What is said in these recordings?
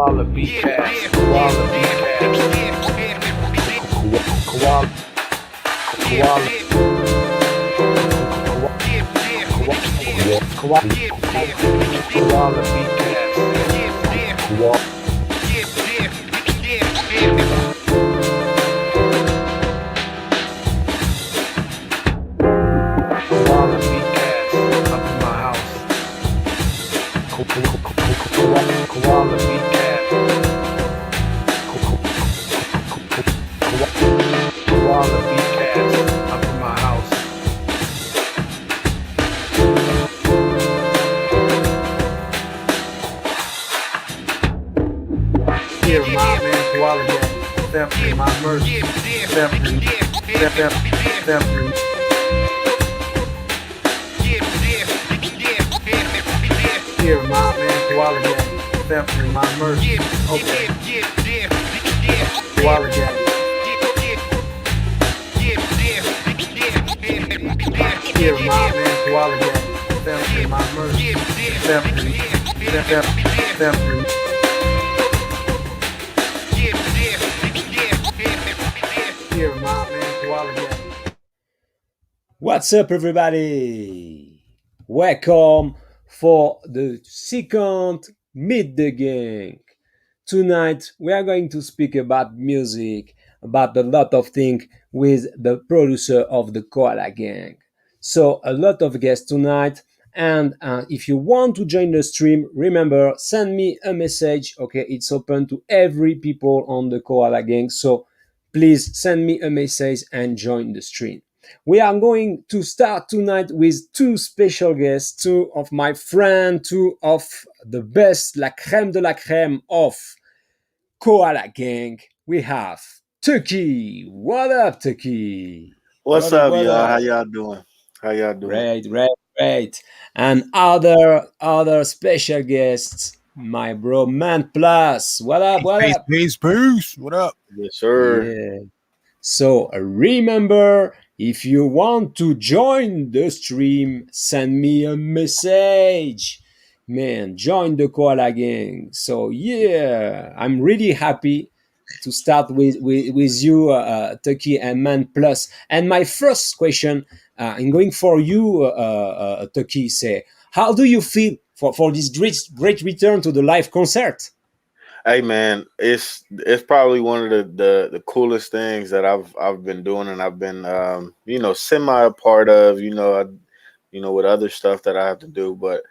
Koala beat cast. Koala beat cast. Koala. Koala. Koala beat cast. Koala. Koala beat cast. Up in my house. Koala beat cast. Koala beat cast. Up in my house. Here, my man, Koala gang. Definitely my mercy. Definitely. Here, my man, Koala gang. Definitely my mercy. Okay. Koala gang. Here, my man, Koala gang. Definitely my mercy. Definitely. Here, my man, Koala gang. What's up, everybody? Welcome for the second Meet the Gang. Tonight, we are going to speak about music, about a lot of things with the producer of the Koala Gang. So, a lot of guests tonight. And if you want to join the stream, remember, send me a message. Okay, it's open to every people on the Koala Gang. So, please send me a message and join the stream. We are going to start tonight with two special guests, two of my friends, two of the best, la crème de la crème of Koala Gang. We have Tvkii. What up, Tvkii? What's What up, up, what y'all? up? How y'all doing? How y'all doing? Great. And other special guests, my bro Mentplus. What up, what up? Peace. What up? Yes, sir. Yeah. So remember, if you want to join the stream, send me a message. Man, join the Koala Gang. So yeah, I'm really happy to start with you, Tvkii and Man Plus. And my first question, I'm going for you, Tvkii. Say, how do you feel for this great return to the live concert? Hey, man, it's probably one of the coolest things that I've been doing, and I've been semi a part of, with other stuff that I have to do. But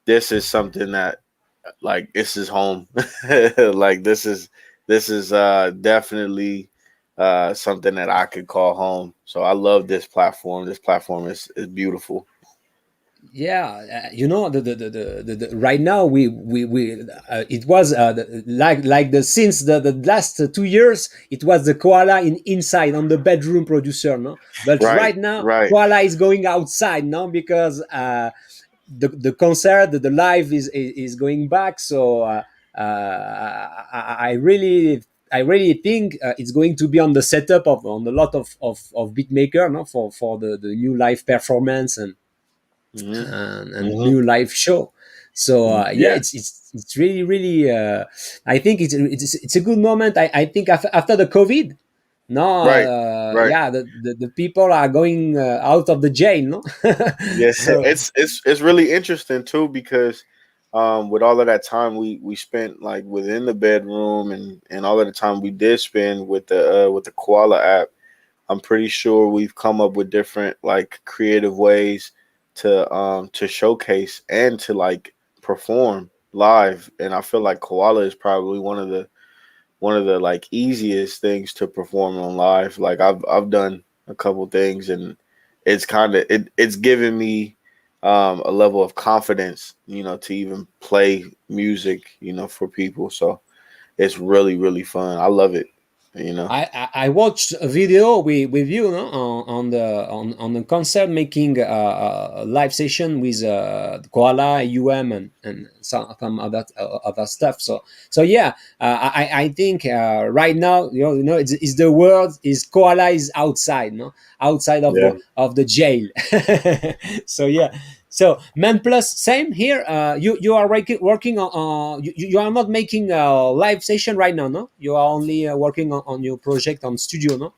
this is something that, like, this is home. Like, this is definitely something that I could call home. So I love this platform. This platform is beautiful. Yeah, right now we it was like the since the last 2 years it was the Koala inside on the bedroom producer, no, but right now Right. Koala is going outside, no, because the concert, the live is going back. So I really think it's going to be on the setup of on a lot of beat maker, no, for the new live performance and Mhm. new live show. So Yeah. it's really I think it's a good moment. I think after the COVID, no, Right. Right. yeah, the people are going out of the jail, no. Yes, So it's really interesting too because with all of that time we spent like within the bedroom and all of the time we did spend with the Koala app, I'm pretty sure we've come up with different like creative ways to showcase and to like perform live, and I feel like Koala is probably one of the like easiest things to perform on live. Like I've done a couple things, and it's kind of it's given me a level of confidence, to even play music, for people. So it's really fun. I love it. I watched a video with you, no, on the concert making a live session with Koala, and some other stuff. So yeah, I think right now, it's the word is Koala is outside, no, outside of Yeah. the jail. So yeah. So Mentplus, same here. You are working on. You are not making a live session right now, no? You are only working on your project on studio, no?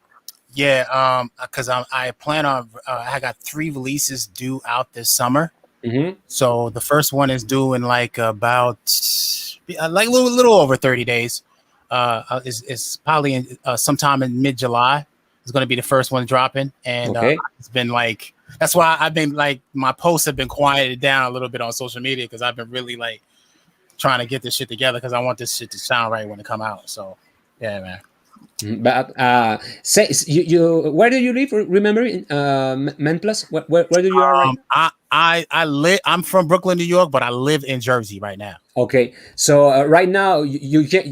Yeah, because I plan on. I got 3 releases due out this summer. Mm-hmm. So the first one is due in like about like a little over 30 days. Is probably in, sometime in mid-July. It's going to be the first one dropping, and Okay. it's been like that's why I've been like my posts have been quieted down a little bit on social media because I've been really like trying to get this shit together because I want this shit to sound right when it come out. So yeah, man. But say you where do you live? Remember in Mentplus? Where do you are right now? I'm from Brooklyn, New York, but I live in Jersey right now. Okay, so right now you can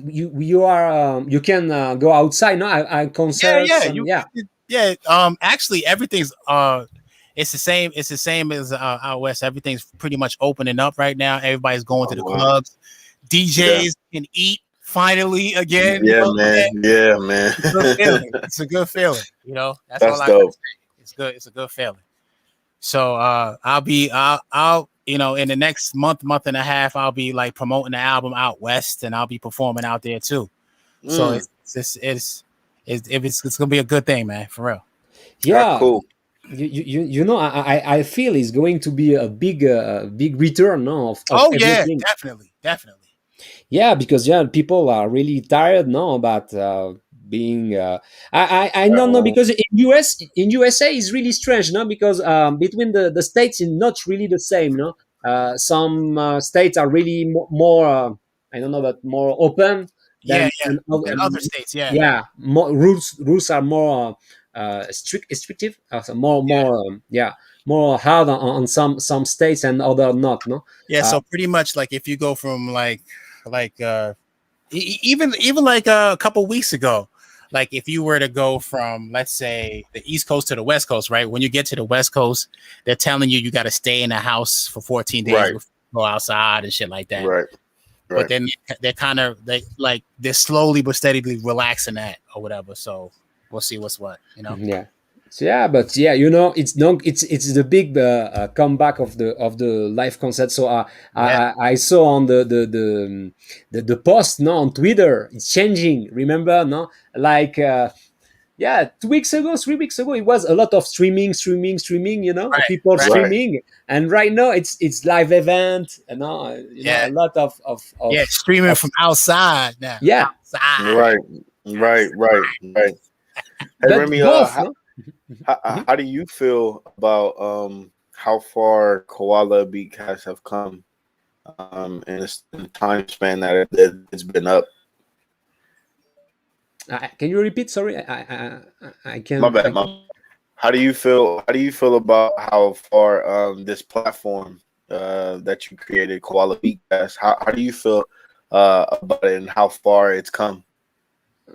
you are you can go outside. No, I Yeah, concerts yeah, and yeah. yeah. Actually, everything's it's the same. It's the same as out west. Everything's pretty much opening up right now. Everybody's going to the clubs. DJs can eat finally again. Yeah, You know, man. Yeah, man. it's a good feeling. It's a good feeling. You know, that's all I dope. gotta say. It's good. It's a good feeling. So I'll you know in the next month and a half I'll be like promoting the album out west and I'll be performing out there too. So it's gonna be a good thing, man, for real. Yeah, cool. you know I feel it's going to be a big return, no, of Oh yeah, everything. definitely. Yeah, because yeah, people are really tired now about being. I don't know because in USA is really strange, no, because between the states is not really the same, no. Some states are really more I don't know, but more open Yeah, yeah. than In other states, yeah. yeah, more rules are more restrictive, so more hard on some states and other not, no. Yeah, so pretty much like if you go from like even like a couple weeks ago, like if you were to go from let's say the East Coast to the West Coast, right? When you get to the West Coast, they're telling you got to stay in the house for 14 days before you go outside and shit like that. Right. But then they're slowly but steadily relaxing that or whatever. So we'll see what's what, you know. Yeah. So yeah, but yeah, you know, it's the big comeback of the live concert. So I saw on the post, no, on Twitter, it's changing. Remember, no, like yeah, 2 weeks ago, 3 weeks ago, it was a lot of streaming. You know, people streaming, and right now it's live event. You know, a lot of streaming from outside now. Yeah, outside. Right. Hey, Remy, how do you feel about how far Koala Beatcast have come in the time span that it's been up? Can you repeat? Sorry, I can't. My bad. How do you feel? How do you feel about how far this platform that you created, Koala Beatcast? How do you feel about it and how far it's come?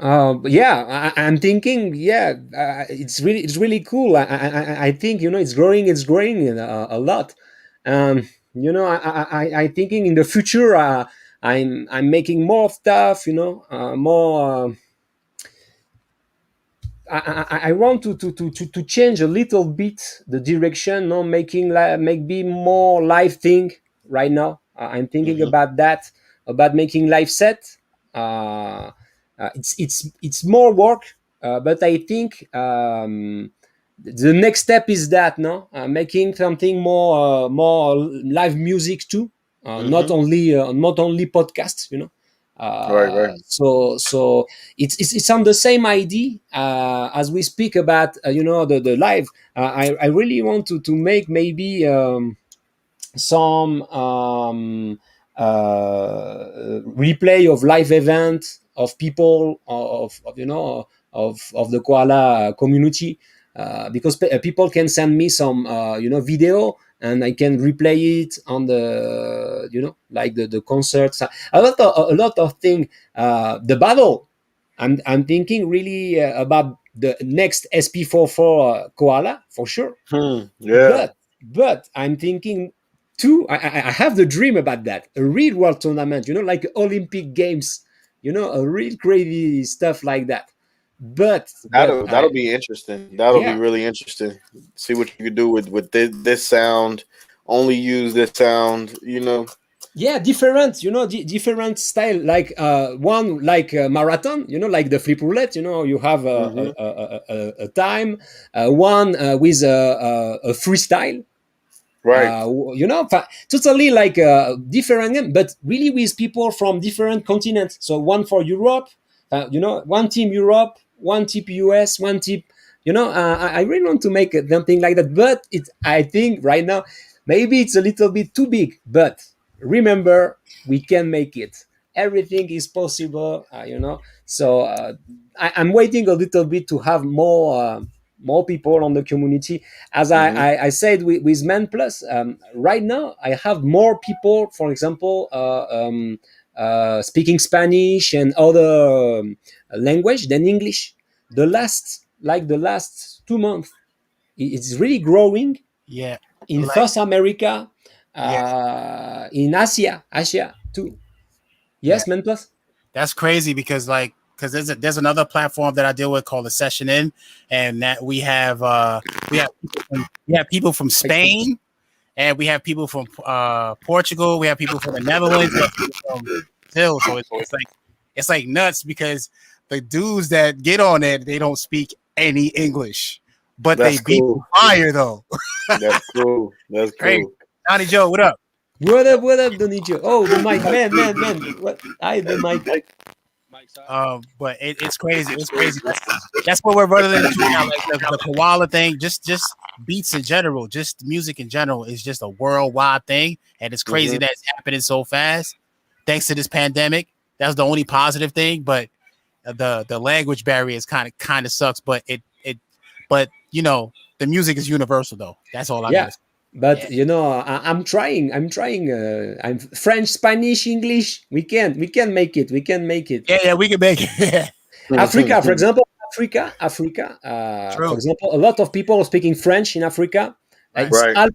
Yeah, I'm thinking. Yeah, it's really cool. I think it's growing. It's growing a lot. You know, I thinking in the future. I'm making more stuff. You know, more. I want to change a little bit the direction, no, maybe more live thing right now. I'm thinking about that, about making live set. It's more work, but I think the next step is that making something more live music too, not only podcasts, Right. So it's on the same idea as we speak about the live. I really want to make maybe some replay of live event of people of the Koala community, because people can send me some video, and I can replay it on the like the concerts, a lot of things. The battle, I'm thinking really about the next SP44 Koala for sure. Yeah. But I'm thinking too. I have the dream about that. A real world tournament, like Olympic Games, a real crazy stuff like that. But That'll be interesting. That'll be really interesting. See what you can do with this sound, only use this sound, you know. Yeah, different, different style, like one like marathon, like the flip roulette, you have Hmm. a time, one with a freestyle, Right. totally like different game, but really with people from different continents. So one for Europe, one team Europe, one team US, one team, I really want to make something like that, but I think right now maybe it's a little bit too big, but remember, we can make it. Everything is possible, so I'm waiting a little bit to have more people on the community. As Hmm. I said with Mentplus, right now I have more people, for example, speaking Spanish and other language than English. The last 2 months, it's really growing Yeah, in like South America, yeah, in Asia too. yeah. Yes, Mentplus. That's crazy because there's another platform that I deal with called the Session In, and that we have people from Spain, and we have people from Portugal, we have people from the Netherlands, we have people from Brazil. So it's like nuts because the dudes that get on it, they don't speak any English, but they That's beat cool. fire though. That's cool. That's Crazy. cool. Donnie Joe, what up? What up, Doni? Oh, the mic, man. What? Hi, the mic. But it's crazy. It's crazy. That's what we're running into now. Like the koala thing, just beats in general, just music in general is just a worldwide thing, and it's crazy Hmm. that it's happening so fast thanks to this pandemic. That's the only positive thing, but the language barrier is kind of sucks. But but the music is universal though. That's all I Yeah, gotta say. but Yeah, I'm trying. I'm French, Spanish, English. We can make it. We can make it. yeah, we can make it. Africa, for example, Africa. For True, example, a lot of people are speaking French in Africa. right? It's Right. half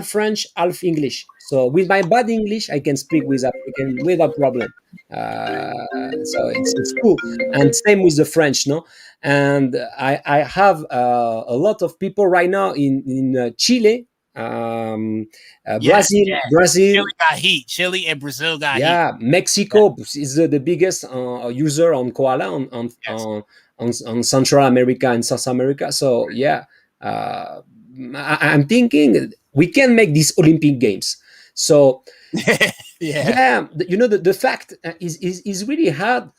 French, half English. So with my bad English, I can speak with African without problem. So it's cool. And same with the French, no. And I have a lot of people right now in Chile, Yes, Brazil. Chile got heat. Chile and Brazil got heat. Yeah, Yeah, Mexico is the biggest user on Koala yes. on Central America and South America. So yeah, I'm thinking we can make these Olympic Games. So Yeah, yeah, the fact is really hard,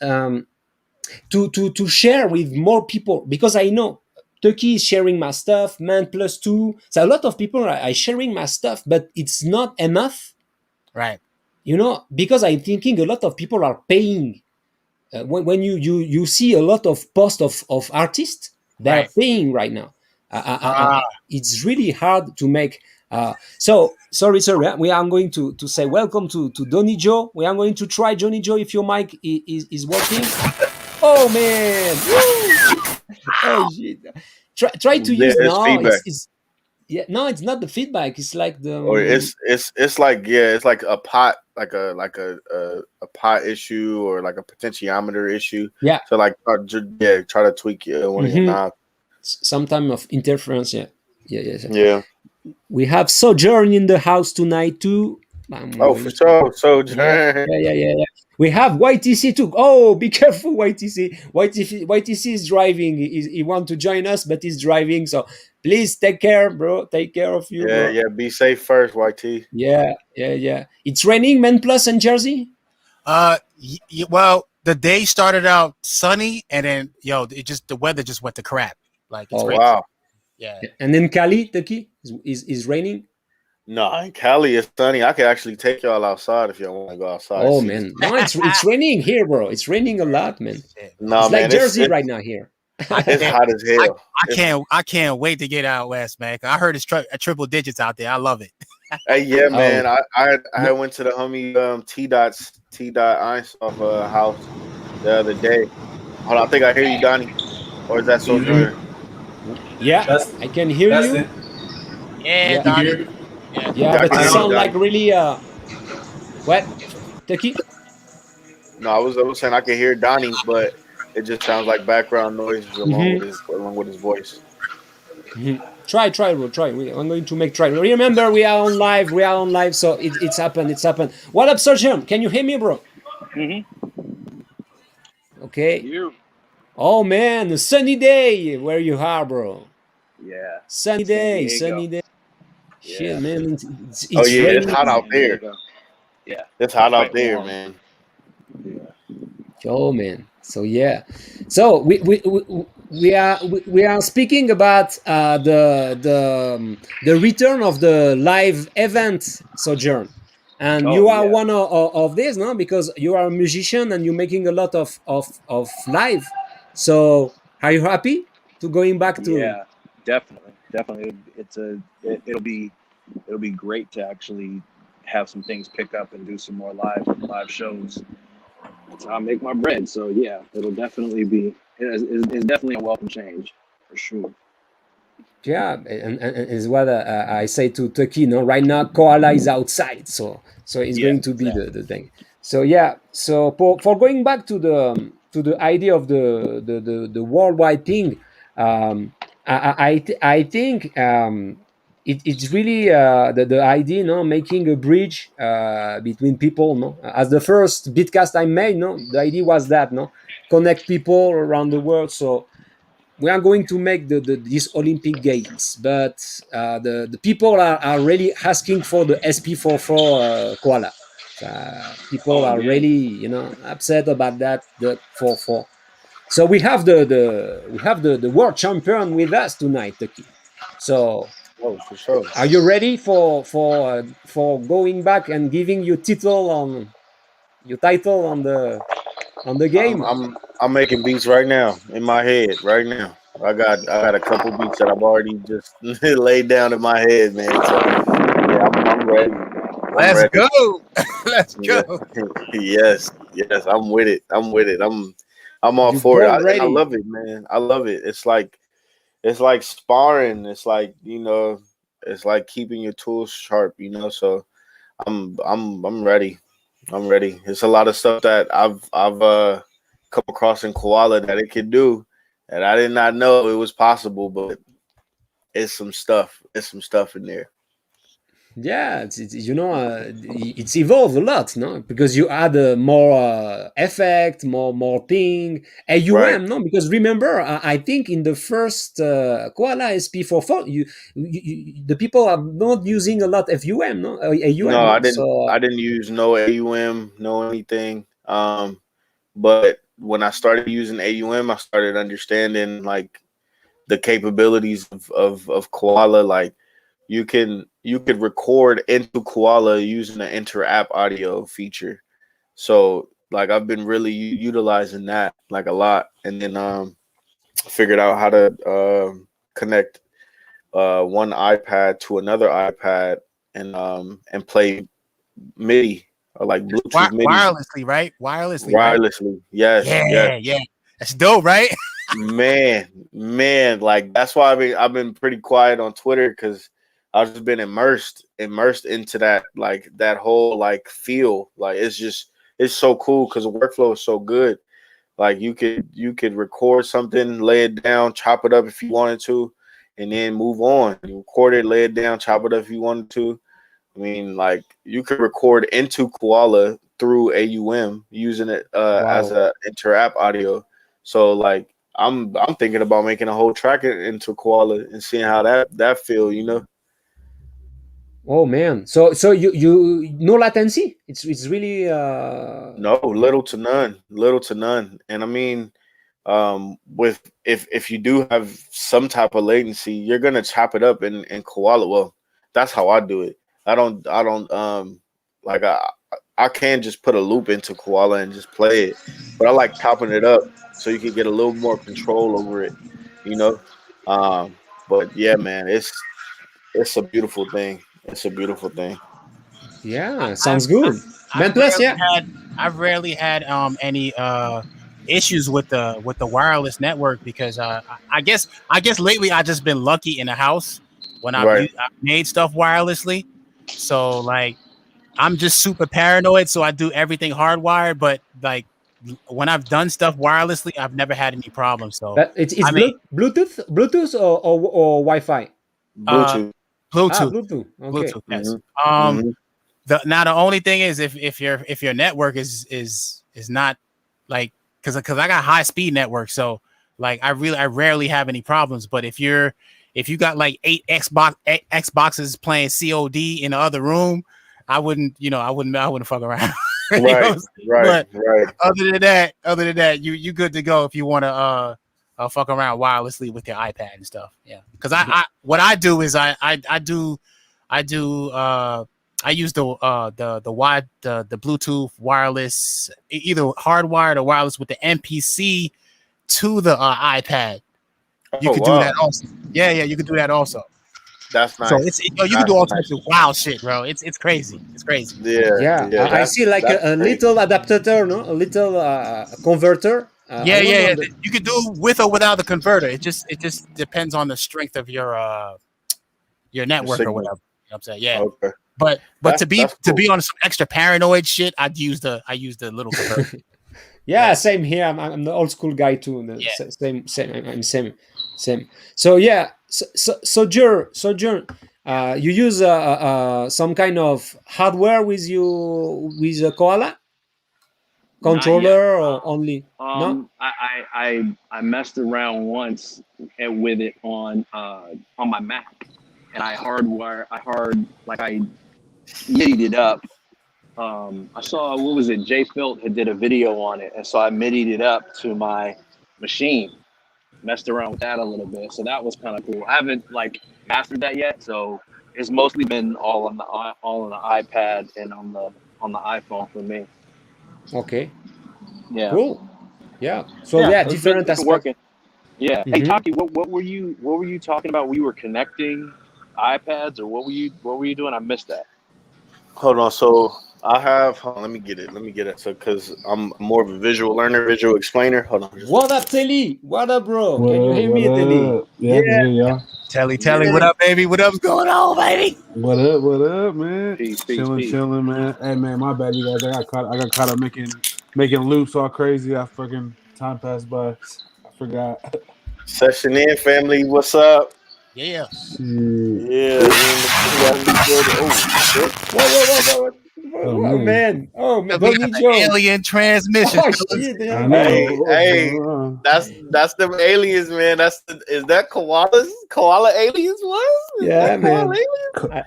to share with more people, because I know Turkey is sharing my stuff, Man Plus Two. So a lot of people are sharing my stuff, but it's not enough, right, because I'm thinking a lot of people are paying. When you see a lot of posts of artists, they're right. paying right now. Ah, It's really hard to make. So sorry, sir. We are going to say welcome to Donny Joe. We are going to try Johnny Joe if your mic is working. Oh man! Woo! Oh shit! Try to Yeah, use it's no. feedback. It's yeah. No, it's not the feedback. It's like the Or it's like, yeah, it's like a pot, like a pot issue, or like a potentiometer issue. yeah. So like try to tweak one of your Mm-hmm. knobs. Some time of interference. Yeah. Yeah. Yeah. We have Sojourn in the house tonight too. I'm Oh, for going to. sure. So Yeah, yeah. We have YTC too. Oh, be careful, YTC. YTC is driving. He want to join us, but he's driving. So please take care, bro. Take care of you, yeah, bro. yeah. Be safe first, YT. Yeah. It's raining, Man Plus and Jersey. well, the day started out sunny, and then the weather just went to crap. Like it's Oh, crazy. Wow. Yeah, and then Cali, Turkey is raining. No, in Cali it's sunny. I could actually take y'all outside if y'all want to go outside. Oh See. man, no, it's raining here, bro. It's raining a lot, man. shit. No, It's like man, Jersey right now here. I it's can't, hot as I, hell. I can't wait to get out west, man. I heard it's triple digits out there. I love it. Hey, yeah, Oh, man. I no. went to the homie T dot Einstoff house the other day. Hold on, I think I hear you, Donnie. Or is that Sojourner? Yeah, That's I can hear that's you. it. Yeah, Yeah, You Donnie. hear? Yeah. yeah, Yeah, I but can it hear you, sounds like Donnie. really what? Turkey? No, I was saying I can hear Donnie, but it just sounds like background noises Mm-hmm. along with his voice. Mm-hmm. Try, bro. Try. I'm going to make try. Remember, we are on live. So it's happened. What up, Sergeant? Can you hear me, bro? Okay. You. Oh man, a sunny day where you are, bro. Yeah. Sunny San day. Diego. Shit, Yeah. man. Oh It's yeah, it's raining. hot out San there. Diego. Yeah. It's hot out Quite there, warm. man. Yeah. Oh man. So yeah. So we are speaking about the return of the live event, Sojourn. And Oh you are yeah. one of these, no? Because you are a musician and you're making a lot of live. So are you happy to going back to? Yeah. Definitely. Definitely. It'll be great to actually have some things pick up and do some more live shows. That's how I make my bread. So yeah, it'll definitely be. It's definitely a welcome change for sure. Yeah, and is what I say to Tvkii. No, right now Koala is outside, so it's Yeah. going to be Exactly. the thing. So yeah, so for going back to the idea of the worldwide thing, I think it's really the idea, no, making a bridge between people, no. As the first bitcast I made, no, the idea was that, no, connect people around the world. So we are going to make these Olympic Games, but the people are really asking for the SP44 koala. People Oh are yeah. really, upset about that. The 44. So we have the world champion with us tonight, Tvkii. So Oh, for sure. are you ready for going back and giving your title on the I'm game? I'm I'm making beats right now in my head right now. I got a couple beats that I've already just laid down in my head, man. So yeah, I'm ready. I'm Let's ready. go. Let's Yeah. go. Yes, I'm with it. I'm all You for it. born And I ready? love it, man. I love it. It's like sparring. It's like, it's like keeping your tools sharp, So I'm ready. I'm ready. It's a lot of stuff that I've come across in Koala that it can do, and I did not know it was possible. But it's some stuff. It's some stuff in there. Yeah, it's evolved a lot, no? Because you add more effect, more thing, Right. AUM, no? Because remember, I think in the first Koala SP44, the people are not using a lot of UM, no? AUM, No, I no? didn't. So I didn't use no AUM, no anything. But when I started using AUM, I started understanding like the capabilities of Koala. Like you could record into Koala using the inter app audio feature. So like I've been really utilizing that like a lot, and then figured out how to connect one iPad to another iPad and play MIDI or like Bluetooth MIDI Wirelessly, right? Wirelessly, right? wirelessly. Yes, yes. Yeah. That's dope, right? Man, like that's why I've been pretty quiet on Twitter because I've just been immersed into that like that whole like feel. Like it's so cool because the workflow is so good. Like you could record something, lay it down, chop it up if you wanted to, and then move on. You record it, lay it down, chop it up if you wanted to. I mean, like you could record into Koala through AUM using it as wow. a inter app audio. So like I'm thinking about making a whole track into Koala and seeing how that feel. Oh man. So you no latency. It's really No, little to none. And I mean, with if you do have some type of latency, you're gonna chop it up in Koala. Well, that's how I do it. I don't like I can just put a loop into Koala and just play it, but I like chopping it up so you can get a little more control over it, you know. But yeah, man, it's a beautiful thing. It's a beautiful thing. yeah, I've, sounds good. I've Mentplus, rarely yeah. had I've rarely had any issues with the wireless network because I guess lately I just been lucky in the house when Right. I've made stuff wirelessly. So like I'm just super paranoid, so I do everything hardwired. But like when I've done stuff wirelessly, I've never had any problems. So But it's I mean, Bluetooth or Wi-Fi. Bluetooth. Bluetooth. Bluetooth. Okay. Bluetooth. Yes. Mhm. The only thing is if your network is not like because I got high speed network, so like I rarely have any problems. But if you got like 8 Xboxes playing COD in the other room, I wouldn't fuck around. You know what I'm saying? Right. But other than that, you good to go if you want to fuck around wirelessly with your iPad and stuff. Yeah, because what I do is I use the Bluetooth wireless, either hardwired or wireless with the MPC to the iPad. You could do that also. Yeah, you could do that also. That's nice. So you can do all types of wild shit, bro. It's crazy. It's crazy. Yeah. I see like a little adapter, no, a little converter. Yeah. You could do with or without the converter. It just depends on the strength of your network or whatever. You know what I'm saying? Yeah. Okay. But That's to be cool. on some extra paranoid shit, I use the little converter. Yeah, same here. I'm the old school guy too. Same. So yeah, Sojourn, you use some kind of hardware with a Koala controller or only? No. I messed around once with it on my Mac, and I MIDI'd it up. I saw, what was it? Jay Filt had did a video on it, and so I MIDI'd it up to my machine, messed around with that a little bit. So that was kind of cool. I haven't like mastered that yet, so it's mostly been all on the iPad and on the iPhone for me. Okay. Yeah. Cool. Yeah. So yeah, it's different been aspects. working. Yeah. Hey, Mhm. Taki, what were you talking about? We were connecting iPads, or what were you doing? I missed that. Hold on. So I have. Let me get it. So because I'm more of a visual learner, visual explainer. Hold on. What up, Telly? What up, bro? What Can you up? hear What me, Telly? up? Yeah, I can hear y'all. Telly, what up, baby? What up's going on, baby? What up? What up, man? Peace. Chilling, man. Hey, man, my bad, you guys. I got caught up making loops all crazy. I fucking time passed by. I forgot. Session in, family. What's up? Yeah. Shit. Yeah, shit. Whoa, Oh, man. Oh, man. We got Doni the Joe. alien transmission. Oh, shit. I Hey, know. that's them aliens, man. Is that koalas? Koala aliens? What? Yeah, man.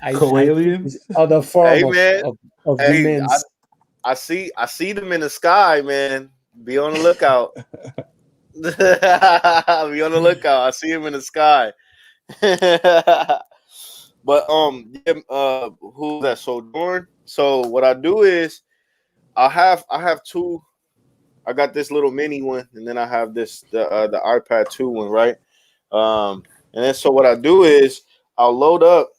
I think it's other form Hey, man. of Hey, demands. I see them in the sky, man. Be on the lookout. Be on the lookout. I see them in the sky. But who's that? Sojourn. So what I do is I have two. I got this little mini one, and then I have the iPad 2 one, right? And then so what I do is I'll load up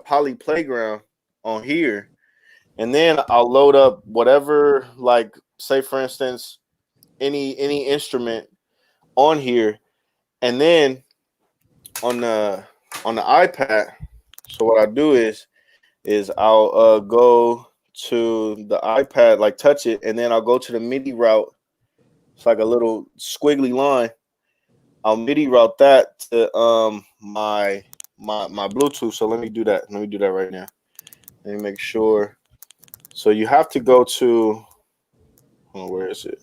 Poly Playground on here, and then I'll load up whatever, like, say for instance, any instrument on here, and then on the iPad. So what I do is I'll go to the iPad, like touch it, and then I'll go to the MIDI route. It's like a little squiggly line. I'll MIDI route that to my Bluetooth. So let me do that. Let me do that right now. Let me make sure. So you have to go to, where is it?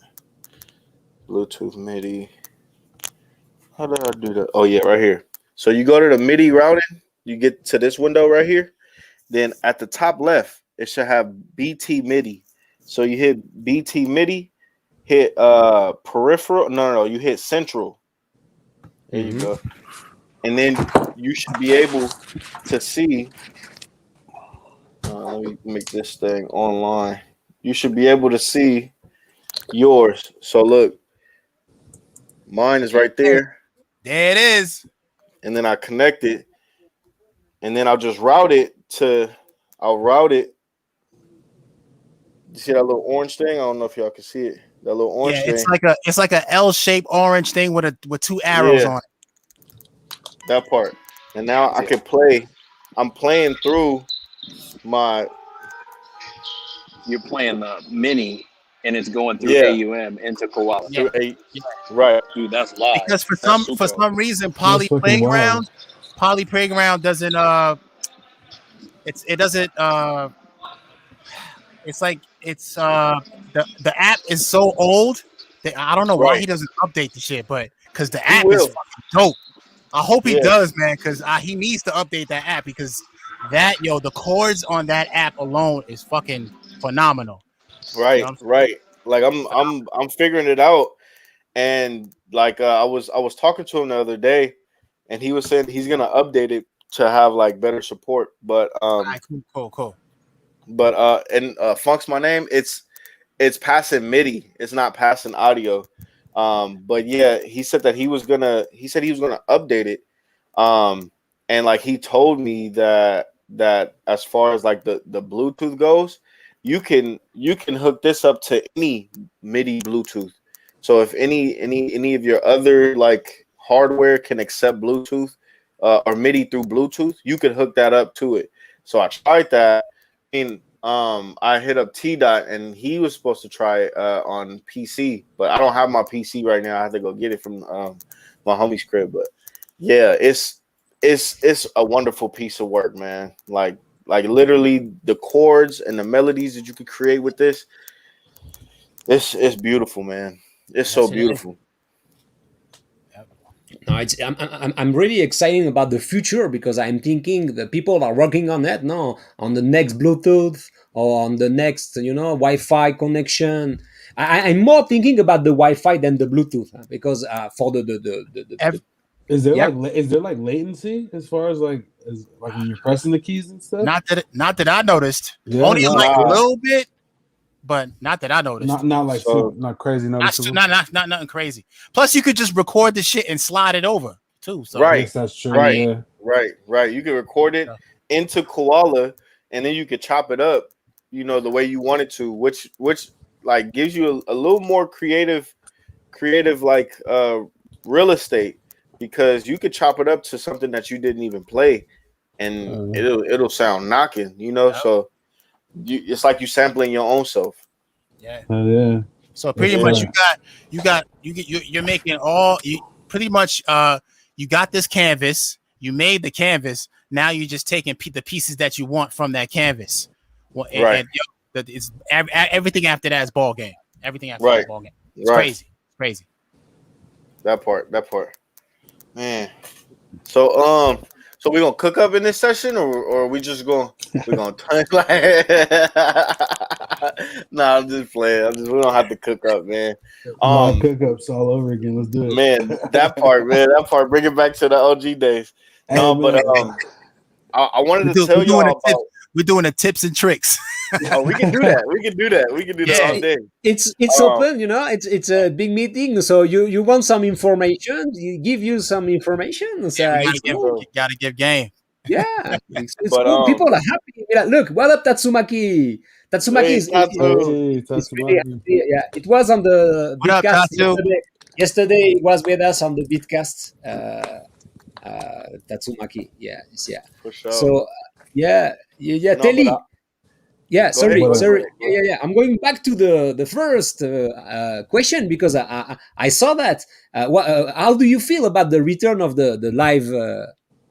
Bluetooth MIDI. How do I do that? Oh yeah, right here. So you go to the MIDI routing. You get to this window right here. Then at the top left, it should have BT MIDI. So you hit BT MIDI, hit peripheral. No, you hit central. There you go. And then you should be able to see. Let me make this thing online. You should be able to see yours. So look, mine is right there. There it is. And then I connect it. And then I'll just route it. You see that little orange thing? I don't know if y'all can see it. That little orange thing. It's like a L-shaped orange thing with two arrows on it. That part. And now I can play. I'm playing through my. You're playing the mini, and it's going through AUM into Koala. Yeah. Right, dude, that's live. Because for some reason, Poly Playground Poly Playground doesn't it doesn't it's like it's the app is so old that I don't know why he doesn't update the shit, but because the He app is will. fucking dope. I hope he Yeah. does, man, because he needs to update that app because the chords on that app alone is fucking phenomenal. Right, You know right. Like I'm figuring it out, and like I was talking to him the other day, and he was saying he's gonna update it to have like better support. But Right, cool. Funk's my name. It's passing MIDI. It's not passing audio. But yeah, he said he was gonna update it. And like he told me that as far as like the Bluetooth goes, you can hook this up to any MIDI Bluetooth. So if any of your other like hardware can accept Bluetooth or MIDI through Bluetooth, you can hook that up to it. So I tried that. I hit up T-Dot and he was supposed to try it on PC, but I don't have my PC right now. I have to go get it from my homie's crib. But yeah, it's a wonderful piece of work, man. Like literally the chords and the melodies that you could create with this, it's beautiful, man. It's so beautiful. No, I'm really excited about the future because I'm thinking that people are working on that now, on the next Bluetooth or on the next, Wi-Fi connection. I'm more thinking about the Wi-Fi than the Bluetooth because for the Is there like latency as far as like when you're pressing the keys and stuff? Not that I noticed. Yeah, Only like a little bit, but not that I noticed. Not like not crazy. Not nothing crazy. Plus, you could just record the shit and slide it over too. So right, yes, that's true. Right, yeah. right. You can record it into Koala, and then you could chop it up, the way you want it to, which like gives you a little more creative like real estate, because you could chop it up to something that you didn't even play, and it'll sound knocking, So it's like you sampling your own self. Yeah. Yeah. So pretty much you're making pretty much you got this canvas, you made the canvas, now you're just taking the pieces that you want from that canvas. Well, and it's everything after that is ball game. Everything after that is ball game. It's crazy. That part. Man. So we're gonna cook up in this session, or we just we're gonna like nah, I'm just playing. We don't have to cook up, man. Cook ups all over again. Let's do it. Man, that part, bring it back to the OG days. Hey, no, man. but I wanted to tell y'all about we're doing the tips and tricks. Oh, we can do that. We can do that all day. It's open, it's a big meeting. So you want some information? You give you some information. So you gotta give game. Yeah, it's cool. People are happy. Look, what up, Tatsumaki? Tatsumaki is Tatsumaki. It was on the Bitcast yesterday. Yesterday it was with us on the Bitcast. Tatsumaki, yeah. For sure. So Telly. Sorry. Yeah. I'm going back to the first question because I saw that. How do you feel about the return of the live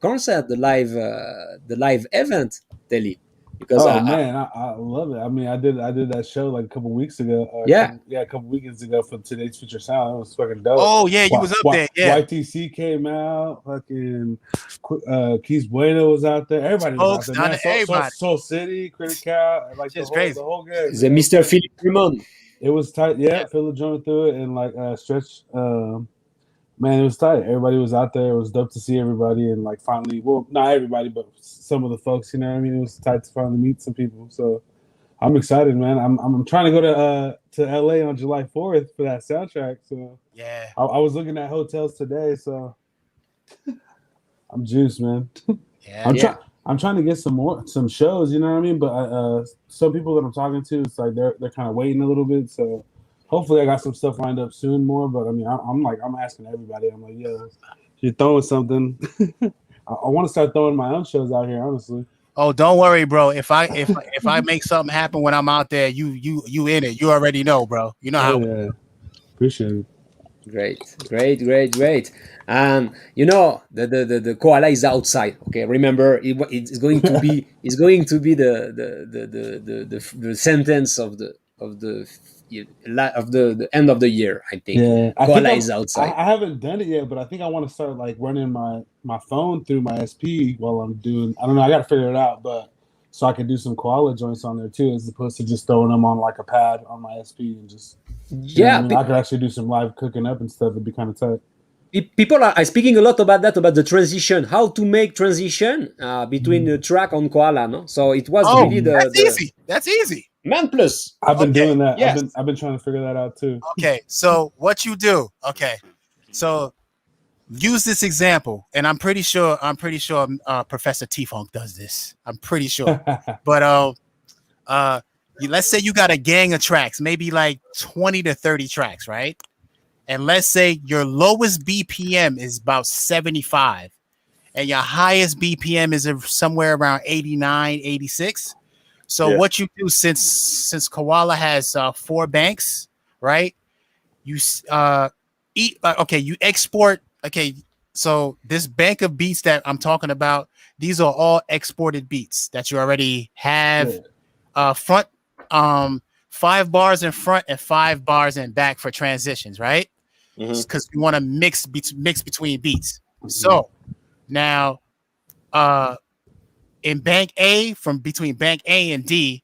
concert, the live event, Telly? Because man, I love it. I mean, I did that show like a couple weeks ago. A couple weekends ago for Today's Future Sound. It was fucking dope. Oh yeah, you was up there. Yeah, YTC came out. Fucking Keith Bueno was out there. Everybody was out there. Man. Soul City, Critical, like the whole game. The Mr. Philip Drummond. It was tight. Yeah, Philip Drummond through it, and like Stretch. Man, it was tight. Everybody was out there. It was dope to see everybody, and like finally, well, not everybody, but some of the folks. You know what I mean? It was tight to finally meet some people. So I'm excited, man. I'm trying to go to LA on July 4th for that soundtrack. So yeah, I was looking at hotels today. So I'm juiced, man. Yeah, I'm trying to get some shows. You know what I mean? But some people that I'm talking to, it's like they're kind of waiting a little bit. So. Hopefully, I got some stuff lined up soon more. But I mean, I'm asking everybody. I'm like, yeah, you're throwing something. I want to start throwing my own shows out here, honestly. Oh, don't worry, bro. If I make something happen when I'm out there, you in it. You already know, bro. You know how. Yeah. Appreciate it. Great. And the koala is outside. Okay, remember it's going to be the sentence of the end of the year. I think Yeah, I think koala I'm. is outside. I haven't done it yet, but I think I want to start like running my phone through my SP while I'm doing. I don't know. I got to figure it out, but so I can do some koala joints on there too, as opposed to just throwing them on like a pad on my SP and just you know what I Yeah, mean. I could actually do some live cooking up and stuff. It'd be kind of tight. people are speaking a lot about that, about the transition, how to make transition between the track on koala. No, so it was Oh, really Mhm. the that's easy. That's easy. Mentplus. I've been Okay. doing that. Yes. I've been trying to figure that out too. Okay. So what you do? Okay. So use this example, and I'm pretty sure Professor T Funk does this. I'm pretty sure. But let's say you got a gang of tracks, maybe like 20 to 30 tracks, right? And let's say your lowest BPM is about 75 and your highest BPM is somewhere around 89, 86. So Yeah. what you do, since Koala has 4 banks, right? You you export. Okay, so this bank of beats that I'm talking about, these are all exported beats that you already have. Front 5 bars in front and 5 bars in back for transitions, right? Mhm. Because you want to mix between beats. Mhm. So now in bank A, from between bank A and D,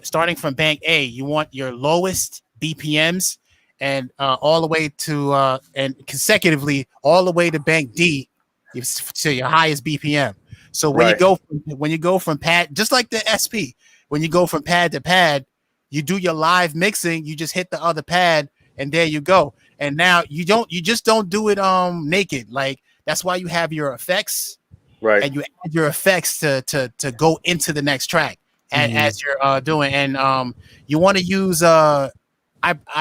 starting from bank A, you want your lowest BPMs and all the way to and consecutively all the way to bank D to your highest BPM. So when Right. you go from pad, just like the SP, when you go from pad to pad, you do your live mixing, you just hit the other pad and there you go. And now you just don't do it naked. Like that's why you have your effects Right. and you add your effects to go into the next track as you're doing. And you want to use I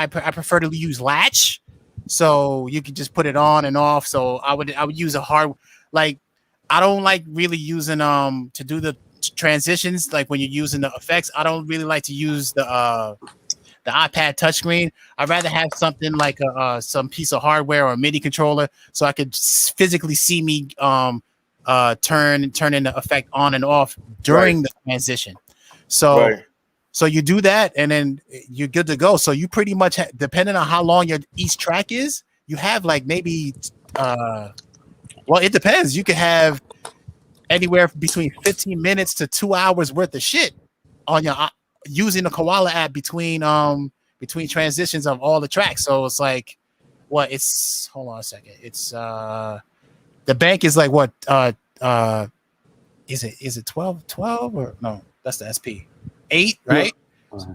prefer to use latch, so you can just put it on and off. So I would use a hard, like I don't like really using to do the transitions, like when you're using the effects. I don't really like to use the iPad touchscreen. I'd rather have something like some piece of hardware or a MIDI controller, so I could physically see me turning the effect on and off during the transition. So Right. so you do that, and then you're good to go. So you pretty much, depending on how long each track is, you have like maybe, well, it depends. You could have anywhere between 15 minutes to 2 hours worth of shit on your using the Koala app between transitions of all the tracks. So it's like, what? It's hold on a second. It's the bank is like what? Is it 12 or no? That's the SP. 8, right? Yeah.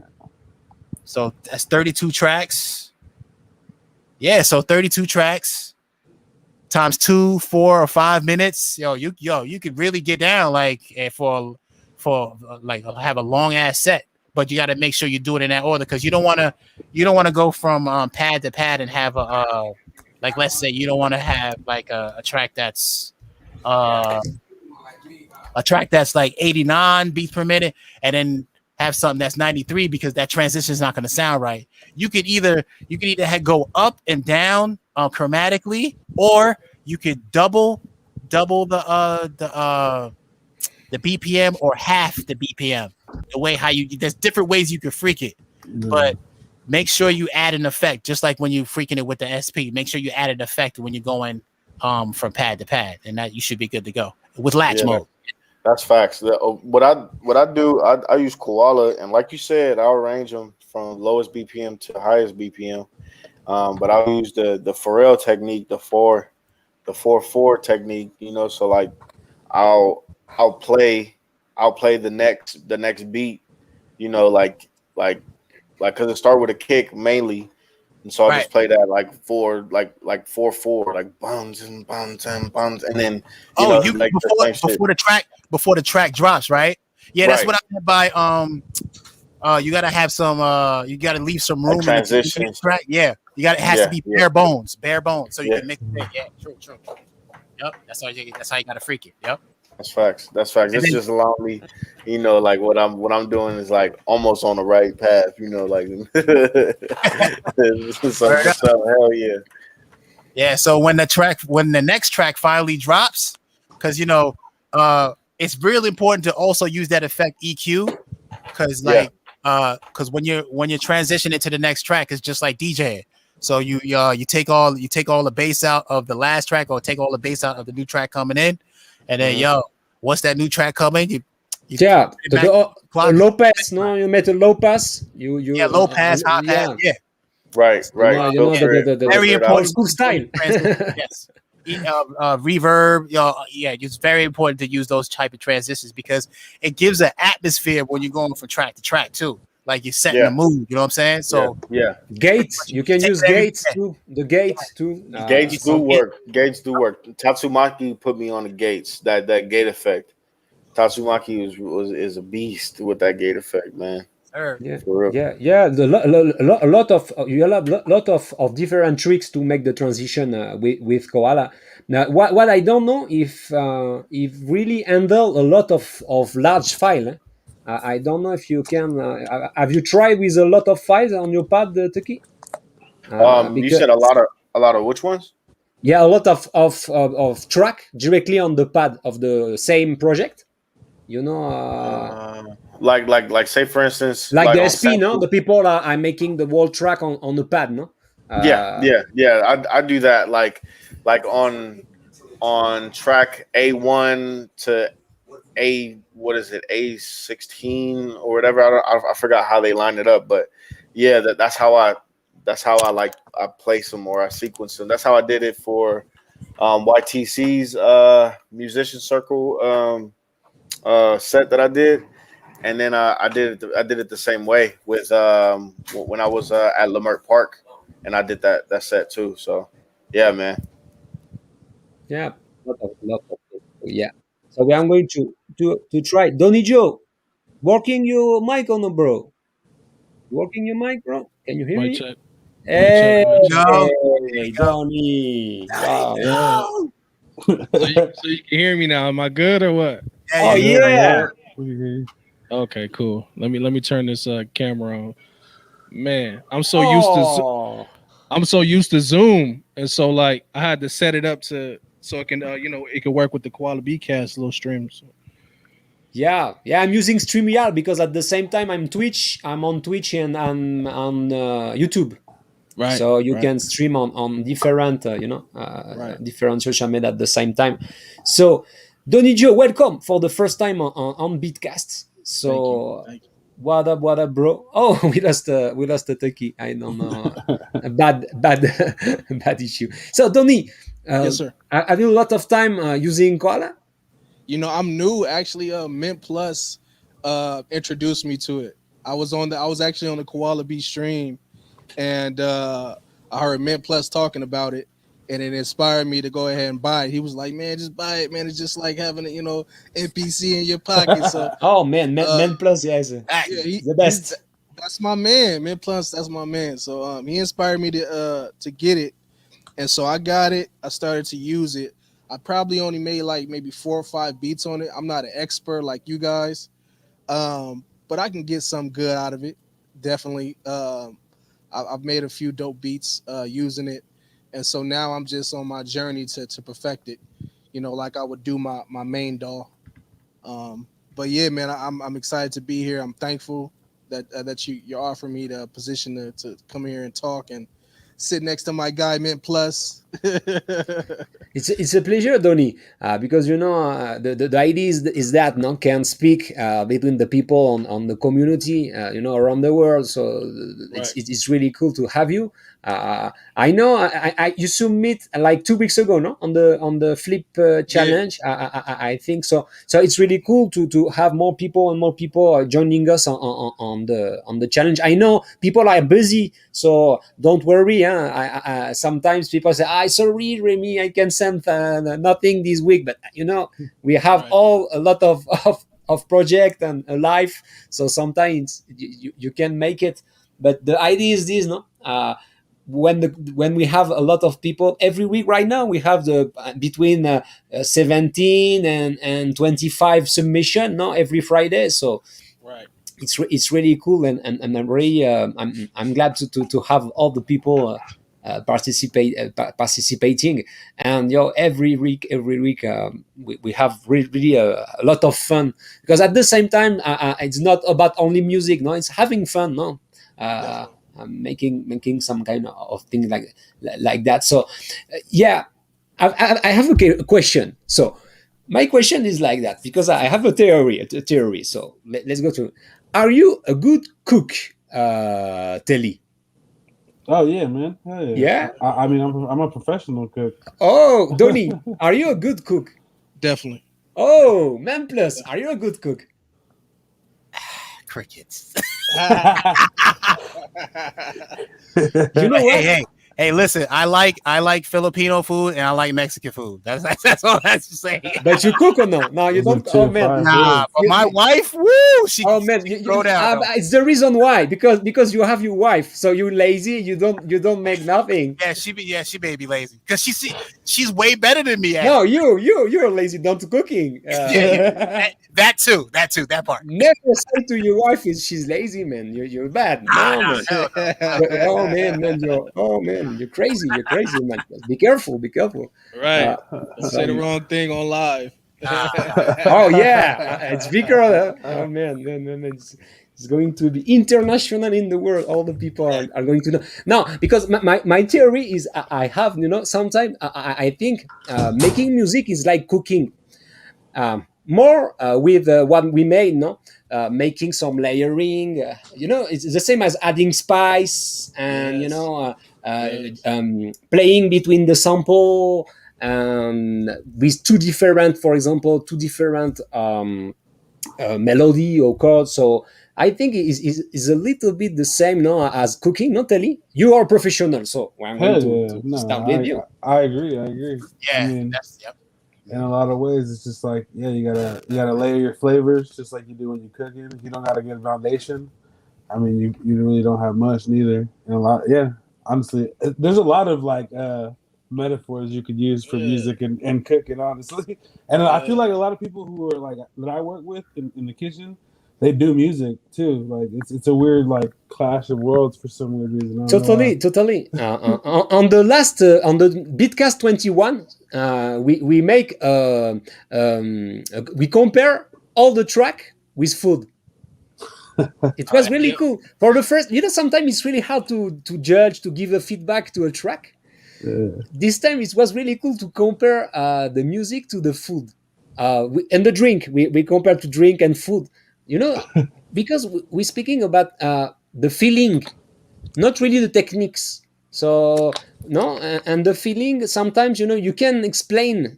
So that's 32 tracks. Yeah, so 32 tracks times 2, 4, or 5 minutes. You could really get down like for like have a long ass set. But you got to make sure you do it in that order because you don't want to go from pad to pad and have like let's say you don't want to have like a track that's like 89 beats per minute and then have something that's 93 because that transition is not going to sound right. You could either go up and down chromatically, or you could double the BPM or half the BPM. The way there's different ways you could freak it, but make sure you add an effect, just like when you freaking it with the SP. Make sure you add an effect when you're going from pad to pad, and that you should be good to go with latch mode. That's facts. What I do, I use Koala, and like you said, I'll range them from lowest BPM to highest BPM. But I'll use the Pharrell technique, the 4/4 technique. So like I'll play the next beat. Because it start with a kick mainly. And so I just play that like 4/4, like bums and bums and bums, and then like before the track drops, right? Yeah, that's Right. what I meant by you gotta have some you gotta leave some room in the transitions. track. Yeah, it has to be bare bones, so you can mix it. Yeah, true. Yep, that's how you gotta freak it. Yep. That's facts. It's just allowing me, like what I'm doing is like almost on the right path, like so hell yeah. Yeah, so when the next track finally drops, because it's really important to also use that effect EQ, because Yeah. because when you're transitioning to the next track, it's just like DJing. So you take all the bass out of the last track, or take all the bass out of the new track coming in, and then once that new track coming, you Yeah, put it back clock. low pass. No, you made a low pass. Yeah, low pass, high pass. yeah. Yeah, Right. Right. You know Filter it. very Filter it old out. important. school style. Yes. Reverb, yeah, it's very important to use those type of transitions because it gives an atmosphere when you're going from track to track too. Like you're setting Yeah. the mood, you know what I'm saying? So Yeah. Gates. You can Take use every- gates too. The gates too. Gates so do work. Gates do work. Tatsumaki put me on the gates. That gate effect. Tatsumaki is a beast with that gate effect, man. sir. Yeah, For real. yeah. A lot of you have a lot of different tricks to make the transition with Koala. Now, what I don't know if really handle a lot of large file. I don't know if you can. Have you tried with a lot of files on your pad, Tuki? You Because said a lot of which ones? yeah, a lot of track directly on the pad of the same project. You know. Like say for instance, Like like the on SP, no, sample. the people are making the whole track on the pad, no. Yeah, uh yeah, yeah. I do that like on track A1 to A, what is it, A16 or whatever. I forgot how they lined it up, but yeah, that's how I like I place them or I sequence them. That's how I did it for YTC's musician circle set that I did, and then I did it the same way with when I was at Leimert Park, and I did that set too. So yeah, man. yeah, lot of yeah. So we are going to try Donny Joe, working your mic on, bro, working your mic, bro, can you hear Mic me? check. Mic check. Hey, Mic check. Go. There you go. Donny, wow. Yeah. So you can hear me now. Am I good or what? Oh Yeah. yeah. We can hear you. Okay, cool. Let me turn this camera on. Man, Oh I'm so used to Zoom, and so like I had to set it up so it can it can work with the Koala Bcast little streams. yeah, yeah. I'm using StreamYard because at the same time I'm on Twitch and I'm on YouTube. Right. So you right. can stream on different Right. different social media at the same time. So Donny Joe, welcome for the first time on Beatcast. Thank you. So Thank you. what up, bro? Oh, we lost the Turkey. I don't know. A bad bad issue. So Donny, Yes, sir. have you a lot of time using Koala? I'm new actually. Mint Plus introduced me to it. I was actually on the Koala Beach stream, and I heard Mint Plus talking about it, and it inspired me to go ahead and buy it. He was like, "Man, just buy it, man. It's just like having a NPC in your pocket." So Oh man, Men Plus, yes, yeah, the best. that's my man. Mint Plus, that's my man. So he inspired me to get it, and so I got it. I started to use it. I probably only made like maybe 4 or 5 beats on it. I'm not an expert like you guys, but I can get some good out of it. Definitely. I've made a few dope beats using it, and so now I'm just on my journey to perfect it. Like I would do my main DAW. But yeah, man, I'm excited to be here. I'm thankful that you're offering me the position to come here and talk and sit next to my guy Mint Plus. It's a pleasure, Donny, because the idea is that no can speak between the people on the community, around the world. So Right. it's really cool to have you. I know I you submit like 2 weeks ago, no, on the flip challenge. I think so. So it's really cool to have more people and more people joining us on the challenge. I know people are busy, so don't worry. I sometimes people say, "I sorry, Remy, I can send nothing this week," but we have Right. all a lot of project and a life, so sometimes you can make it. But the idea is this, no. When we have a lot of people every week right now, we have the between 17 and 25 submission, no, every Friday. So Right. it's really cool, and I'm really I'm glad to have all the people participating, and every week we have really a lot of fun, because at the same time it's not about only music, no, it's having fun, no, Definitely. making some kind of thing like that. So yeah, I have a question. So my question is like that, because I have a theory. So let's go to, are you a good cook, Telly? Oh yeah, man. Hell yeah. Yeah. I mean, I'm a professional cook. Oh, Doni, are you a good cook? Definitely. Oh, Mentplus, are you a good cook? Crickets. You know what? Hey, listen. I like Filipino food and I like Mexican food. That's all I have to say. But you cook or no? No, you Those are don't. two Oh of man, five. Nah, but my wife, woo, she oh man, throw down. Though. it's the reason why. Because you have your wife, so you're lazy. You don't make nothing. Yeah, she may be lazy because she's way better than me at No, it. you're lazy, not cooking. That part. Never say to your wife is she's lazy, man. You're bad. No, Nah, man. hell no. Oh man, you're crazy, man. Be careful. Right. Don't say the Um, wrong thing on live. oh yeah, it's bigger. Oh man, it's going to be international in the world. All the people are going to know now, because my theory is, I have, sometimes I think making music is like cooking, more with what we made, no, making some layering, it's the same as adding spice, and Yes. Yes. playing between the sample, with for example two different melody or chords. So I think is a little bit the same, no, as cooking, not Telly. You are professional, so I'm going Hell to, yeah. to start with you. I agree. I Yeah, mean, that's yep. in a lot of ways, it's just like, yeah, you gotta layer your flavors just like you do when you're cooking. If you don't got a good foundation, I mean, you really don't have much neither. And a lot, yeah, honestly, there's a lot of like metaphors you could use for music and cooking, honestly. And I feel like a lot of people who are like that I work with in the kitchen, they do music too. Like it's a weird like clash of worlds for some weird reason. I don't know why. Totally. On the last, on the Bitcast 21, we make we compare all the track with food. It was really cool. For the first, sometimes it's really hard to judge, to give a feedback to a track. Yeah. This time it was really cool to compare the music to the food, and the drink. We compare to drink and food, because we're speaking about the feeling, not really the techniques. So no, and the feeling, sometimes you can explain.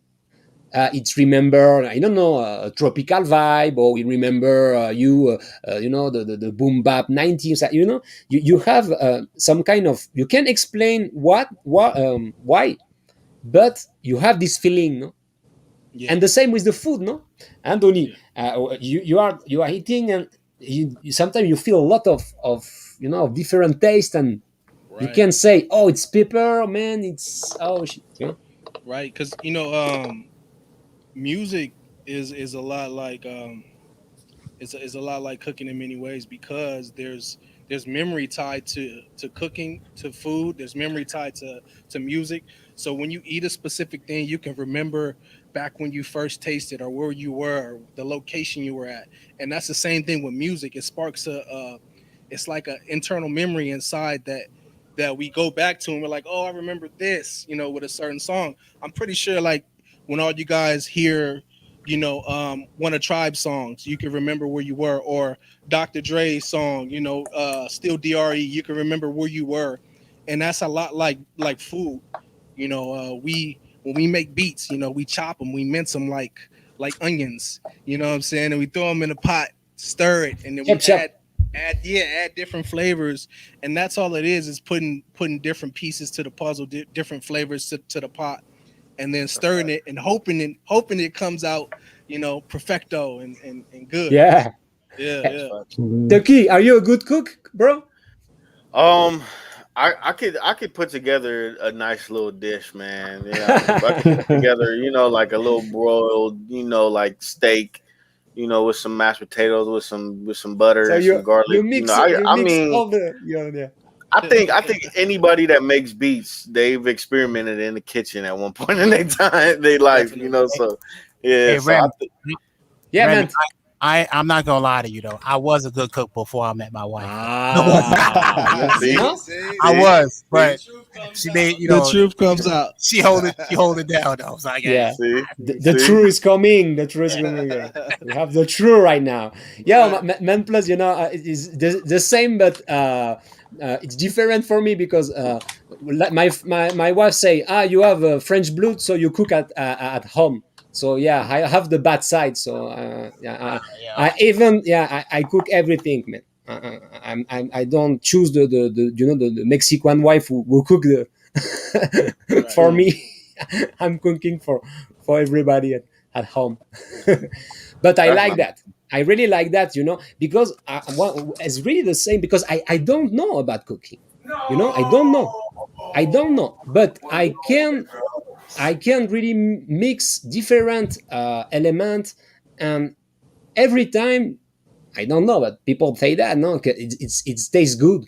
It's remember, I don't know, a tropical vibe, or we remember the boom bap 90s. You have some kind of, you can explain why, but you have this feeling, no? Yeah. And the same with the food, no? And Doni, you are eating, and you sometimes you feel a lot of different taste, and you Right. can say, oh, it's pepper, man, it's shit, Right. Because music is a lot like is a lot like cooking in many ways, because there's memory tied to cooking, to food. There's memory tied to music. So when you eat a specific thing, you can remember back when you first tasted, or where you were, or the location you were at. And that's the same thing with music. It sparks it's like an internal memory inside that we go back to, and we're like, oh, I remember this, with a certain song. I'm pretty sure, like, when all you guys hear, one of Tribe songs, you can remember where you were, or Dr. Dre's song, Still DRE, you can remember where you were. And that's a lot like food. We when we make beats, we chop them, we mince them like onions, you know what I'm saying, and we throw them in a pot, stir it, and then we Chop. add different flavors. And that's all it is putting different pieces to the puzzle, different flavors to the pot, and then stirring it and hoping it comes out, perfecto and good. Yeah. Yeah. Tvkii, are you a good cook, bro? I could put together a nice little dish, man. Yeah, I could put together, like a little broiled, like steak, with some mashed potatoes, with some butter So and some garlic. you mix I you mix mean, all the, yeah. I think anybody that makes beats, they've experimented in the kitchen at one point in their time, their life, you know. So yeah, Hey, so I Remy, think Yeah, Remy, man. I'm not gonna lie to you though. I was a good cook before I met my wife. Ah, See? you know. I see, was, see, but she made, The truth comes out. she hold it down. I was like, hey, Yeah. see, The see. true is coming. The true is coming. We have the true right now. Yeah, Right. Mentplus, it is the same, but it's different for me because like my wife say, you have a French blood, so you cook at home. So yeah, I have the bad side. So yeah, yeah, I cook everything, man. I don't choose the Mexican wife who cook the Right. for me. I'm cooking for everybody at home. But I That's like not that. I really like that, because it's really the same because I don't know about cooking. I don't know. I don't know, but I can really mix different elements, and every time I don't know, but people say that no, it tastes good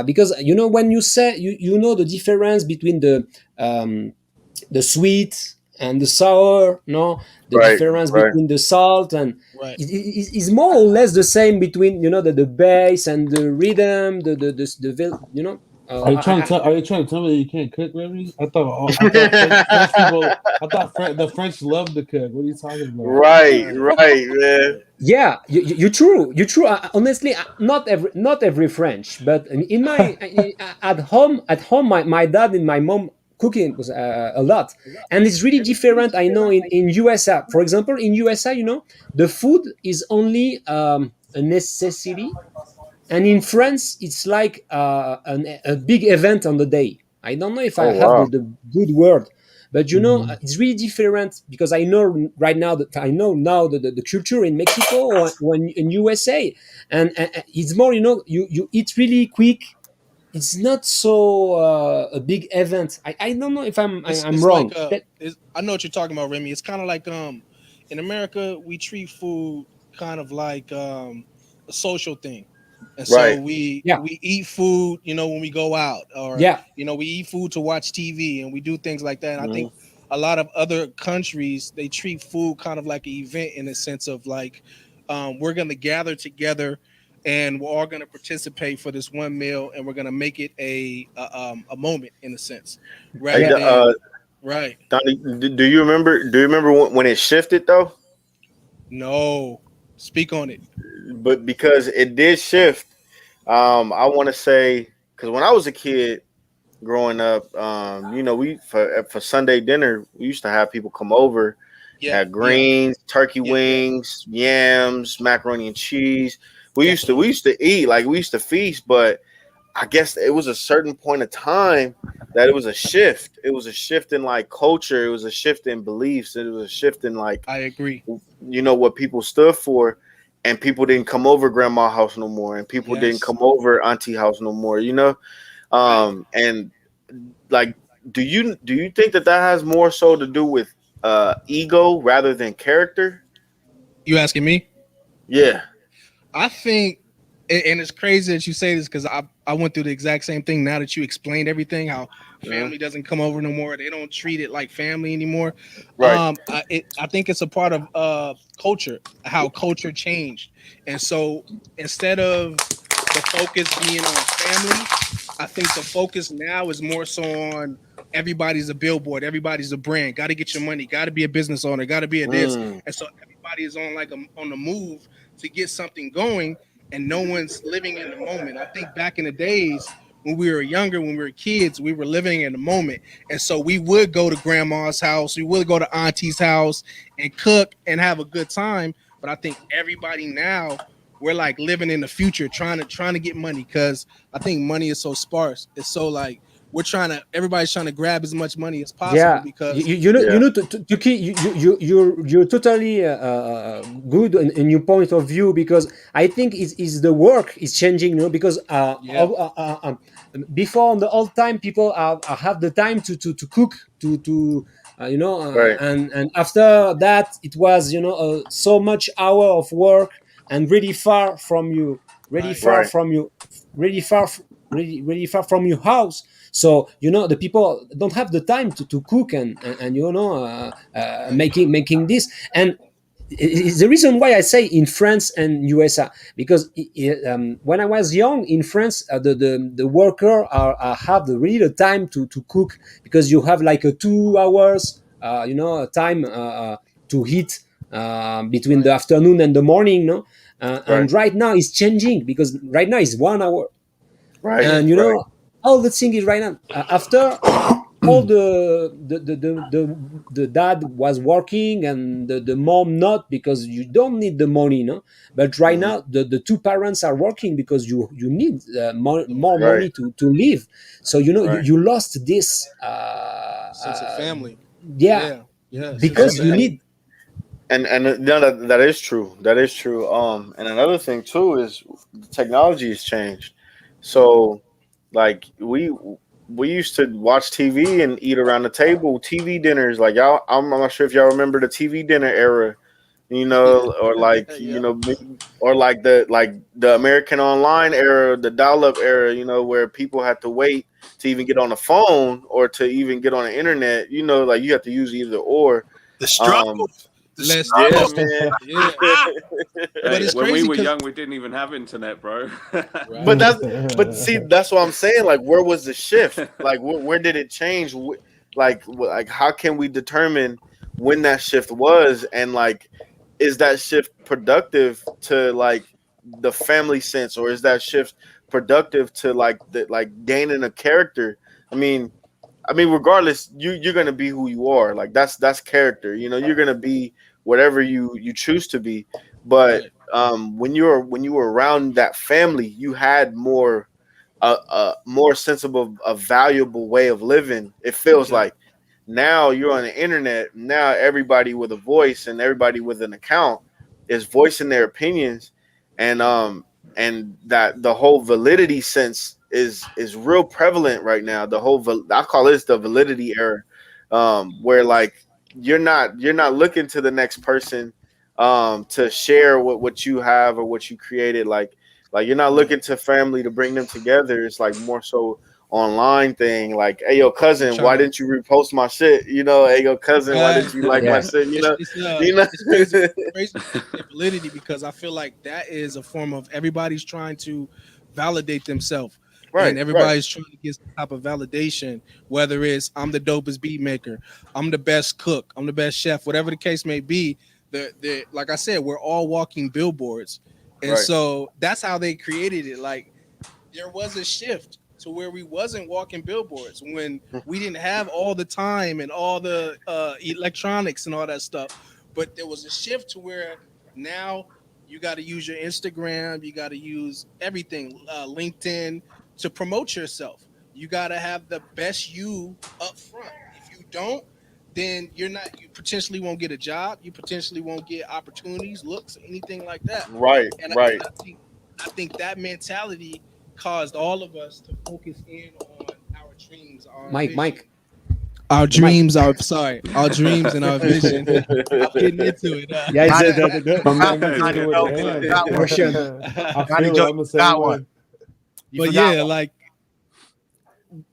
because when you say you know the difference between the sweet and the sour, no, the right, difference right. between the salt and Right. it's more or less the same between the bass and the rhythm, the Are you trying to tell me that you can't cook, Remy? I thought French people. I thought the French love to cook. What are you talking about? Right, right, man. Yeah, you true. You true. Honestly, not every French, but in my at home, my dad and my mom cooking was a lot, and it's really different. I know in USA, for example, in USA, the food is only a necessity, and in France, it's like a big event on the day. I don't know if I Oh have the, wow. the good word, but Mhm. it's really different because I know right now that I know now the culture in Mexico or when in USA, and it's more you eat really quick. It's not so a big event. I don't know if I'm It's like wrong. I know what you're talking about, Remy. It's kind of like in America we treat food kind of like a social thing. And so Right. Yeah, we eat food, when we go out, or yeah, we eat food to watch TV, and we do things like that. And I Mhm. think a lot of other countries they treat food kind of like an event in the sense of like we're going to gather together and we're all going to participate for this one meal, and we're going to make it a moment in a sense, Hey, rather yeah. than right. Donnie, do you remember? Do you remember when it shifted though? No, speak on it. But because it did shift, I want to say because when I was a kid growing up, we for Sunday dinner we used to have people come over, Yeah, had yeah, greens, turkey yeah. wings, yams, macaroni and cheese. We used to Definitely. we used to eat like we used to feast, but I guess it was a certain point of time that it was a shift. It was a shift in like culture. It was a shift in beliefs. It was a shift in like I agree. what people stood for, and people didn't come over grandma house no more, and people didn't Yes. come over auntie house no more. Right. And like, do you think that has more so to do with ego rather than character? You asking me? Yeah. I think, and it's crazy that you say this because I went through the exact same thing. Now that you explained everything, how Uh, family doesn't come over no more, they don't treat it like family anymore. right. I think it's a part of culture, how culture changed, and so instead of the focus being on family, I think the focus now is more so on everybody's a billboard, everybody's a brand. Got to get your money, got to be a business owner, got to be a this, Mm, and so everybody is on on the move to get something going, and no one's living in the moment. I think back in the days when we were younger, when we were kids, we were living in the moment, and so we would go to grandma's house, we would go to auntie's house and cook and have a good time. But I think everybody now we're like living in the future, trying to get money because I think money is so sparse. It's so like everybody's trying to grab as much money as possible Yeah, you, because you you know yeah. you know to keep you're totally good in your point of view because I think is the work is changing, because yeah, before in the old time people have the time to cook to Right. and after that it was so much hour of work and really far from you, really right, far Right. from you, really far really far from your house. So the people don't have the time to cook and making this. And it's the reason why I say in France and USA, because when I was young in France, the worker have really the time to cook, because you have like a 2 hours time to eat between the Right. afternoon and the morning, no. Right. And right now it's changing, because right now it's 1 hour. Right. And Right. all the thing is right now, after all the dad was working and the mom not, because you don't need the money, no. But right Mhm. now the two parents are working, because you need more Right. money to live. So Right. you lost this Sense of family. yeah, Yeah. Yeah. Sense of because And you family. need. no, that is true. That is true. And another thing too is technology has changed. So, like we used to watch TV and eat around the table, TV dinners. Like y'all, I'm not sure if y'all remember the TV dinner era, or like Yeah. or like the American Online era, the dial-up era, where people had to wait to even get on the phone or to even get on the internet. Like you have to use either or. The Um, struggle. The Less yeah, time. struggle. man. Yeah. But Hey, it's when we crazy were because young, we didn't even have internet, bro. But right. but see, that's what I'm saying. Like, where was the shift? Like, where did it change? Like, how can we determine when that shift was? And like, is that shift productive to like the family sense, or is that shift productive to like gaining a character? I mean, regardless, you're gonna be who you are. Like that's character. You're gonna be whatever you choose to be. But Right. when you were around that family, you had more sensible, a valuable way of living. It feels Yeah. like now you're on the internet. Now everybody with a voice and everybody with an account is voicing their opinions, and that the whole validity sense is real prevalent right now. I call this the validity era, where like you're not looking to the next person to share what you have or what you created. Like you're not Right. looking to family to bring them together. It's like more so online thing. Like, hey yo You're cousin, trying why to didn't you repost my shit? Hey yo cousin, why right. didn't you like my Yeah. shit? You know. It's crazy. Crazy you say validity because I feel like that is a form of everybody's trying to validate themselves. Right, And right, everybody's trying to get some type of validation, whether it's I'm the dopest beat maker, I'm the best cook, I'm the best chef, whatever the case may be. The like I said, we're all walking billboards. And right. so that's how they created it. Like there was a shift to where we wasn't walking billboards when we didn't have all the time and all the electronics and all that stuff. But there was a shift to where now you got to use your Instagram, you got to use everything, LinkedIn to promote yourself. You got to have the best you up front. If you don't, then you're not. You potentially won't get a job. You potentially won't get opportunities, looks, anything like that. Right, And right. I think that mentality caused all of us to focus in on our dreams, our Mike, vision. Mike, Our the mic. dreams, our dreams and our vision. I'm getting into it. Yeah, it's Got the it. the, the, My Got man it. gets Johnny, into you it with know, the you hand. got the one. version. I Johnny feel Joe, it. you I'm the got same one. way. You But forgot yeah, one. like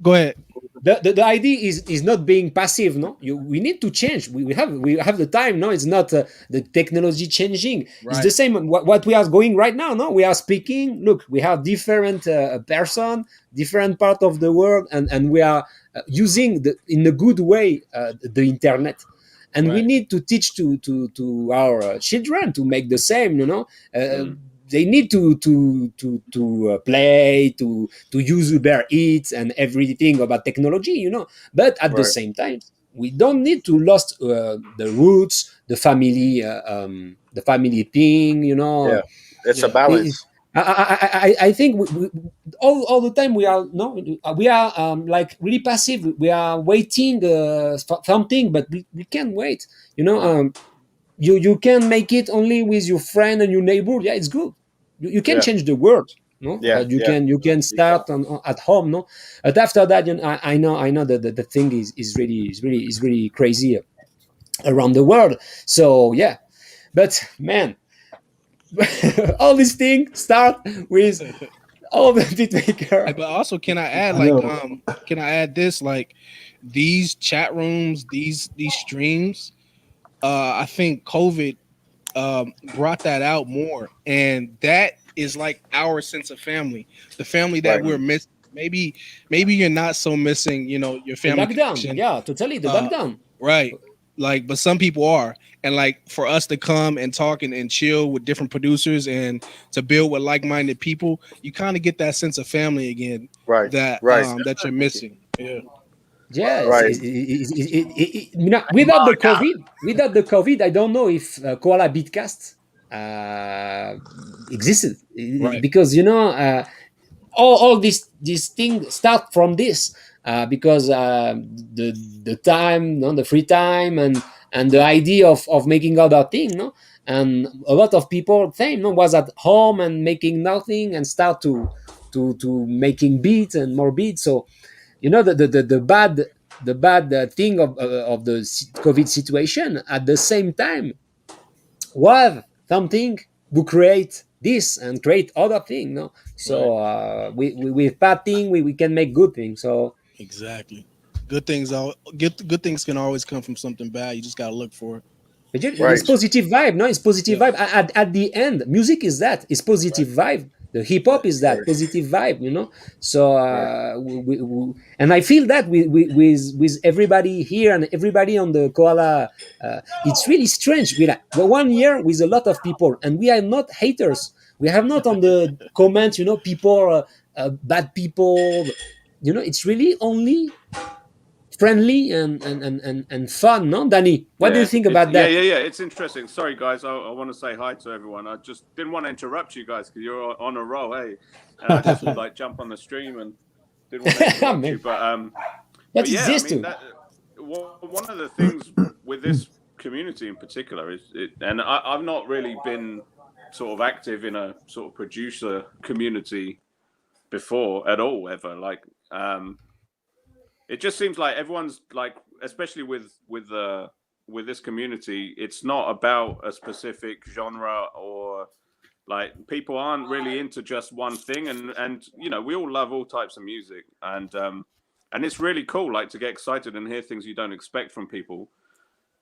go ahead. The idea is not being passive, no. We need to change. We have the time, no. It's not the technology changing. It's the Right. same what we are going right now, no. We are speaking. Look, we have different person, different part of the world, and we are using in a good way the internet. And we Right. need to teach to our children to make the same, uh, Mm. they need to play, to use Uber Eats and everything about technology, But at the Right. same time, we don't need to lose the roots, the family thing, Yeah. It's a Yeah. balance. I think all the time we are no we are like really passive. We are waiting for something, but we can't wait. You can make it only with your friend and your neighbor. Yeah, it's good. You can Yeah. change the world, no, Yeah. but you Yeah. can you can You can. start at home, no. But after that, I know that the thing is really crazy around the world. So yeah, but man, all these things start with all the beat maker. But also, can I add I know. can I add this, like these chat rooms, these streams? I think COVID brought that out more, and that is like our sense of family, the family that Right. we're missing. Maybe you're not so missing, you know, your The family lockdown, connection, yeah, totally the uh, lockdown. right? Like, but some people are, and like for us to come and talk and chill with different producers and to build with like-minded people, you kind of get that sense of family again Right. that Right. that you're missing. Yeah, Yes, Right. you know, without the COVID, I don't know if Koala Beatcast existed. right. Because you know, all this thing start from this, because the time, no, the free time, and the idea of making other thing, no, and a lot of people think, no, was at home and making nothing and start to making beats and more beats. So you know, the bad thing of the COVID situation. At the same time, was something who create this and create other thing, no. Right. So with bad thing, we can make good things. So Exactly. Good things can always come from something bad. You just gotta look for it. it's Right. positive vibe, no, it's positive Yeah. vibe. At the end, music is that, it's positive vibe. The hip hop is that Right. positive vibe, you know. So Right. and I feel that with everybody here and everybody on the Koala, it's really strange. We like, well, 1 year with a lot of people, and we are not haters. We have not on the comments, you know, people, bad people. You know, it's really only friendly and fun, no, Danny? What do you think about that? Yeah. It's interesting. Sorry, guys. I want to say hi to everyone. I just didn't want to interrupt you guys because you're on a roll, hey. And I just like jump on the stream and didn't want to interrupt Man, you, but what is yeah, this I mean, too? one of the things with this community in particular is, and I've not really been sort of active in a sort of producer community before at all, ever. Like, it just seems like everyone's like, especially with this community, it's not about a specific genre, or like people aren't really into just one thing, and you know, we all love all types of music, and it's really cool, like, to get excited and hear things you don't expect from people,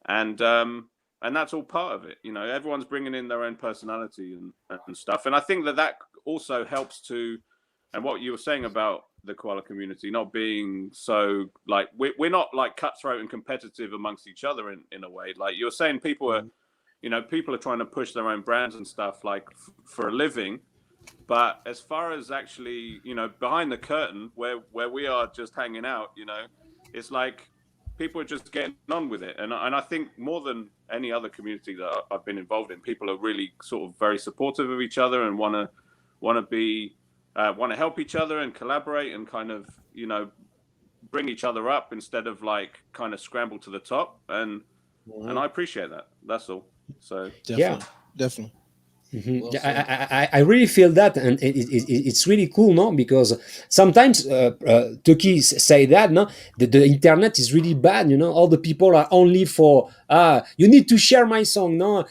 and that's all part of it. You know, everyone's bringing in their own personality and stuff, and I think that also helps to, and what you were saying about the Koala community not being so, like, we're not like cutthroat and competitive amongst each other in a way. Like you're saying, people are, you know, people are trying to push their own brands and stuff, like for a living. But as far as actually, you know, behind the curtain, where we are just hanging out, you know, it's like people are just getting on with it. And I think more than any other community that I've been involved in, people are really sort of very supportive of each other and want to help each other and collaborate and kind of, you know, bring each other up instead of like kind of scramble to the top. And I appreciate that. That's all. So Yeah. Definitely. Mhm. Well Yeah, said. I really feel that, and it's really cool, no? Because sometimes Tvkii say that, no, the internet is really bad, you know. All the people are only for you need to share my song, no,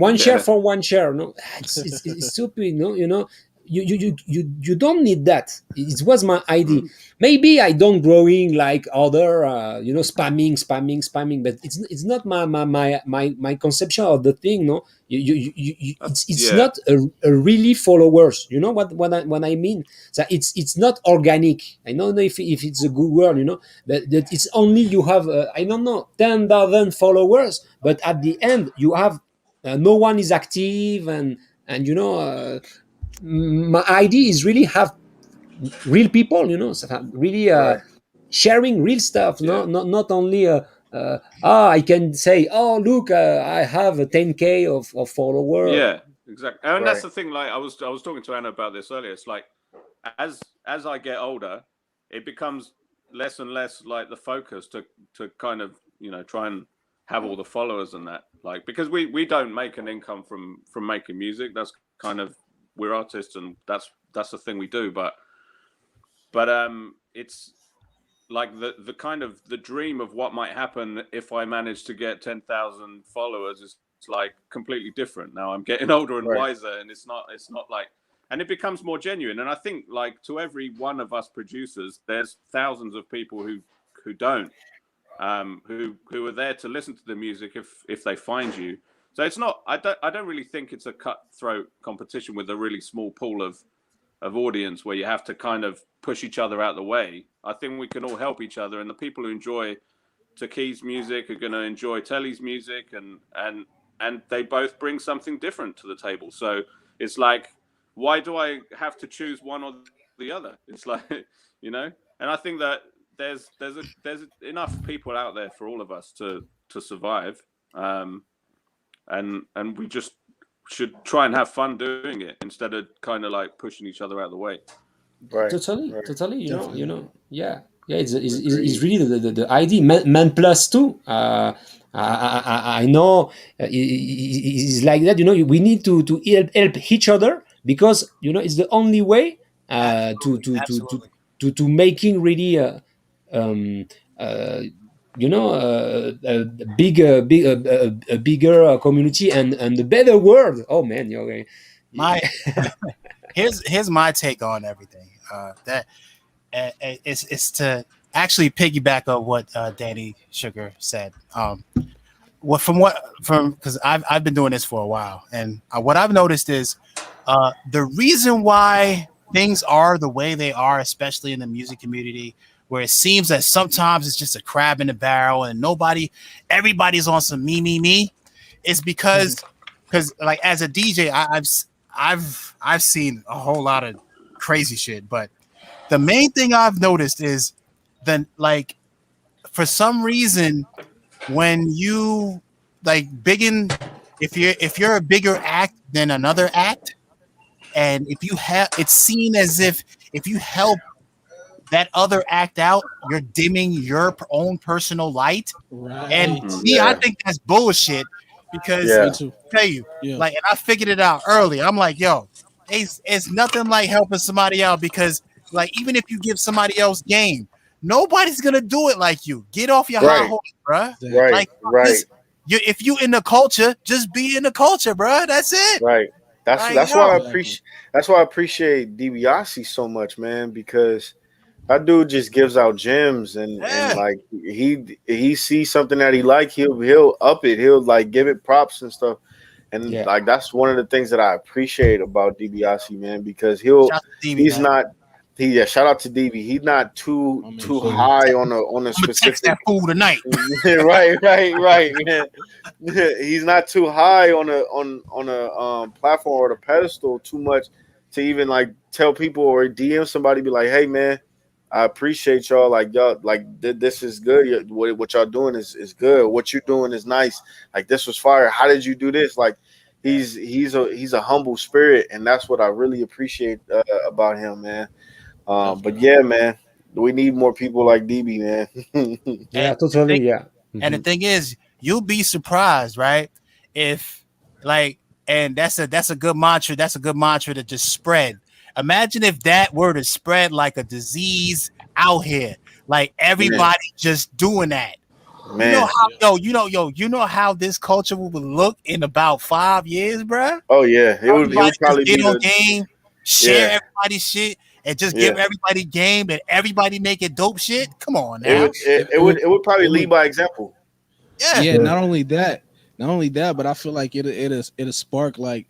one share for one share, no. It's stupid, no, you know. You don't need that. It was my idea. Maybe I don't growing like other, you know, spamming, but it's not my conception of the thing, no. It's yeah. not a really followers. You know what I mean? So it's not organic. I don't know if it's a good word, you know, that it's only you have I don't know 10,000 followers, but at the end you have no one is active, and you know, my idea is really have real people, you know, so really Right. sharing real stuff, Yeah. no, not only I can say, oh look, I have a 10K of follower. Yeah, exactly. And that's Right. the thing. Like I was talking to Anna about this earlier. It's like as I get older, it becomes less and less like the focus to kind of, you know, try and have all the followers and that. Like, because we don't make an income from making music. That's kind of, we're artists and that's the thing we do. But it's like the kind of the dream of what might happen if I manage to get 10,000 followers is like completely different. Now I'm getting older and Right. wiser, and it's not like and it becomes more genuine. And I think, like, to every one of us producers, there's thousands of people who don't, who are there to listen to the music if they find you. So it's not. I don't really think it's a cutthroat competition with a really small pool of audience where you have to kind of push each other out the way. I think we can all help each other, and the people who enjoy Tvekii's music are going to enjoy Telly's music, and they both bring something different to the table. So it's like, why do I have to choose one or the other? It's like, you know. And I think that there's enough people out there for all of us to survive, and we just should try and have fun doing it instead of kind of like pushing each other out of the way. Right. Totally. You know, yeah. It's really the idea. Mentplus too. I know it's like that. You know, we need to help each other, because you know it's the only way to making really um, uh, you know a bigger community and a better world. Oh man, you're My here's my take on everything. That it's to actually piggyback on what Danny Sugar said. Because I've been doing this for a while, and what I've noticed is the reason why things are the way they are, especially in the music community, where it seems that sometimes it's just a crab in the barrel and everybody's on some me, is because like as a DJ, I've seen a whole lot of crazy shit, but the main thing I've noticed is then, like, for some reason, when you like if you're a bigger act than another act, and if you have, it's seen as if you help that other act out, you're dimming your own personal light. Right. And I think that's bullshit, because Yeah. Me too. tell you, Yeah. like, and I figured it out early. I'm like, yo, it's nothing like helping somebody out, because like, even if you give somebody else game, nobody's gonna do it like you. Get off your high Right. horse, bruh. Right. Like, Right. if you in the culture, just be in the culture, bruh. That's it. Right. That's Like, that's yo. why I appreciate DiBiase so much, man, because that dude just gives out gems, and like he sees something that he like, he'll up it, he'll like give it props and stuff, and Yeah. like that's one of the things that I appreciate about DiBiase, man, because Shout out to DB, he's man. not shout out to DB, he's not too high on a I'm gonna text specific that fool tonight. right, man. He's not too high on a platform or the pedestal too much to even like tell people or DM somebody, be like, hey man, I appreciate y'all. Like y'all, like this is good. What y'all doing is good. What you're doing is nice. Like this was fire. How did you do this? Like he's a humble spirit, and that's what I really appreciate about him, man. But yeah, man, we need more people like DB, man. Yeah, totally. Yeah. And the thing is, you'll be surprised, right? If like, and that's a good mantra. That's a good mantra to just spread. Imagine if that were to spread like a disease out here, like everybody just doing that. Man. You know how this culture will look in about 5 years, bruh? Oh yeah, it would probably get be on game, share Yeah. everybody's shit, and just give everybody game, and everybody make it dope shit. Come on now. it would probably lead by example. Yeah. Not only that, but I feel like it'll spark, like,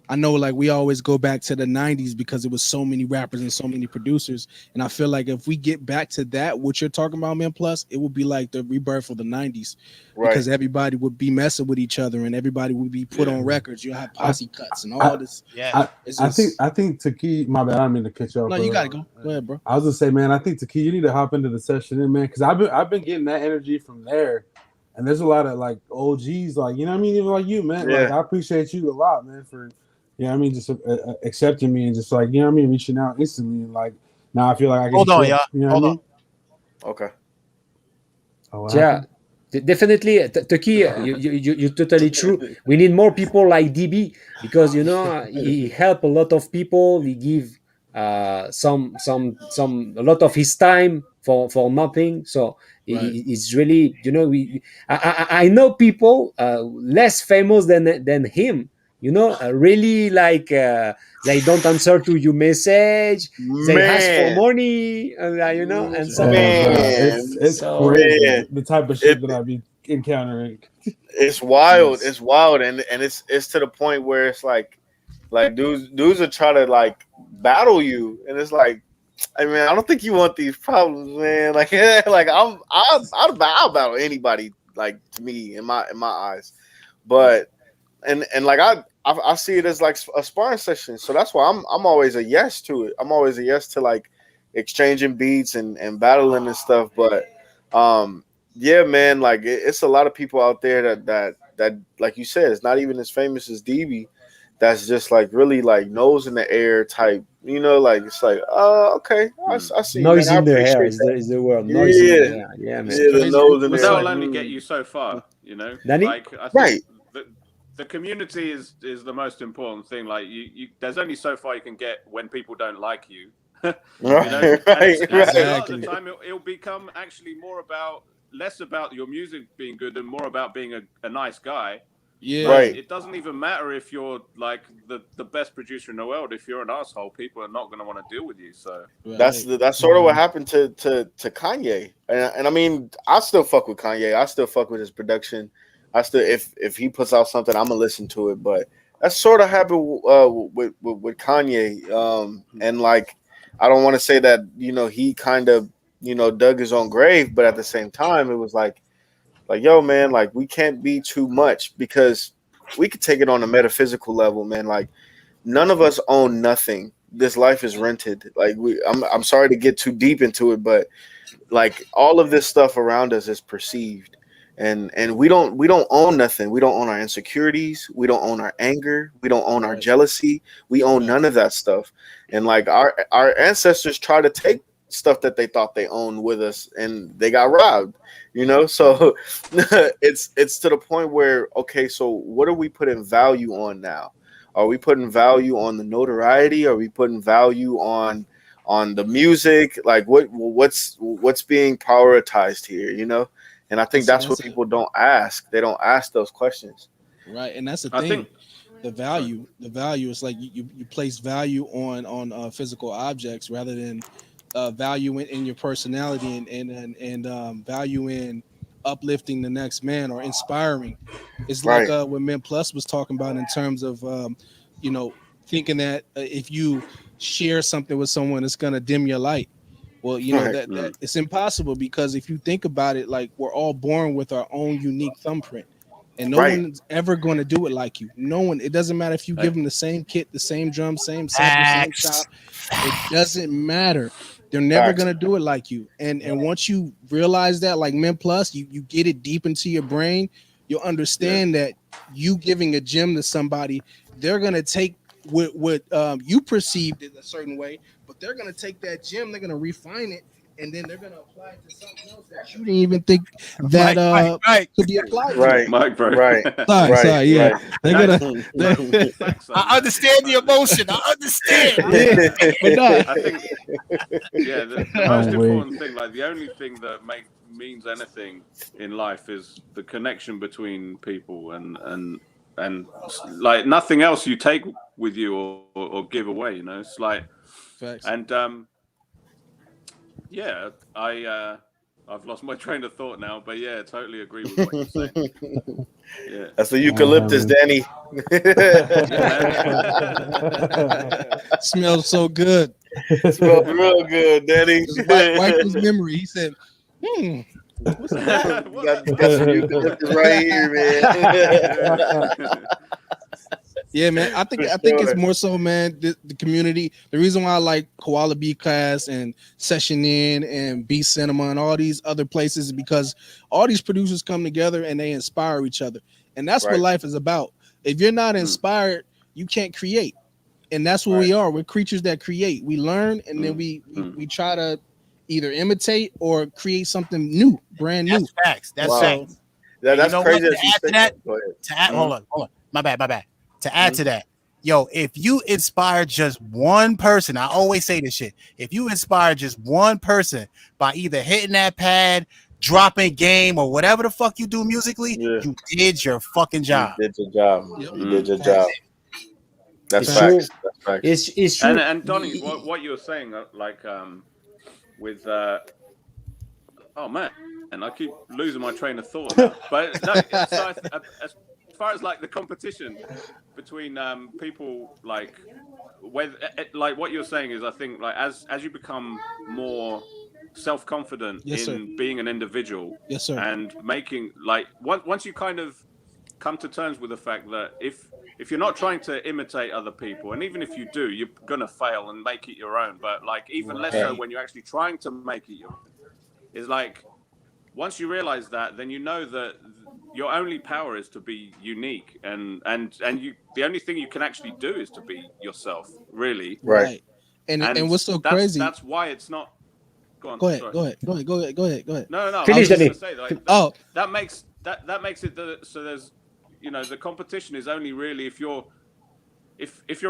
I know, like, we always go back to the 90s because it was so many rappers and so many producers, and I feel like if we get back to that, what you're talking about, man, plus it would be like the rebirth of the 90s, because everybody would be messing with each other and everybody would be put on records. You'll have posse cuts and all this. Yeah. I think Tvkii, my bad, I don't mean to cut you off. No, you gotta go. Go ahead, bro. I was gonna say, man, I think Tvkii, you need to hop into the session, man, because I've been getting that energy from there, and there's a lot of like OGs, like, you know what I mean, even like you, man. Yeah. Like, I appreciate you a lot, man, for, you know what I mean, just accepting me and just like, you know what I mean, reaching out instantly, and like now I feel like I can Hold on, share, y'all. you know Hold what I on. mean? Okay. Oh, what Yeah, happened? definitely, Tvkii, you're totally true. We need more people like DB, because you know he help a lot of people. He give some a lot of his time for nothing. So it's really, you know, I know people less famous than him, really like they don't answer to your message. They ask for Man, money, and stuff like And that. man, it's So crazy man. the type of shit that I be encountering. It's wild. yes, It's wild, and it's to the point where it's like dudes will try to like battle you, and it's like, I mean, I don't think you want these problems, man. Like, like I'll battle anybody. Like to me, in my eyes, but and like I see it as like a sparring session, so that's why I'm always a yes to it. I'm always a yes to like exchanging beats and battling and stuff. But yeah, man, like it's a lot of people out there that like you said, it's not even as famous as DB. That's just like really like nose in the air type, like it's like, oh, okay, I see you, man. noise I in the hair appreciate is that. the word. Noise in the Yeah, hair. Yeah, It's man. yeah, the crazy. nose in But there, that'll like, only get you so far, you know. Danny? Like I think right, the community is the most important thing. Like you there's only so far you can get when people don't like you. You know, right, and right, a lot of Exactly. the time it'll become actually less about your music being good and more about being a nice guy. Yeah. But right. it doesn't even matter if you're like the best producer in the world. If you're an asshole, people are not going to want to deal with you. So Right. That's sort of what happened to Kanye, and I mean, I still fuck with Kanye. I still fuck with his production. I still, if he puts out something, I'm gonna listen to it. But that's sort of happened with Kanye, and like, I don't want to say that he kind of dug his own grave, but at the same time, it was like, yo, man, like we can't be too much, because we could take it on a metaphysical level, man. Like, none of us own nothing. This life is rented. Like, I'm sorry to get too deep into it, but like all of this stuff around us is perceived, and we don't own nothing. We don't own our insecurities. We don't own our anger. We don't own our Right. jealousy. We own none Facts. of that stuff. And like our ancestors try to take stuff that they thought they owned with us, and they got robbed. So it's to the point where, okay, so what are we putting value on now? Are we putting value on the notoriety? Are we putting value on the music? Like what's being prioritized here? And I And think see, that's what that's a people don't ask. They don't ask those questions. right, and that's the I thing. think The sorry. value, the value is like you place value on physical objects rather than value in your personality and value in uplifting the next man or inspiring. It's like Right. what Men Plus was talking about in terms of you know thinking that if you share something with someone, it's gonna dim your light. Well, Right. that it's impossible because if you think about it, like we're all born with our own unique thumbprint, and no Right. one's ever going to do it like you. No one. It doesn't matter if you give Hey, them the same kit, the same drum, same sample, same Facts. chop. It doesn't matter. They're never Facts. gonna do it like you. And once you realize that, like Men Plus, you get it deep into your brain, you'll yeah. understand that you giving a gem to somebody, they're gonna take what you perceived in a certain way, but they're gonna take that gem, they're gonna refine it, and then they're gonna apply it to something else that you didn't even think that Right. could be applied to. Right. Mike, bro. Right. Sorry, Right. sorry, yeah. Right. They're No, gonna total facts on I that. understand the Totally. emotion. I understand. yeah, but not. I think yeah, the Oh most wait. important thing, like the only thing that means anything in life is the connection between people, and like nothing else you take with you or give away. It's like, Facts. and yeah, I've lost my train of thought now, but yeah, totally agree with what you're saying. Yeah, That's the eucalyptus, Danny. Smells so good. Smells real good, Danny. Just wiped his memory. He said, what's that? got some eucalyptus right here, man. Yeah, man. I think For it's sure. more so, man. The community. The reason why I like Koala B Class and Session In and B Cinema and all these other places is because all these producers come together and they inspire each other, and that's what Right. life is about. If you're not inspired, you can't create, and that's what we are. We're creatures that create. We learn, and then we try to either imitate or create something new, brand new. That's facts. That's Wow. facts. So That's you know crazy what? that you To add say to that, Go ahead. to add, hold on. My bad. To add to that, yo, if you inspire just one person, I always say this shit. If you inspire just one person by either hitting that pad, dropping game, or whatever the fuck you do musically, Yeah. you did your fucking You job. did your job. Yep. You did your job. That's It's facts. true. That's facts. It's true. And Donny, what you were saying, like with oh man, and I keep losing my train of thought now. But no, so as far as like the competition between people, like whether like what you're saying is, I think like as you become more self-confident Yes, sir. in being an individual, Yes, sir. and making like once you kind of come to terms with the fact that if you're not trying to imitate other people, and even if you do, you're gonna fail and make it your own. But like even less so when you're actually trying to make it your own. Is like once you realize that, then you know that your only power is to be unique, and you the only thing you can actually do is to be yourself, really. Right. And what's so crazy? That's why it's not. Go on. Go ahead. Sorry. Go ahead. No. I Finish, was just Danny. gonna say like that makes it so there's the competition is only really if you're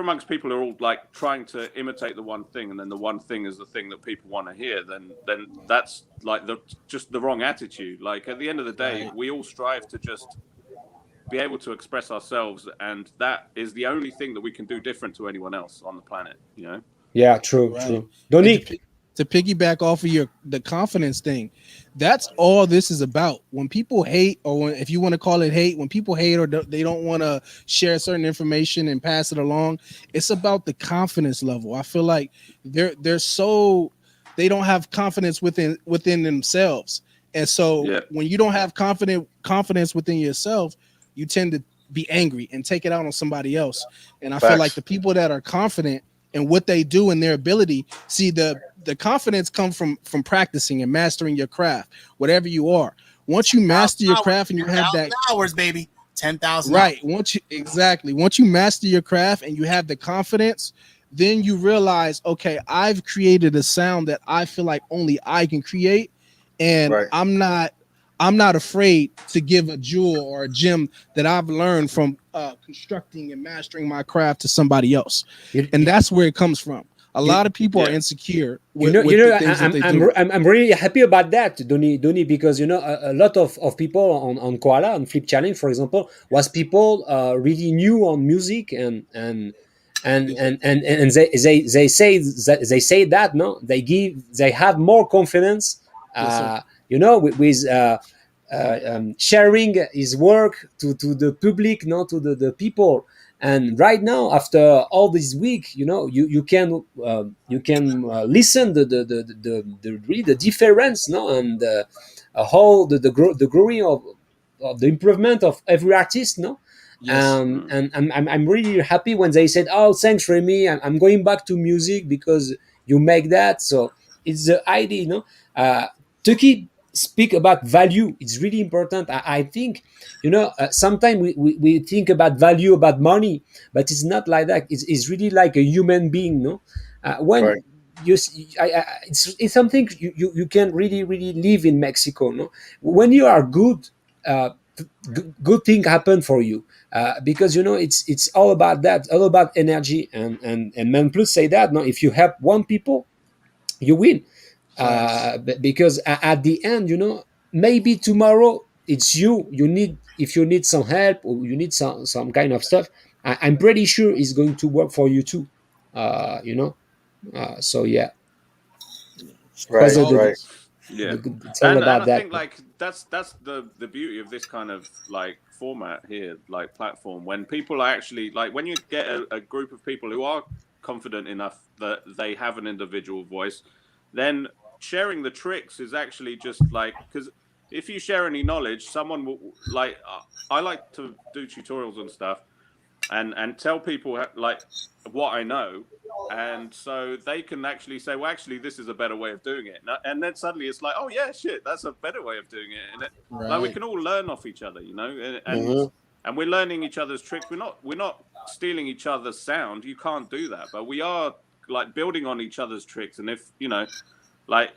amongst people who are all like trying to imitate the one thing, and then the one thing is the thing that people want to hear, then that's like just the wrong attitude. Like at the end of the day, we all strive to just be able to express ourselves, and that is the only thing that we can do different to anyone else on the planet. Yeah, true. Doni. To piggyback off of the confidence thing, that's all this is about. When people hate, or if you want to call it hate, when people hate or they don't want to share certain information and pass it along, it's about the confidence level. I feel like they don't have confidence within themselves, and so when you don't have confidence within yourself, you tend to be angry and take it out on somebody else. And I feel like the people that are confident in what they do and their ability, see the confidence come from practicing and mastering your craft, whatever you are. Once you master your craft and you have that hours, baby, 10,000. Right. Once you master your craft and you have the confidence, then you realize, okay, I've created a sound that I feel like only I can create, and I'm not afraid to give a jewel or a gem that I've learned from constructing and mastering my craft to somebody else. And that's where it comes from. A lot of people are insecure with the things that they do. I'm really happy about that, Doni, because a lot of people on Koala, on Flip Challenge, for example, was people really new on music and they say that no, they have more confidence, with sharing his work to the public, to the people. And right now, after all this week, you can listen the difference, and how the growing of the improvement of every artist, and I'm really happy when they said, "Oh, thanks, Rémi. I'm going back to music because you make that." So it's the idea, Tvkii speak about value. It's really important. I think sometimes we think about value, about money, but it's not like that. It's really like a human being, when it's something you can really live in Mexico, when you are good, good thing happen for you, because it's all about that, all about energy, and Mentplus say that, if you help one people, you win. Because at the end, maybe tomorrow it's you need, if you need some help or you need some kind of stuff, I'm pretty sure it's going to work for you too. So yeah. Right. It's all about and I that. think like that's the beauty of this kind of like format here, like platform, when people are actually like, when you get a group of people who are confident enough that they have an individual voice, then sharing the tricks is actually just like, because if you share any knowledge, someone will like, I like to do tutorials and stuff and tell people like what I know, and so they can actually say, well, actually this is a better way of doing it, and then suddenly it's like, oh yeah, shit, that's a better way of doing it. And like we can all learn off each other, and we're learning each other's tricks. We're not stealing each other's sound. You can't do that, but we are like building on each other's tricks. And if like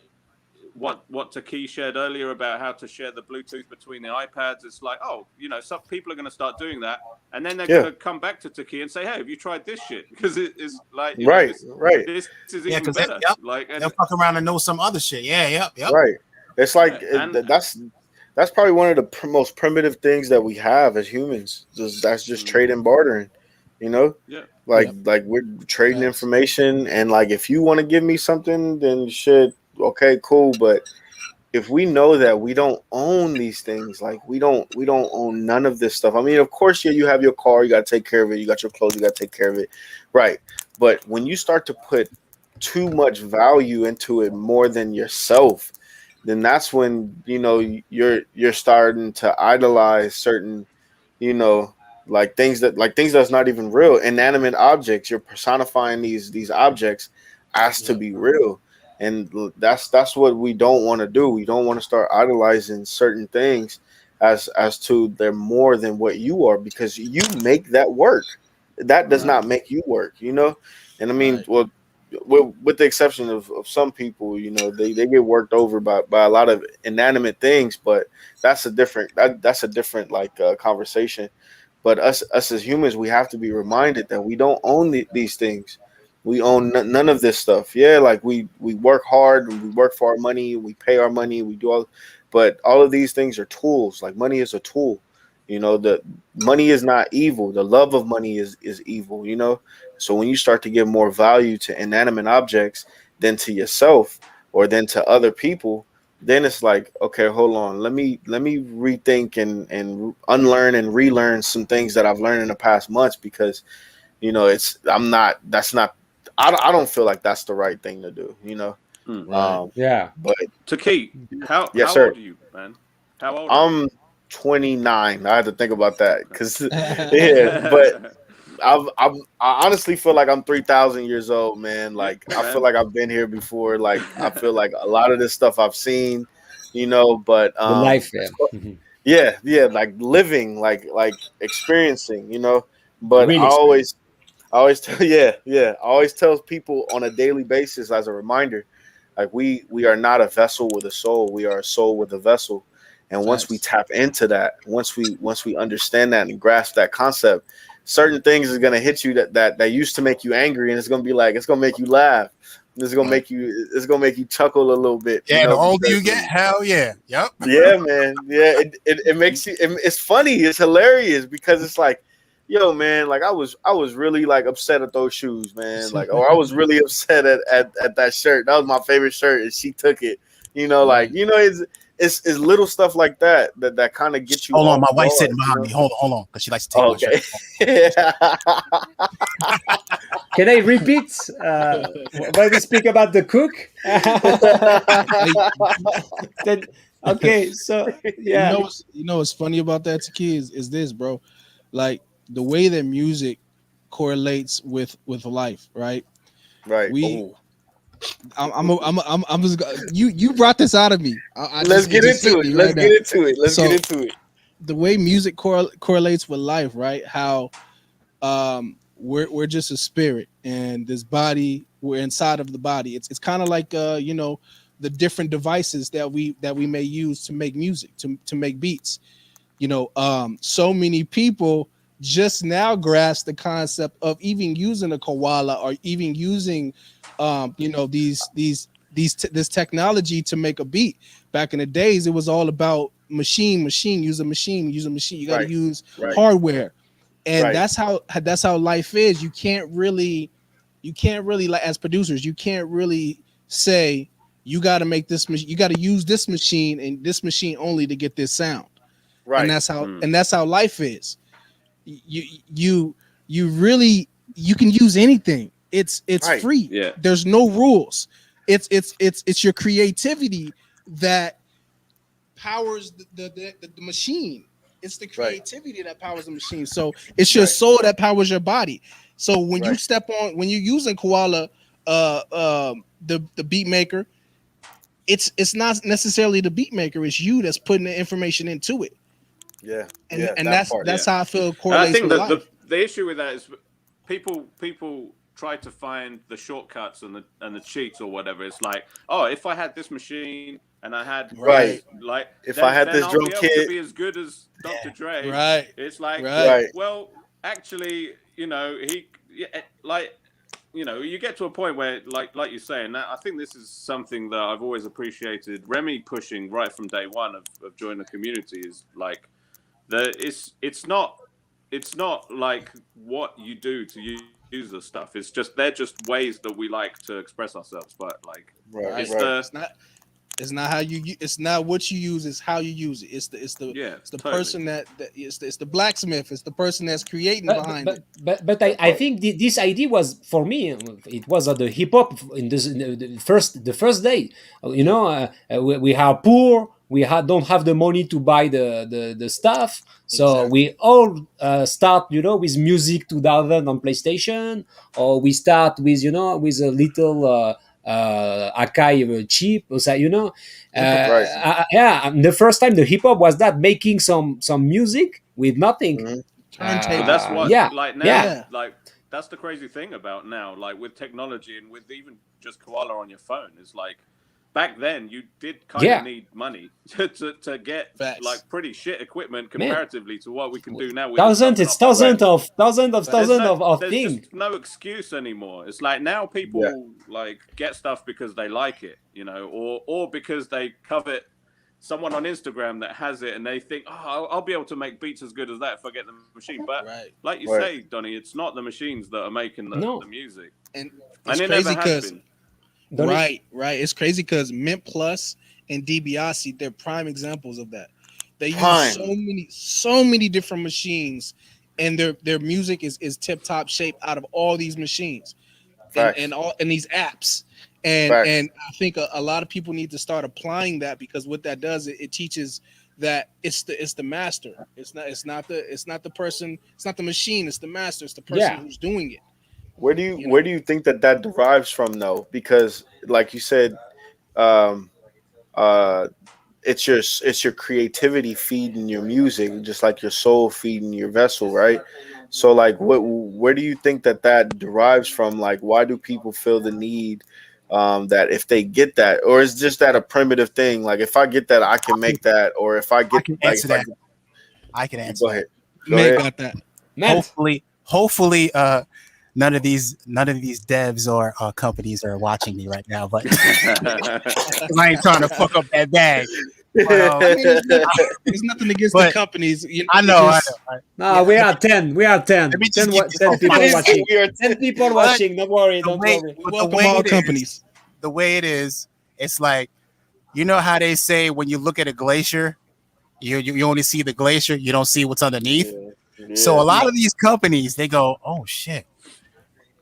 what Tvkii shared earlier about how to share the Bluetooth between the iPads, it's like, oh, some people are going to start doing that, and then they're going to come back to Tvkii and say, hey, have you tried this shit? Because it is like, this is even better. Like, they'll fuck around and know some other shit. Yep. Right. It's like that's probably one of the most primitive things that we have as humans. That's just trade and bartering. You know, Yeah. like we're trading Facts. information, and like if you want to give me something, then shit, okay, cool. But if we know that we don't own these things, like we don't own none of this stuff. I mean, of course, yeah, you have your car, you got to take care of it. You got your clothes, you got to take care of it, right? But when you start to put too much value into it more than yourself, then that's when you're starting to idolize certain, you know, like things that's not even real, inanimate objects. You're personifying these objects as to Yep. be real, and that's what we don't want to do. We don't want to start idolizing certain things as to they're more than what you are, because you make that work. That does Right. not make you work, you know. And I mean, Right. well, with the exception of some people, they get worked over by a lot of inanimate things, but that's a different conversation. But us as humans, we have to be reminded that we don't own these things. We own none of this stuff. Yeah, like we work hard and we work for our money, we pay our money, we do all, but all of these things are tools. Like money is a tool. The money is not evil. The love of money is evil. So when you start to give more value to inanimate objects than to yourself or than to other people, then it's like, okay, hold on, let me rethink and unlearn and relearn some things that I've learned in the past months, because it's I'm not that's not I don't feel like that's the right thing to do. Right. Yeah. But Tvkii, yes, how sir. old are you, man? How old are you? I'm 29. I had to think about that because yeah, but Okay. I honestly feel like I'm 3,000 years old, man. Yeah, Like I feel man. like I've been here before. Like I feel like a lot of this stuff I've seen. But The life, yeah. yeah, like living, like experiencing. But Real experience. I always tell yeah, I always tell people on a daily basis as a reminder, like we are not a vessel with a soul. We are a soul with a vessel. And once we Facts. tap into that, once we understand that and grasp that concept, certain things is gonna hit you that used to make you angry, and it's gonna make you laugh. Right. It's gonna make you chuckle a little bit, Yeah, the older you because get, hell yeah. Yep. yeah, man. Yeah, it makes you. It's funny. It's hilarious because it's like, yo, man. Like I was really like upset at those shoes, man. Like, or I was really upset at that shirt. That was my favorite shirt, and she took it. Like Right. it's little stuff like that kind of gets you Hold on, off my wife's guard. sitting behind me. Hold on, because she likes to take my shirt. Okay. Yeah. Can I repeat when we speak about the cook? Hey, Then, okay, so yeah, you know what's funny about that, Taki, is this, bro? Like the way that music correlates with life, right? Right. We, Oh, I'm just you brought this out of me. let's It get just into hit it. me Let's right now. get into it. Let's get So into it. the way music correlates with life, right? How we're just a spirit, and this body, we're inside of the body. It's kind of like the different devices that we may use to make music, to make beats. So many people just now grasp the concept of even using a koala, or even using this technology to make a beat. Back in the days, it was all about machine, use a machine, you got to Right. use Right. hardware. And Right. that's how life is. You can't really, like, as producers, you can't really say you got to make this you got to use this machine and this machine only to get this sound. and Right. that's how Mm. and that's how life is. You you you really you can use anything. It's Right. free. Yeah. There's no rules. It's your creativity that powers the machine. It's the Right. creativity that powers the machine. So it's your Right. soul that powers your body. So when Right. you're using Koala, the beat maker, it's not necessarily the beat maker. It's you that's putting the information into it. Yeah. and Yeah. and That that's part. that's Yeah. how I feel it And I correlates think with that the life. the issue with that is people try to find the shortcuts and the cheats or whatever. It's like, oh, if I had this machine and I had Right. this, like, If I then had then this I'll drum be able to kit. be as good as Dr. Dre. Right, It's like, right. Right. well, actually, you get to a point where, like you say, and I think this is something that I've always appreciated Remy pushing right from day one of joining the community, is like it's not it's not like what you do to use the stuff. It's just they're just ways that we like to express ourselves. But like, Right, it's right. the It's not how you. It's not what you use. It's how you use it. It's the totally. person that it's the blacksmith. It's the person that's creating behind it. But I think this idea was for me. It was the hip hop in the first day. You know, we are poor. We don't have the money to buy the stuff. So Exactly. we all start, you know, with music 2000 on PlayStation, or we start with, you know, with a little Akai chip, so, you know. Right. Yeah, and the first time the hip hop was that making some music with nothing. Mhm. Turntable. But that's what, Yeah, like now, yeah. like that's the crazy thing about now, like with technology and with even just Koala on your phone, is like back then you did kind Yeah. of need money to get Facts. like pretty shit equipment Man. comparatively to what we can do now. With Thousands, it's thousands of there's things. just no excuse anymore. It's like now people like get stuff because they like it, you know, or because they covet someone on Instagram that has it and they think, oh, I'll be able to make beats as good as that if I get the machine. But Right. like you Right. say, Donny, it's not the machines that are making No. the music, And and it's it crazy never has because been. Donny? right. It's crazy because Mentplus and DiBiase, they're prime examples of that. They Prime. use so many different machines, and their music is tip top shape out of all these machines, Facts. and these apps. And Facts. and I think a lot of people need to start applying that, because what that does, it teaches that it's the master. It's not the person. It's not the machine. It's the master. It's the person Yeah. who's doing it. Where do you You know? where do you think that derives from though? Because like you said, um, it's your creativity feeding your music, just like your soul feeding your vessel, right? So like, where do you think that derives from? Like, why do people feel the need that if they get that, or is just that a primitive thing? Like, if I get that, I can make that, or if I I get can like, answer if I that. get, I can answer go that. ahead, go Man ahead. got that. Man, Hopefully, none of these devs or companies are watching me right now, but 'cause I ain't trying to fuck up that bag. But, I mean, there's nothing against the But- companies. You know, I it know. just- no, Yeah, we are 10. We are 10. Let me just 10, get this 10 off people my- watching. We are 10 people But watching. Don't worry. Don't worry. we But the welcome way all it is- companies. the way it is, it's like, you know how they say when you look at a glacier, you only see the glacier, you don't see what's underneath. Yeah. So a lot of these companies, they go, oh shit,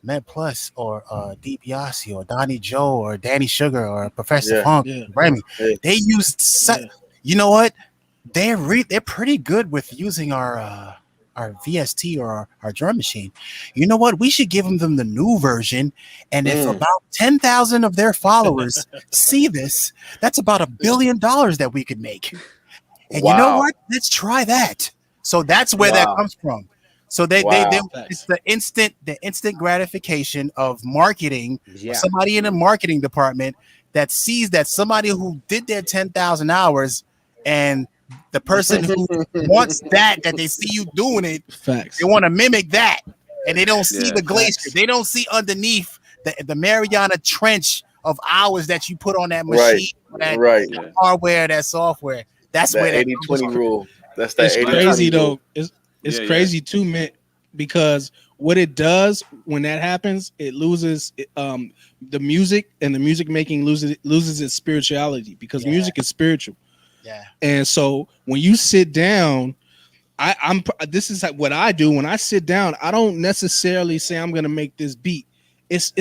Mentplus or DiBiase or Donnie Joe or Danny Sugar or Professor Yeah. Funk, Yeah. Remy. Yeah. They use, Yeah. you know what? They're pretty good with using our VST or our drum machine. You know what? We should give them the new version. And if about 10,000 of their followers see this, that's about $1 billion that we could make. And you know Wow. what? Let's try that. So that's where that Wow. comes from. So they Wow. it's the instant gratification of marketing. Yeah. Or somebody in the marketing department that sees that somebody who did their 10,000 hours and the person who wants that they see you doing it, Facts. they want to mimic that, and they don't see Yeah, the glacier. facts. They don't see underneath the Mariana Trench of hours that you put on that Right. machine, that Right. Yeah. hardware, that software. That's That where that 80-20 comes from. rule. That's that It's 80-20 crazy rule. though. It's Yeah, crazy too, man, because what it does when that happens, it loses the music, and the music making loses its spirituality, because Yeah. music is spiritual. Yeah. And so when you sit down, I'm this is what I do when I sit down. I don't necessarily say I'm gonna make this beat. It's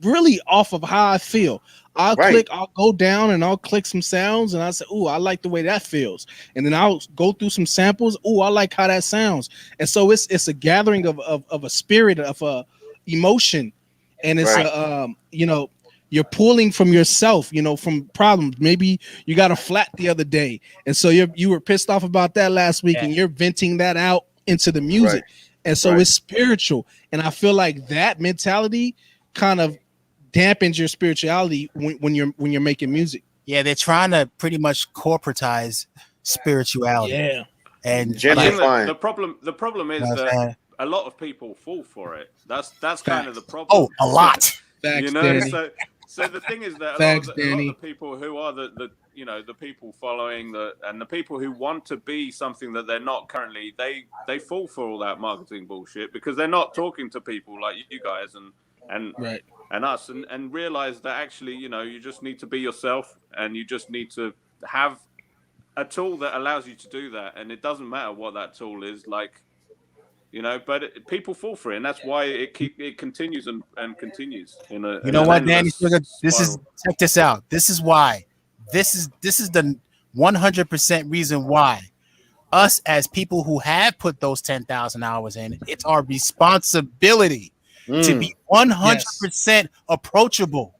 really off of how I feel. I'll go down and I'll click some sounds and I say, "Ooh, I like the way that feels." And then I'll go through some samples. "Ooh, I like how that sounds." And so it's a gathering of a spirit, of a emotion, and it's you're pulling from yourself, from problems. Maybe you got a flat the other day, and so you were pissed off about that last week, and you're venting that out into the music. And so it's spiritual. And I feel like that mentality kind of dampens your spirituality when you're making music. Yeah, they're trying to pretty much corporatize spirituality. Yeah. And I think Gentrifying. the problem is that a lot of people fall for it. That's kind of the problem. a lot. Facts, You know, Danny. So the thing is that Thanks, a lot of Danny. the people who are the people following and the people who want to be something that they're not currently, they fall for all that marketing bullshit because they're not talking to people like you guys and Right. and us and realize that actually, you just need to be yourself and you just need to have a tool that allows you to do that. And it doesn't matter what that tool is, but people fall for it. And that's why it continues and continues in a, You know what, Danny endless Sugar? Check this out. This is why. This is the 100% reason why us as people who have put those 10,000 hours in, it's our responsibility to be 100% approachable.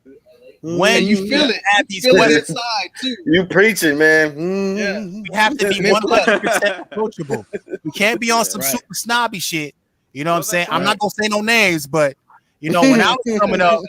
When And you feel it, have these feel it questions, inside too. You preaching, man. Yeah. we have to be 100% approachable. We can't be on some Right. super snobby shit. You know what I'm saying? that's I'm right. not gonna say no names, but when I was coming up,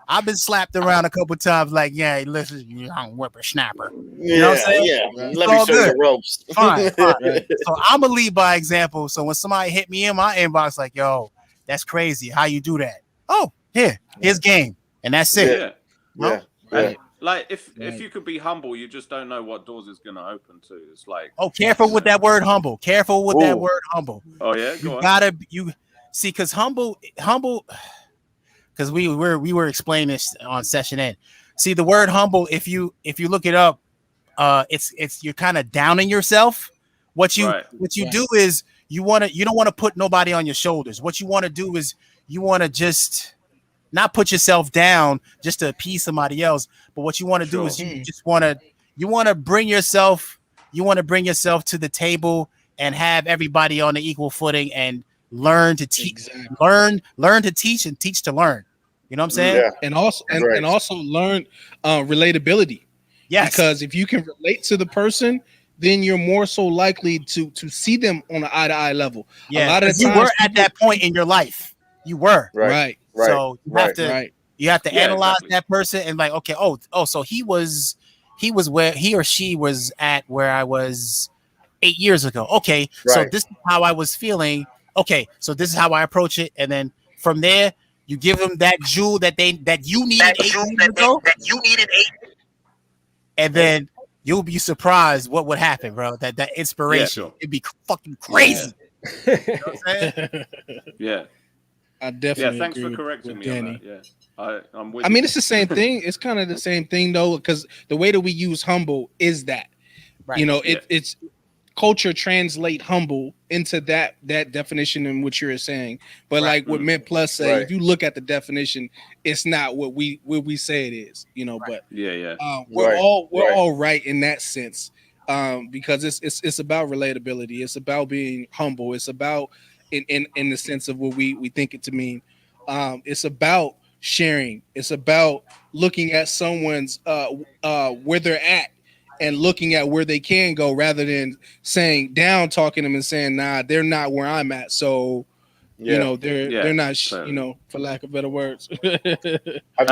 I've been slapped around a couple times. Like, yeah, listen, you young whippersnapper. You know what I'm saying? Yeah. Right. Let me all show you good. the ropes. Fine. Right. So I'm gonna lead by example. So when somebody hit me in my inbox, like, yo, that's crazy. How you do that? Oh, here's game, and that's it. Yeah. Yeah. And like if Right. you could be humble, you just don't know what doors it's gonna open to. It's like, Oh, careful with that word humble. Careful with that Ooh. word humble. oh yeah, You go on. gotta see, because humble, because we were explaining this on session end. See, the word humble, if you look it up, it's you're kind of downing yourself. What you Right. do is you don't want to put nobody on your shoulders. What you want to do is you want to just not put yourself down just to appease somebody else, but what you want to do is you just want to bring yourself to the table and have everybody on the equal footing and learn to teach, Exactly. learn to teach and teach to learn. You know what I'm saying? Yeah. And also Right. and also learn relatability. Yes. Because if you can relate to the person, then you're more so likely to see them on an eye-to-eye level. Yeah. A lot of 'Cause you times were at that point in your life. You were. Right. Right. So you have to Right. you have to Yeah, analyze exactly. that person and like, okay, so he was where he or she was at where I was 8 years ago. Okay, so Right. this is how I was feeling. Okay, so this is how I approach it, and then from there, you give them that jewel that you needed 8 years ago, and then you'll be surprised what would happen, bro. That inspiration, sure. it'd be fucking crazy. You know what I'm saying? Yeah. I definitely Thanks agree for with correcting me Danny. on that. Yeah. I'm with I you. mean, it's the same thing. It's kind of the same thing though, because the way that we use humble is that, Right. you know, Yeah. it's culture translate humble into that definition in which you're saying. But Right. like what Mentplus say, Right. if you look at the definition, it's not what we say it is, you know. But Yeah. we're Right. all right in that sense, because it's about relatability. It's about being humble. It's about in the sense of what we think it to mean. It's about sharing. It's about looking at someone's where they're at and looking at where they can go, rather than talking them and saying, nah, they're not where I'm at. So Yeah. you know, they're not totally. For lack of better words. Have And you,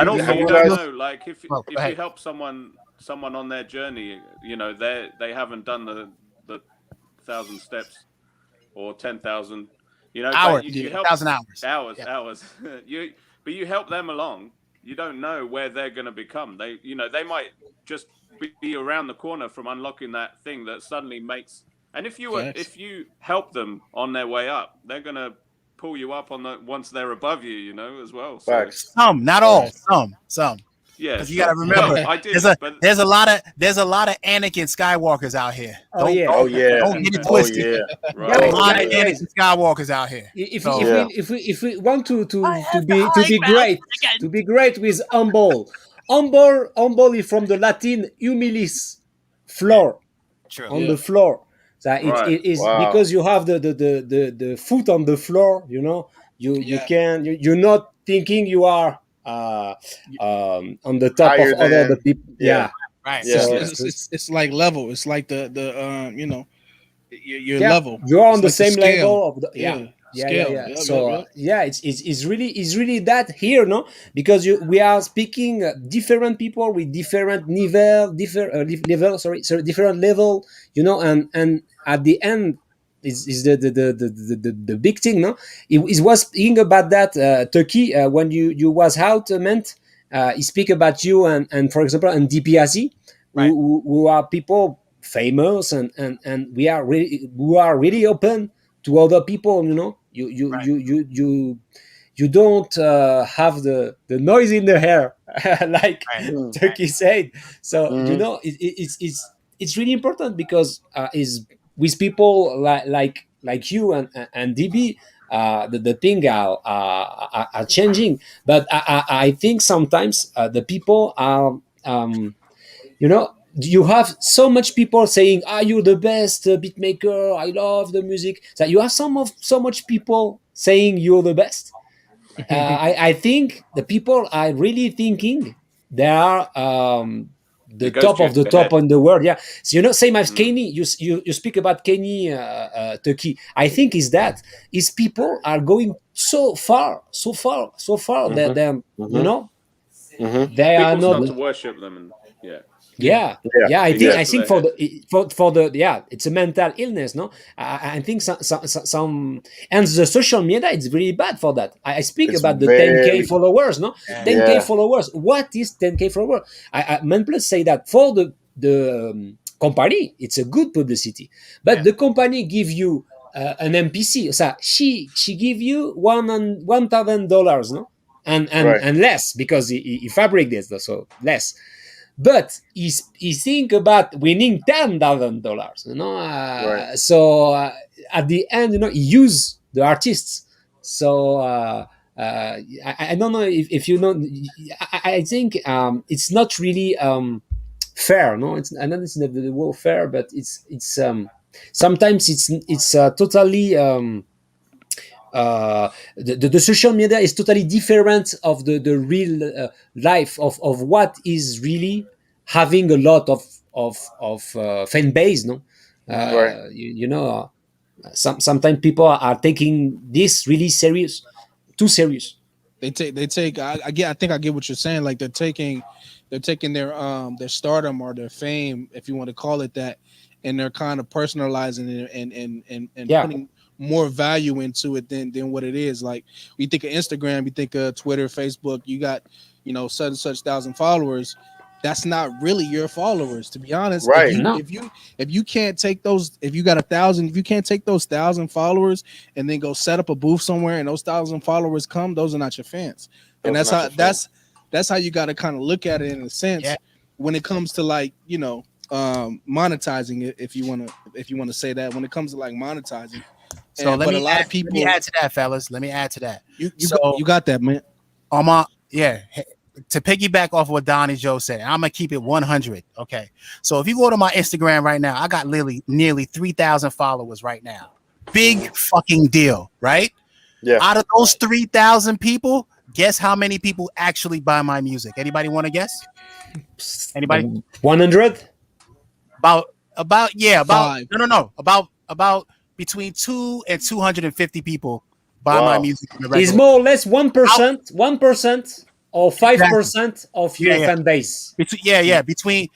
also, have you you don't guys? know, like if Well, go you ahead. help someone on their journey, they haven't done the 1,000 steps or 10,000, Hours, but you help 1,000 hours. hours. Yeah. But you help them along. You don't know where they're going to become. They might just be around the corner from unlocking that thing that suddenly makes. And if you help them on their way up, they're going to pull you up once they're above you, as well. So, Facts. Some, not all. Some. yeah, Because you gotta remember, Well, I did, but there's a lot of Anakin Skywalkers out here. Oh, yeah. Oh yeah. Don't get it Oh twisted. yeah. right. There's a Guys, lot guys, of guys. Anakin Skywalkers out here. If So- Yeah. we want to be great with humble is from the Latin humilis, floor, True. on Yeah. the floor. So Right. it is Wow. because you have the foot on the floor. Yeah. You're not thinking you are on the top Higher of other than- people. yeah. Right. Yeah. So It's like level. It's like the your yeah, level. you're on It's the like same scale. level of the yeah. Scale. Yeah. Yep, So yep. it's really that here, no? Because we are speaking different people with different different level, and at the end is the big thing, no? It was speaking about that Turkey when you was out meant, he speak about you and for example, and DPSE, Right. who are people famous, and we are really open to other people. Right. You don't have the noise in the hair, like Right. Mhm. Turkey said. So Mhm. it's really important because is with people like you and DB, the thing are changing. But I think sometimes the people are, you know you have so much people saying, "Ah, you're the best beat maker. I love the music." So you have so much people saying you're the best. I think the people are really thinking they are the It goes top to of the your top head. in the world. Yeah. So same as Mm. Kenny. You speak about Kenny, Turkey. I think is that is people are going so far, so far, so far that Mhm. them, Mhm. Mhm. they are People start not. to worship them, and yeah, Yeah. Yeah, Yeah. yeah. I it think Yeah. goes I to think their for head. the yeah, it's a mental illness. No, I think some and the social media, it's really bad for that. I speak It's about the 10K very. followers. No, Yeah. 10K Yeah. followers. What is 10K followers? Mentplus say that for the company, it's a good publicity, but Yeah. the company give you an MPC. So she give you $1,000. No, Right. and less because he fabric this, so less, but he think about winning $10,000. Right. At the end, he use the artists. So I don't know if you know. I think it's not really fair. No, it's I know it's not the word fair, but it's sometimes it's totally. The social media is totally different of the real life of what is really having a lot of fan base. No, Right. sometimes people are taking this really serious, too serious. They take I get I think I get what you're saying. Like they're taking their stardom or their fame, if you want to call it that, and they're kind of personalizing it and Yeah, putting more value into it than what it is. Like we think of Instagram, you think of Twitter, Facebook, you got, such and such thousand followers. That's not really your followers, to be honest. If Right. you no, if you if you can't take those, if you got 1,000, if you can't take those 1,000 followers and then go set up a booth somewhere and those 1,000 followers come, those are not your fans. And Those are that's not how your fans. that's how you got to kind of look at it in a Yeah. sense when it comes to like, monetizing it, if you want to say that, when it comes to like monetizing. So let But a me lot add, of let me people, add to that, fellas. Let me add to that. you So got that, man. on my to piggyback off what Donnie Joe said, I'm gonna keep it 100. Okay. So if you go to my Instagram right now, I got nearly 3,000 followers right now. Big fucking deal, right? Yeah. Out of those 3,000 people, guess how many people actually buy my music? Anybody want to guess? Anybody? 100. About yeah, about Five. no, about between 200 and 250 people buy my Wow. music on a Is regular. more or less one Out, percent, 1% or five exactly. percent of Yeah, your yeah. fan base. Between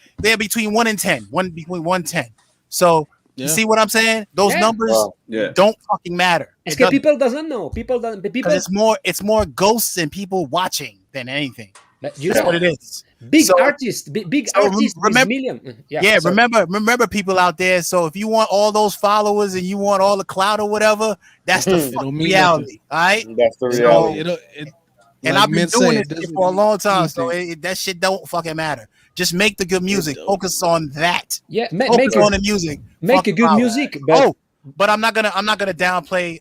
1 and 10. Between 110. So you Yeah. see what I'm saying? Those Yeah, numbers Wow. Yeah. don't fucking matter. it's It que doesn't, people doesn't know. People don't. because People. it's more ghosts and people watching than anything. But That's what it Yeah. is. big So artists, big artists with remember, million. Yeah, yeah, sorry. remember people out there. So if you want all those followers and you want all the clout or whatever, that's the It fucking don't mean nothing. reality. All right. That's the So reality. and Like I've been men doing say, this it shit doesn't for a mean long time. So anything. that shit don't fucking matter. Just make the good music. don't. Focus on that. Yeah, Focus on the music. make Fuck a the good followers. music, but But I'm not gonna downplay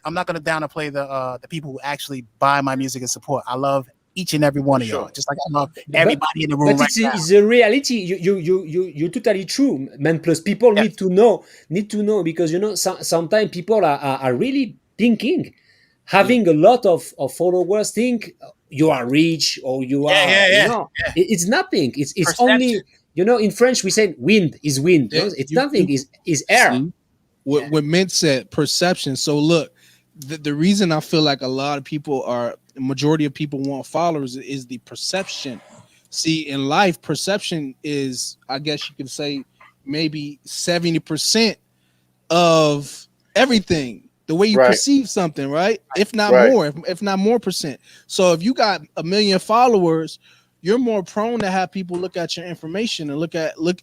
the people who actually buy my music and support. I love each and every one of y'all, Sure. just like I love but everybody in the room right now. it's a reality. You're totally true, man. Plus, people Yes. need to know because sometimes people are really thinking, Yeah. having a lot of followers, think you are rich or you Yeah, are, yeah, yeah. it's nothing. It's Perception. only, in French we say wind is wind. Yeah, No, it's you nothing. Is air. see what Mint said, perception. So look, the reason I feel like a lot of people majority of people want followers is the perception. See, in life, perception is, I guess you could say, maybe 70% of everything. The way you Right. perceive something, right? If not Right. more, if not more percent. So if you got 1 million followers, you're more prone to have people look at your information and look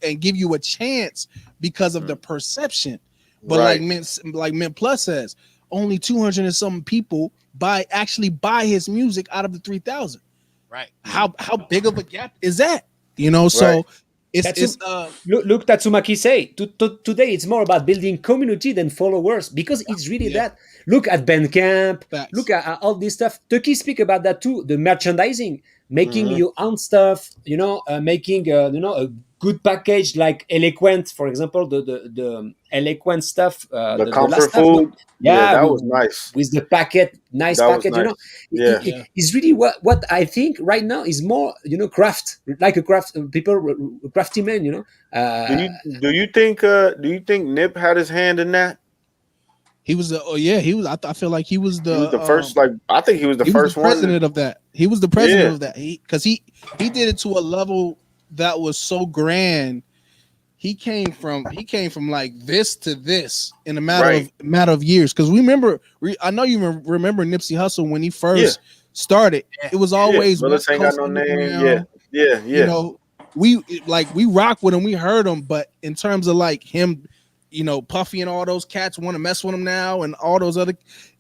and give you a chance because of the perception. But Right. like Mint Plus says, only 200 and some people buy his music out of the 3,000. Right. How big of a gap is that? You know, so Right. it's Look, Tatsumaki say today it's more about building community than followers, because it's really that. Look at Bandcamp, Facts. look at all this stuff. Tvkii speak about that too. The merchandising, making Mhm. your own stuff. Making a good package like Eloquent, for example. The Eloquent stuff. The The comfort last stuff. food. Yeah, that was with, nice. with the packet, nice That was packet. nice. Yeah. It's really what I think right now is more craft, like a craft people, crafty men. Do you think Nip had his hand in that? he was I feel like he was He was the first. I think he was the he was first the one. president of that. He was the president Yeah. of that. He did it to a level that was so grand. He came from like this to this in a matter of years. Because I know you remember Nipsey Hussle when he first started. It was always Brothers West ain't got Coast no name. Underground. Yeah. You know, we rock with him. We heard him, but in terms of like him, Puffy and all those cats want to mess with him now, and all those other,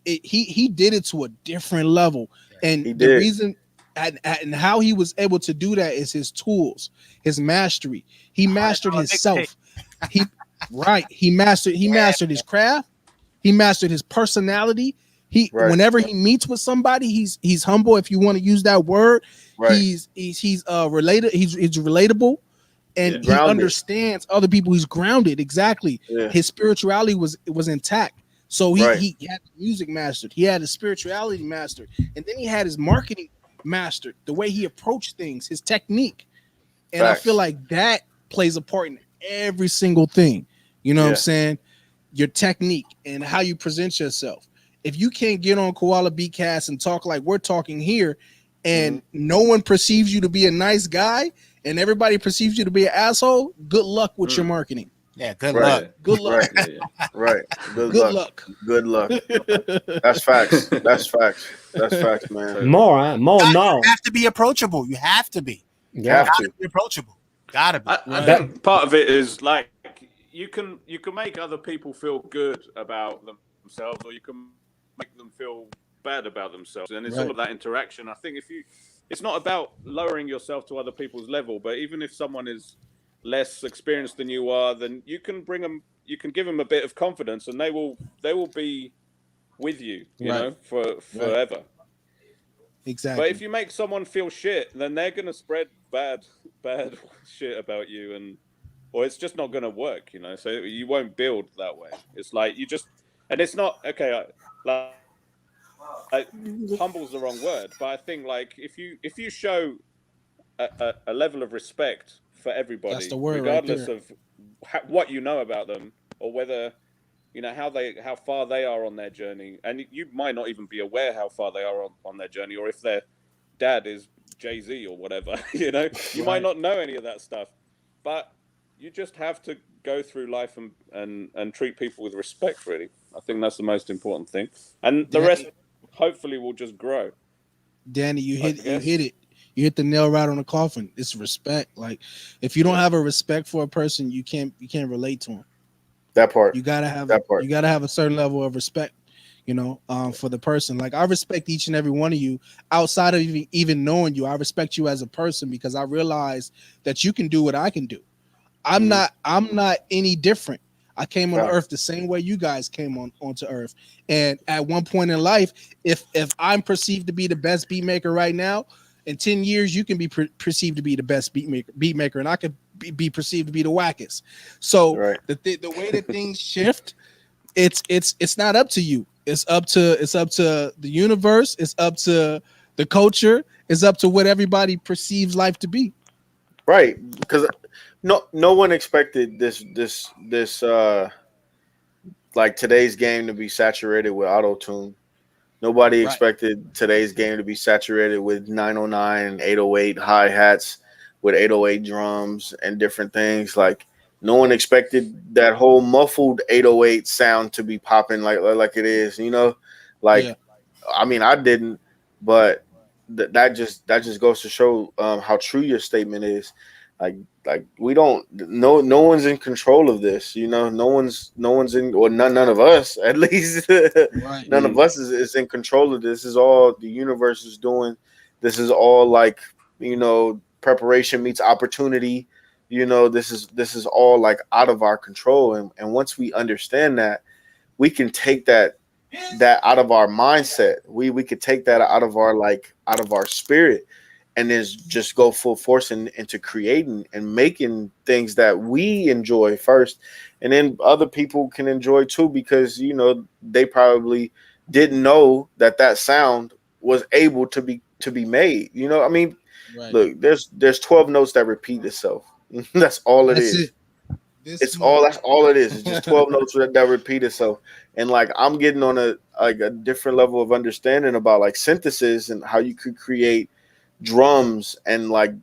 he did it to a different level. And He the did. reason and how he was able to do that is his tools, his mastery. He mastered himself. He mastered his craft. He mastered his personality. Whenever he meets with somebody, he's humble, if you want to use that word. Right. He's related. He's relatable, and he understands other people. He's grounded. Exactly. Yeah. His spirituality was intact. So he had the music mastered. He had his spirituality mastered, and then he had his marketing mastered. The way he approached things, his technique, and I feel like that plays a part in every single thing. You know what I'm saying? Your technique and how you present yourself. If you can't get on Koala Beatcast and talk like we're talking here, and no one perceives you to be a nice guy, and everybody perceives you to be an asshole, good luck with your marketing. Yeah, good luck. Good luck. Right. Good luck. Good luck. That's facts. That's facts, man. More now. You have to be approachable. You have to be. Yeah. Gotta be approachable. Gotta be. I think part of it is like you can make other people feel good about themselves, or you can make them feel bad about themselves, and it's all of that interaction. I think it's not about lowering yourself to other people's level, but even if someone is less experienced than you are, then you can give them a bit of confidence, and they will be with you, you know, forever. Exactly. But if you make someone feel shit, then they're gonna spread bad shit about you, or it's just not gonna work, you know. So you won't build that way. It's like and it's not okay. Humble's the wrong word, but I think like if you show a level of respect for everybody, that's the word, regardless right of what you know about them, or whether how far they are on their journey, and you might not even be aware how far they are on their journey, or if their dad is Jay-Z or whatever, you might not know any of that stuff, but you just have to go through life and treat people with respect. Really, I think that's the most important thing, and the rest hopefully will just grow. Danny, you hit it. You hit the nail right on the coffin. It's respect. Like if you don't have a respect for a person, you can't relate to him. That part. You gotta have that part. You gotta have a certain level of respect, for the person. Like I respect each and every one of you outside of even knowing you. I respect you as a person because I realize that you can do what I can do. I'm not any different. I came on earth the same way you guys came onto earth. And at one point in life, if I'm perceived to be the best beat maker right now, in 10 years, you can be perceived to be the best beat maker, and I could be perceived to be the wackest. So the way that things shift, it's not up to you. It's up to the universe. It's up to the culture. It's up to what everybody perceives life to be. Right, because no one expected this like today's game to be saturated with auto-tune. Nobody expected today's game to be saturated with 909 and 808 hi-hats, with 808 drums and different things. Like no one expected that whole muffled 808 sound to be popping like it is, I mean, I didn't, but that just goes to show how true your statement is. Like we don't, no one's in control of this, no one's in, or none of us at least. Right. None of us is in control of this. This is all the universe is doing. This is all like, preparation meets opportunity. This is all like out of our control, and once we understand that, we can take that out of our mindset. We could take that out of our spirit, and then just go full force into creating and making things that we enjoy first, and then other people can enjoy too, because they probably didn't know that sound was able to be made. I mean, Right. look, there's 12 notes that repeat itself. That's all it That's is. it. That's all it is. It's just 12 notes that repeat itself. And like, I'm getting on a different level of understanding about like synthesis and how you could create drums and like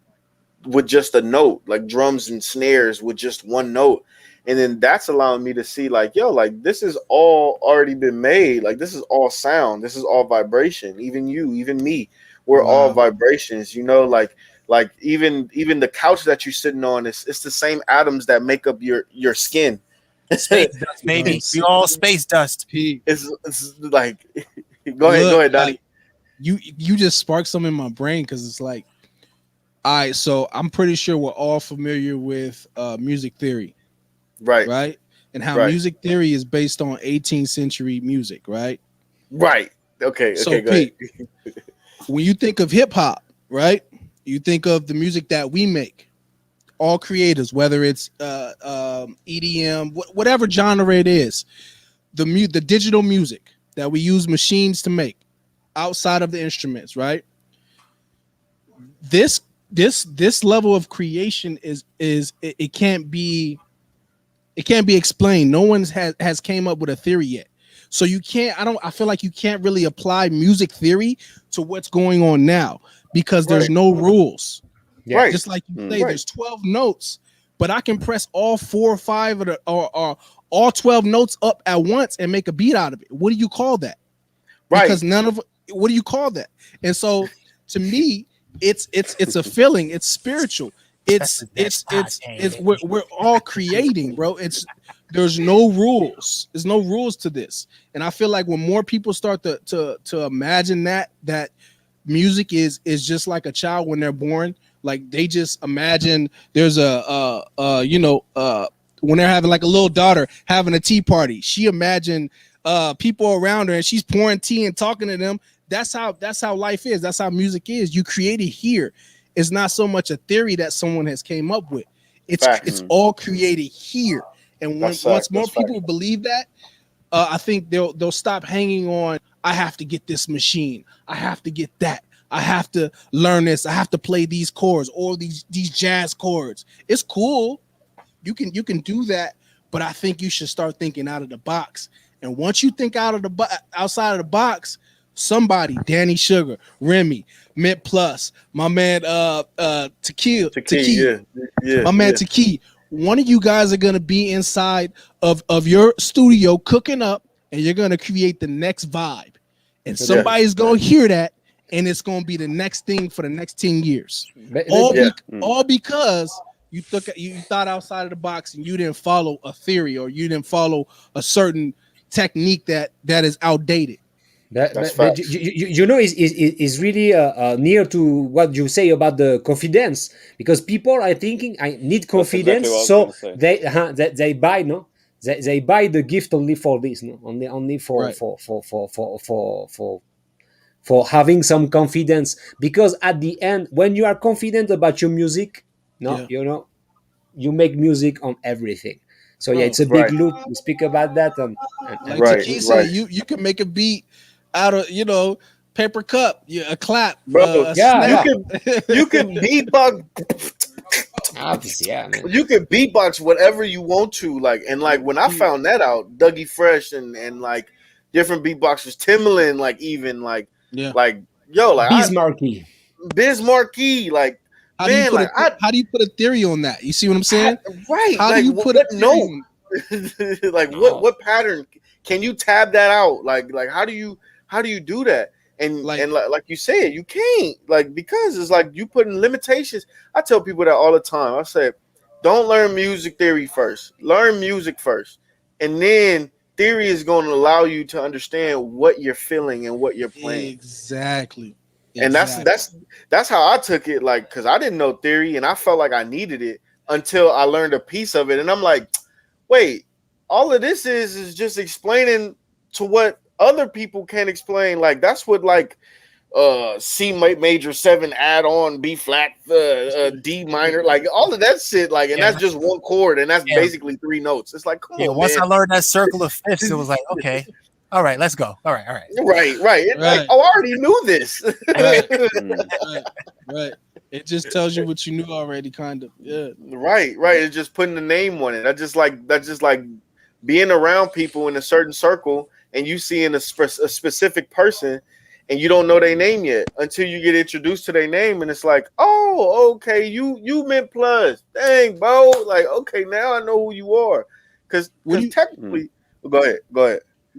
with just a note, like drums and snares with just one note. And then that's allowing me to see like, yo, like this is all already been made. Like this is all sound. This is all vibration. Even you, even me, we're all vibrations, like even the couch that you're sitting on, it's the same atoms that make up your skin. Space dust, baby. We all space dust. It's like, go ahead, Donnie. You just sparked something in my brain, because it's like, so I'm pretty sure we're all familiar with music theory, right, and how music theory is based on 18th century music, right? Okay, so go ahead. When you think of hip hop, right, you think of the music that we make, all creators, whether it's EDM, whatever genre it is, the digital music that we use machines to make outside of the instruments, right? This level of creation is it can't be explained. No one has came up with a theory yet. So I feel like you can't really apply music theory to what's going on now, because there's no rules. Yeah. Just like you say, there's 12 notes, but I can press all 4 or 5 of or all 12 notes up at once and make a beat out of it. What do you call that? Because what do you call that? And so to me, it's a feeling, it's spiritual. We're all creating, bro. There's no rules. There's no rules to this. And I feel like when more people start to imagine that music is just like a child when they're born, like they just imagine there's when they're having like a little daughter having a tea party, she imagined people around her and she's pouring tea and talking to them. That's how life is. That's how music is. You create it here. It's not so much a theory that someone has came up with. It's all created here. And once more people believe that, I think they'll stop hanging on. I have to get this machine. I have to get that. I have to learn this. I have to play these chords or these jazz chords. It's cool. You can do that, but I think you should start thinking out of the box. And once you think outside of the box, somebody, Danny Sugar, Remy, Mentplus, my man Tvkii, Tvkii. One of you guys are gonna be inside of your studio cooking up, and you're gonna create the next vibe. And somebody's gonna hear that, and it's gonna be the next thing for the next 10 years. All because you thought outside of the box and you didn't follow a theory, or you didn't follow a certain technique that is outdated. But is really near to what you say about the confidence, because people are thinking I need confidence, exactly so they buy they buy the gift only for this, only for right. for having some confidence, because at the end, when you are confident about your music, you make music on everything. So it's a big loop. We speak about that, and like Tvkii said, you can make a beat out of paper cup, a clap, bro. You can beatbox. Man. You can beatbox whatever you want to, like when I found that out, Dougie Fresh and like different beatboxers, Timbaland, Bismarcky, like. How do you put a theory on that? You see what I'm saying? How do you put a theory like what pattern can you tab that out? Like how do you do that? And Like- and like you said, you can't, like, because it's like you putting limitations. I tell people that all the time. I say, don't learn music theory first. Learn music first, and then theory is going to allow you to understand what you're feeling and what you're playing. Exactly. And that's how I took it, like, because I didn't know theory and I felt like I needed it until I learned a piece of it, and I'm like, wait, all of this is just explaining to what other people can't explain. Like, that's what, like, C major 7 add on B flat D minor, like all of that shit, like, and that's just one chord, and that's basically 3 notes. It's like, come on, once man. I learned that circle of fifths, it was like, okay, all right, let's go. All right. Right. It's like, oh, I already knew this. Right. It just tells you what you knew already, kind of. Yeah. Right. It's just putting the name on it. That's just like being around people in a certain circle, and you seeing a specific person, and you don't know their name yet until you get introduced to their name, and it's like, oh, okay, you Mentplus, dang, bro, like, okay, now I know who you are, because technically, go ahead.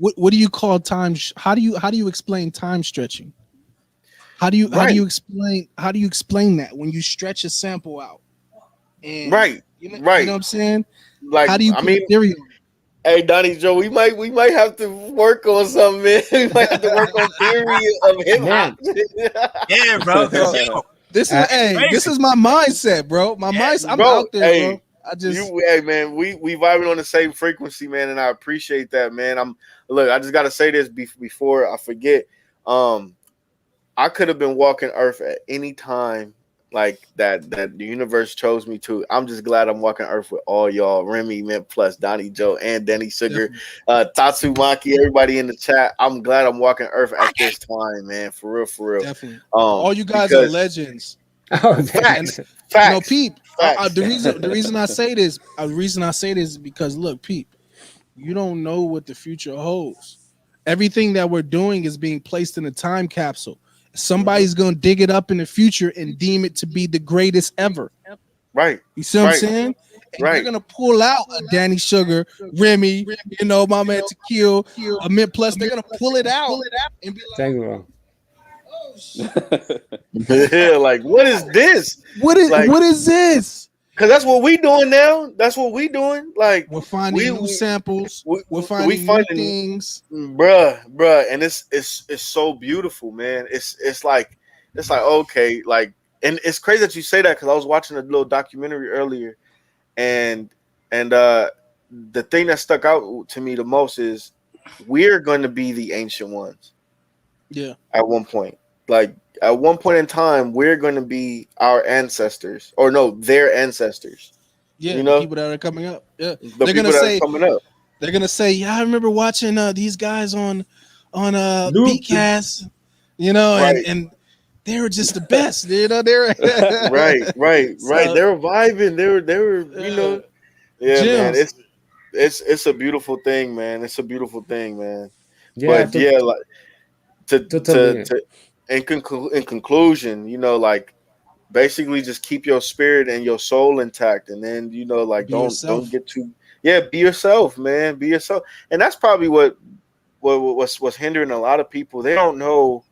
What do you call time? How do you explain time stretching? How do you explain that when you stretch a sample out? And you know what I'm saying? Like, how do you put theory on it? Hey, Donnie Joe, we might have to work on something, man. We might have to work on theory of hip hop. Yeah, bro. This is my mindset, bro. I'm out there, bro. Hey, man, we vibing on the same frequency, man, and I appreciate that, man. I just gotta say this before I forget. I could have been walking Earth at any time, like that the universe chose me to. I'm just glad I'm walking Earth with all y'all, Rémi Mentplus, Donnie Joe, and Denny Sugar, Tatsumaki, everybody in the chat. I'm glad I'm walking Earth at this time, man. For real. Definitely. All you guys are legends. Facts. No, Peep. The reason I say this, is because look, Peep, you don't know what the future holds. Everything that we're doing is being placed in a time capsule. Somebody's gonna dig it up in the future and deem it to be the greatest ever. Right. You see what I'm saying? And they're gonna pull out a Danny Sugar, Remy, my man Tvkii, a Mentplus. They're gonna pull it out and be like, yeah, like, what is this? What is this? Because that's what we doing now. That's what we doing. Like, we're finding new samples. We're finding new things, bruh, and it's so beautiful, man. It's like okay, like, and it's crazy that you say that, because I was watching a little documentary earlier, and the thing that stuck out to me the most is we're going to be the ancient ones. Yeah. At one point. Like, at one point in time, we're going to be our ancestors, or no, their ancestors. Yeah, you know, the people that are coming up. Yeah, they're going to say coming up. They're going to say, "Yeah, I remember watching these guys on Beatcast, and they were just the best, They're right. They were vibing. They were, man. It's a beautiful thing, man. It's a beautiful thing, man. Yeah, but like to in conclusion, like, basically just keep your spirit and your soul intact, and then like, don't get too be yourself, man. Be yourself. And that's probably what's hindering a lot of people. They don't know,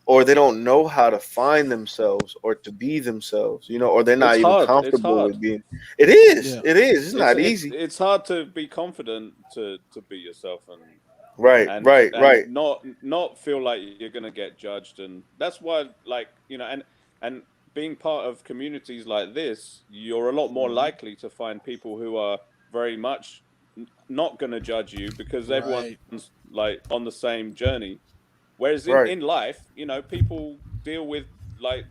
or they don't know how to find themselves or to be themselves, or they're not even comfortable with being. It is. It's not easy. It's hard to be confident to be yourself and right. Not feel like you're gonna get judged, and that's why, like, and being part of communities like this, you're a lot more likely to find people who are very much not gonna judge you, because everyone's like on the same journey. Whereas in life, people deal with, like,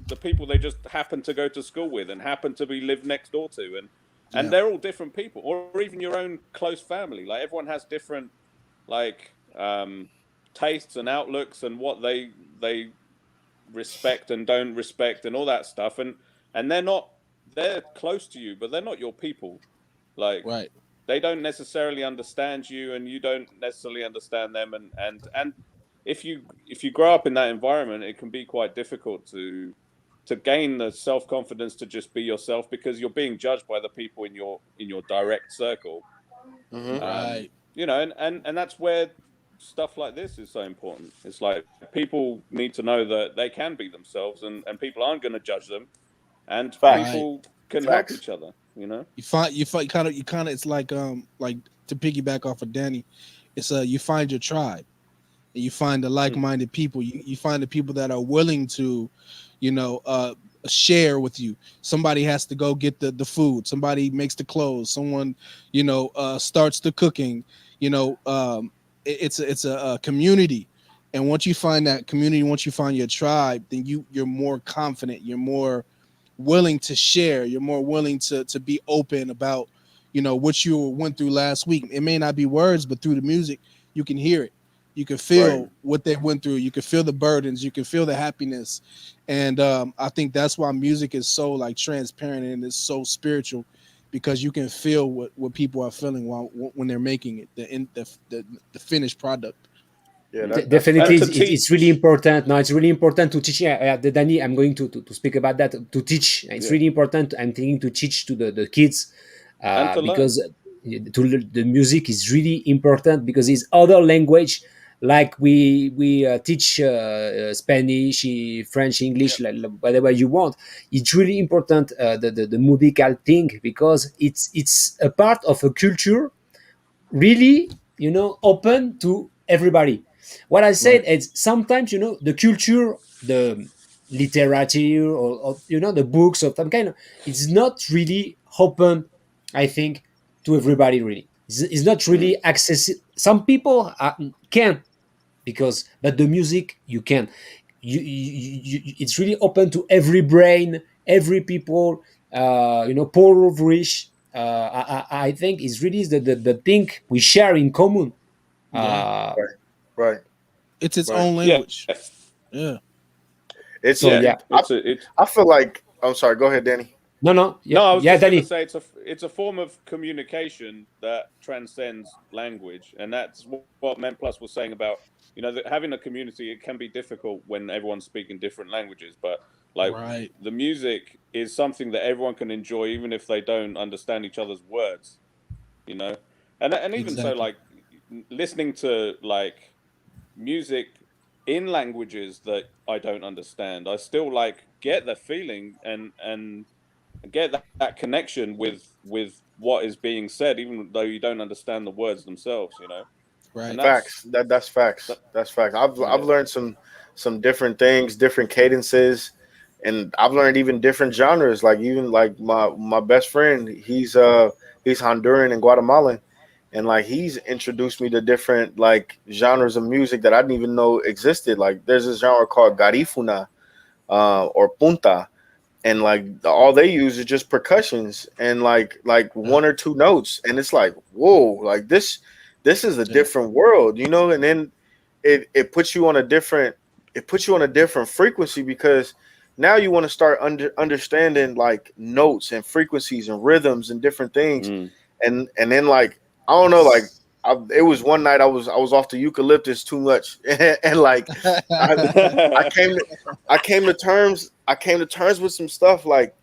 the people they just happen to go to school with and happen to live next door to, and they're all different people, or even your own close family. Like, everyone has different, like, tastes and outlooks, and what they respect and don't respect, and all that stuff, and they're close to you, but they're not your people. Like, they don't necessarily understand you, and you don't necessarily understand them, and if you grow up in that environment, it can be quite difficult to gain the self-confidence to just be yourself, because you're being judged by the people in your direct circle. Mm-hmm. And that's where stuff like this is so important. It's like people need to know that they can be themselves, and people aren't going to judge them, and Facts. people can help Facts. each other. You know, You kind of it's like to piggyback off of Danny, it's you find your tribe, and you find the like-minded people. You find the people that are willing to, share with you. Somebody has to go get the food. Somebody makes the clothes. Someone, starts the cooking. It's a community, and once you find that community, once you find your tribe, then you're more confident. You're more willing to share. You're more willing to be open about, what you went through last week. It may not be words, but through the music, you can hear it. You can feel what they went through. You can feel the burdens. You can feel the happiness. And I think that's why music is so like transparent and it's so spiritual, because you can feel what people are feeling when they're making it, the finished product. Yeah, Definitely, And to it's really teach. important. No, it's really important to teach. Danny, I'm going to speak about that. To teach, it's Yeah. really important. I'm thinking to teach to the kids And to learn. because the music is really important, because it's other language, like we teach Spanish, French, English, like, whatever you want. It's really important, the musical thing, because it's a part of a culture, really, open to everybody. What I said Right. is, sometimes, the culture, the literature, or the books of some kind, it's not really open, I think, to everybody, really. It's not Mm. really accessible. Some people can, but the music, you can. It's really open to every brain, every people, poor or rich. I think it's really the thing we share in common. Yeah. right. It's its Right. own Yeah. language. Yeah. It's So Yeah. yeah, It's I feel like I'm sorry. Go ahead, Danny. no, yeah, No, I was yeah, just going to Danny. say it's a form of communication that transcends language, and that's what Mentplus was saying about, that having a community, it can be difficult when everyone's speaking different languages, but like Right. the music is something that everyone can enjoy even if they don't understand each other's words, you know, and even so, Exactly. like listening to like music in languages that I don't understand, I still like get the feeling and get that connection with what is being said, even though you don't understand the words themselves, and Right. that's Facts. That's facts. that, That's facts. I've yeah. learned some different things, different cadences, and I've learned even different genres. Like even like my best friend, he's Honduran and Guatemalan, and like he's introduced me to different like genres of music that I didn't even know existed. Like there's a genre called garifuna, or punta, and like all they use is just percussions and like Yeah. one or two notes, and it's like whoa, like this is a Yeah. different world, and then it puts you on a different frequency, because now you want to start understanding like notes and frequencies and rhythms and different things, Mm. and then like I don't know, like it was one night I was off the eucalyptus too much, and like I I came to I came to terms with some stuff like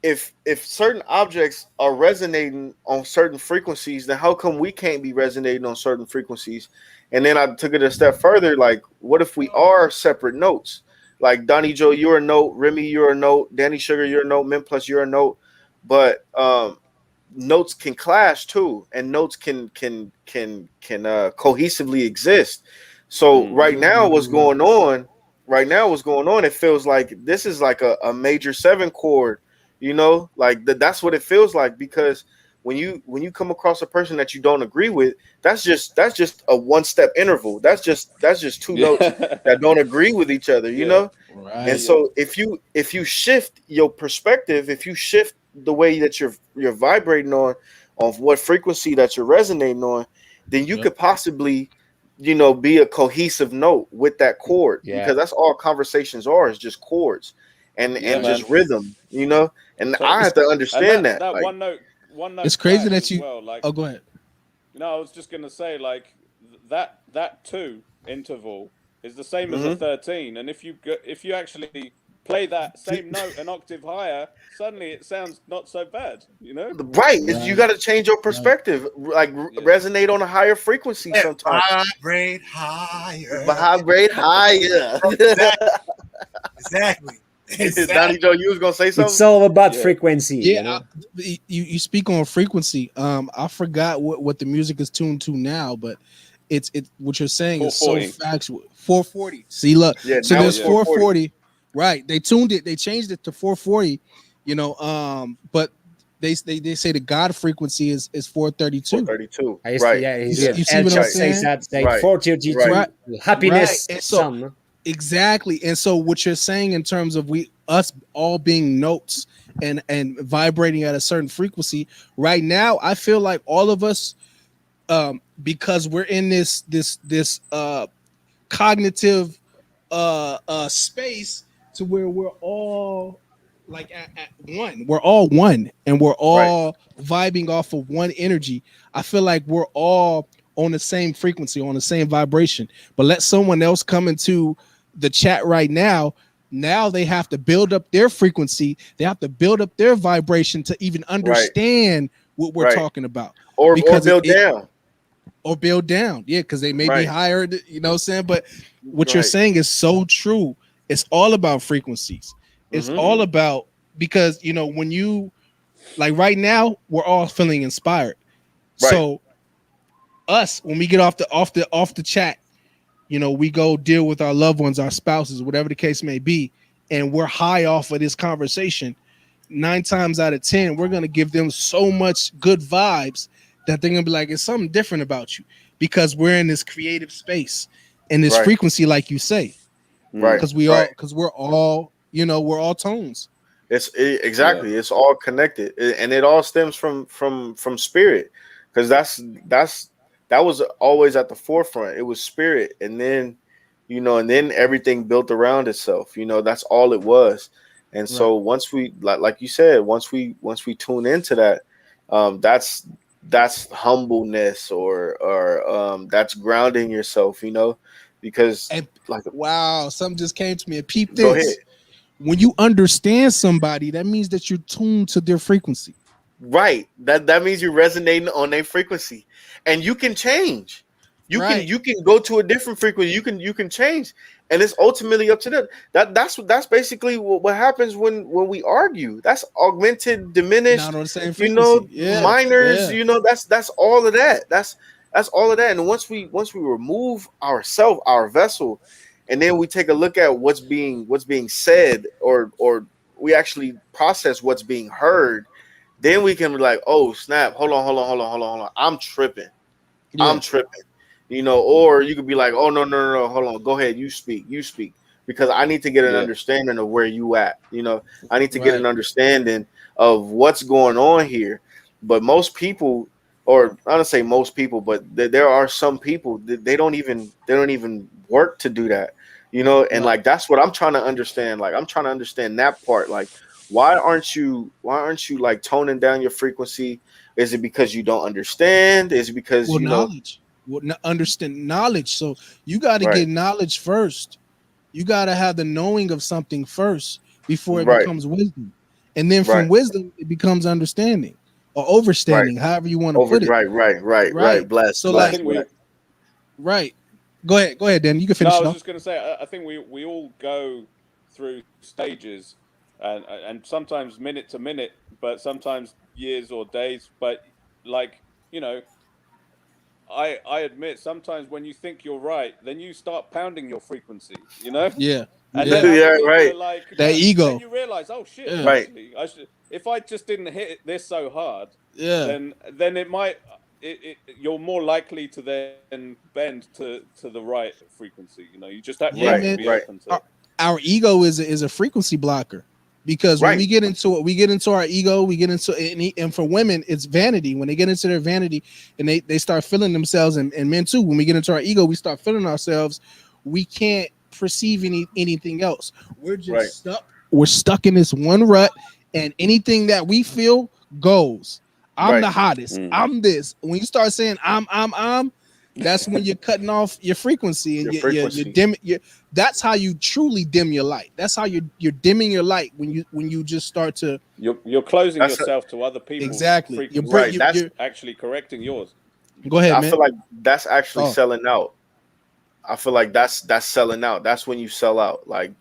if certain objects are resonating on certain frequencies, then how come we can't be resonating on certain frequencies? And then I took it a step further, like what if we are separate notes? Like Donnie Joe, you're a note, Remy, you're a note, Danny Sugar, you're a note, Mint Plus, you're a note, but notes can clash too, and notes can cohesively exist. So Mm. right now what's going on, it feels like this is like a major seven chord, like that's what it feels like, because when you come across a person that you don't agree with, that's just a one step interval, that's just two notes Yeah. that don't agree with each other, Yeah. and Right. so if you shift your perspective, if you shift the way that you're vibrating on what frequency that you're resonating on, then you Yep. could possibly, be a cohesive note with that chord, Yeah, because that's all conversations are, is just chords and Yeah, and just man. rhythm, and I Totally. have to And understand that. that Like, It's one note crazy clash that as you. well. Like, Oh, go ahead. I was just gonna say, like that two interval is the same as a hmm 13, and if you actually play that same note an octave higher, suddenly it sounds not so bad, you know? Right. You got to change your perspective. Like resonate on a higher frequency sometimes. Vibrate higher. Vibrate higher. Exactly. Donnie Joe, you was gonna say something? It's all about frequency. Yeah, You know? you speak on frequency. I forgot what the music is tuned to now, but it's what you're saying is so 440. factual. 440. See, look, Yeah, so now there's it's 440. Right? They tuned it. They changed it to 440. You know, but they say the God frequency is 432. 432. I used Right. to, yeah, You see what I'm El saying? says that like Right. 432 Right. happiness Right. And so- sun. Exactly. And so what you're saying in terms of us all being notes and vibrating at a certain frequency right now, I feel like all of us, because we're in this cognitive space to where we're all like at one. We're all one, and we're all vibing off of one energy. I feel like we're all on the same frequency, on the same vibration. But let someone else come into the chat right now. Now they have to build up their frequency. They have to build up their vibration to even understand what we're talking about. Or Because build down. Or build down. Yeah, because they may be higher, you know what I'm saying? But what you're Right. saying is so true. It's all about frequencies. It's all about, because you know, when you like right now, we're all feeling inspired. Right. So us, when we get off the chat, you know, we go deal with our loved ones, our spouses, whatever the case may be, and we're high off of this conversation. 9 times out of 10, we're gonna give them so much good vibes that they're gonna be like, it's something different about you, because we're in this creative space and this frequency, like you say, Right. because we're all, you know, we're all tones. Exactly. It's all connected, and it all stems from spirit, because that was always at the forefront. It was spirit, and then everything built around itself. You know, that's all it was. And so once we, like you said, once we tune into that, that's humbleness, or that's grounding yourself. You know, because wow, something just came to me. And peep Go this. ahead. When you understand somebody, that means that you're tuned to their frequency. Right. That means you're resonating on their frequency, and you can change. You can go to a different frequency. You can change, and it's ultimately up to them. That's basically what happens when we argue. That's augmented, diminished. Not on the same frequency. frequency. Minors. You know, that's all of that. That's all of that. And once we remove ourselves, our vessel, and then we take a look at what's being said, or we actually process what's being heard, then we can be like, oh snap, hold on. I'm tripping. You know, or you could be like, oh no, hold on, go ahead, you speak, because I need to get an understanding of where you at. You know, I need to get an understanding of what's going on here. But most people, or I don't say most people, but there are some people that they don't even work to do that. You know, and like that's what I'm trying to understand. Like I'm trying to understand that part. Like, why aren't you like toning down your frequency? Is it because you don't understand? Is it because knowledge? Understand knowledge. So you got to get knowledge first. You got to have the knowing of something first before it becomes wisdom, and then from wisdom it becomes understanding or overstanding, however you want to put it. Right. Bless. So bless, like, bless. Right. Go ahead, Dan. You can finish. No, I was just going to say, I think we all go through stages, and sometimes minute to minute, but sometimes years or days. But like, you know, I admit sometimes when you think you're right, then you start pounding your frequency. You know. Yeah. And then other people are like that ego. Then you realize, oh shit, actually, if I just didn't hit this so hard, then it might. You're more likely to then bend to the right frequency. You know, you just have to be open to it. Our ego is a frequency blocker, because when we get into it, we get into our ego, we get into and for women it's vanity. When they get into their vanity and they start feeling themselves, and men too, when we get into our ego, we start feeling ourselves, we can't perceive anything else. We're just stuck. We're stuck in this one rut, and anything that we feel goes. I'm the hottest. I'm this. When you start saying I'm, that's when you're cutting off your frequency and Your you're frequency. dimming. That's how you truly dim your light. That's how you're dimming your light when you just start to You're closing That's yourself to other people's exactly. frequencies, Right. That's You're actually correcting yours. go ahead, I man. feel like that's actually Oh. selling out. I feel like that's selling out. That's when you sell out. Like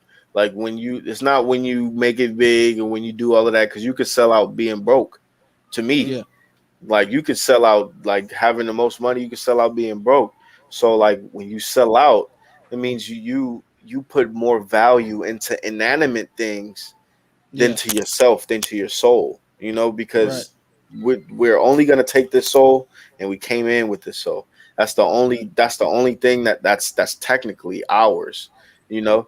when you, it's not when you make it big and when you do all of that, because you could sell out being broke. To me, Yeah. like you could sell out like having the most money. You could sell out being broke. So like when you sell out, it means you put more value into inanimate things than Yeah. to yourself, than to your soul. You know, Right. because we're only gonna take this soul, and we came in with this soul. That's the only thing that's technically ours. You know,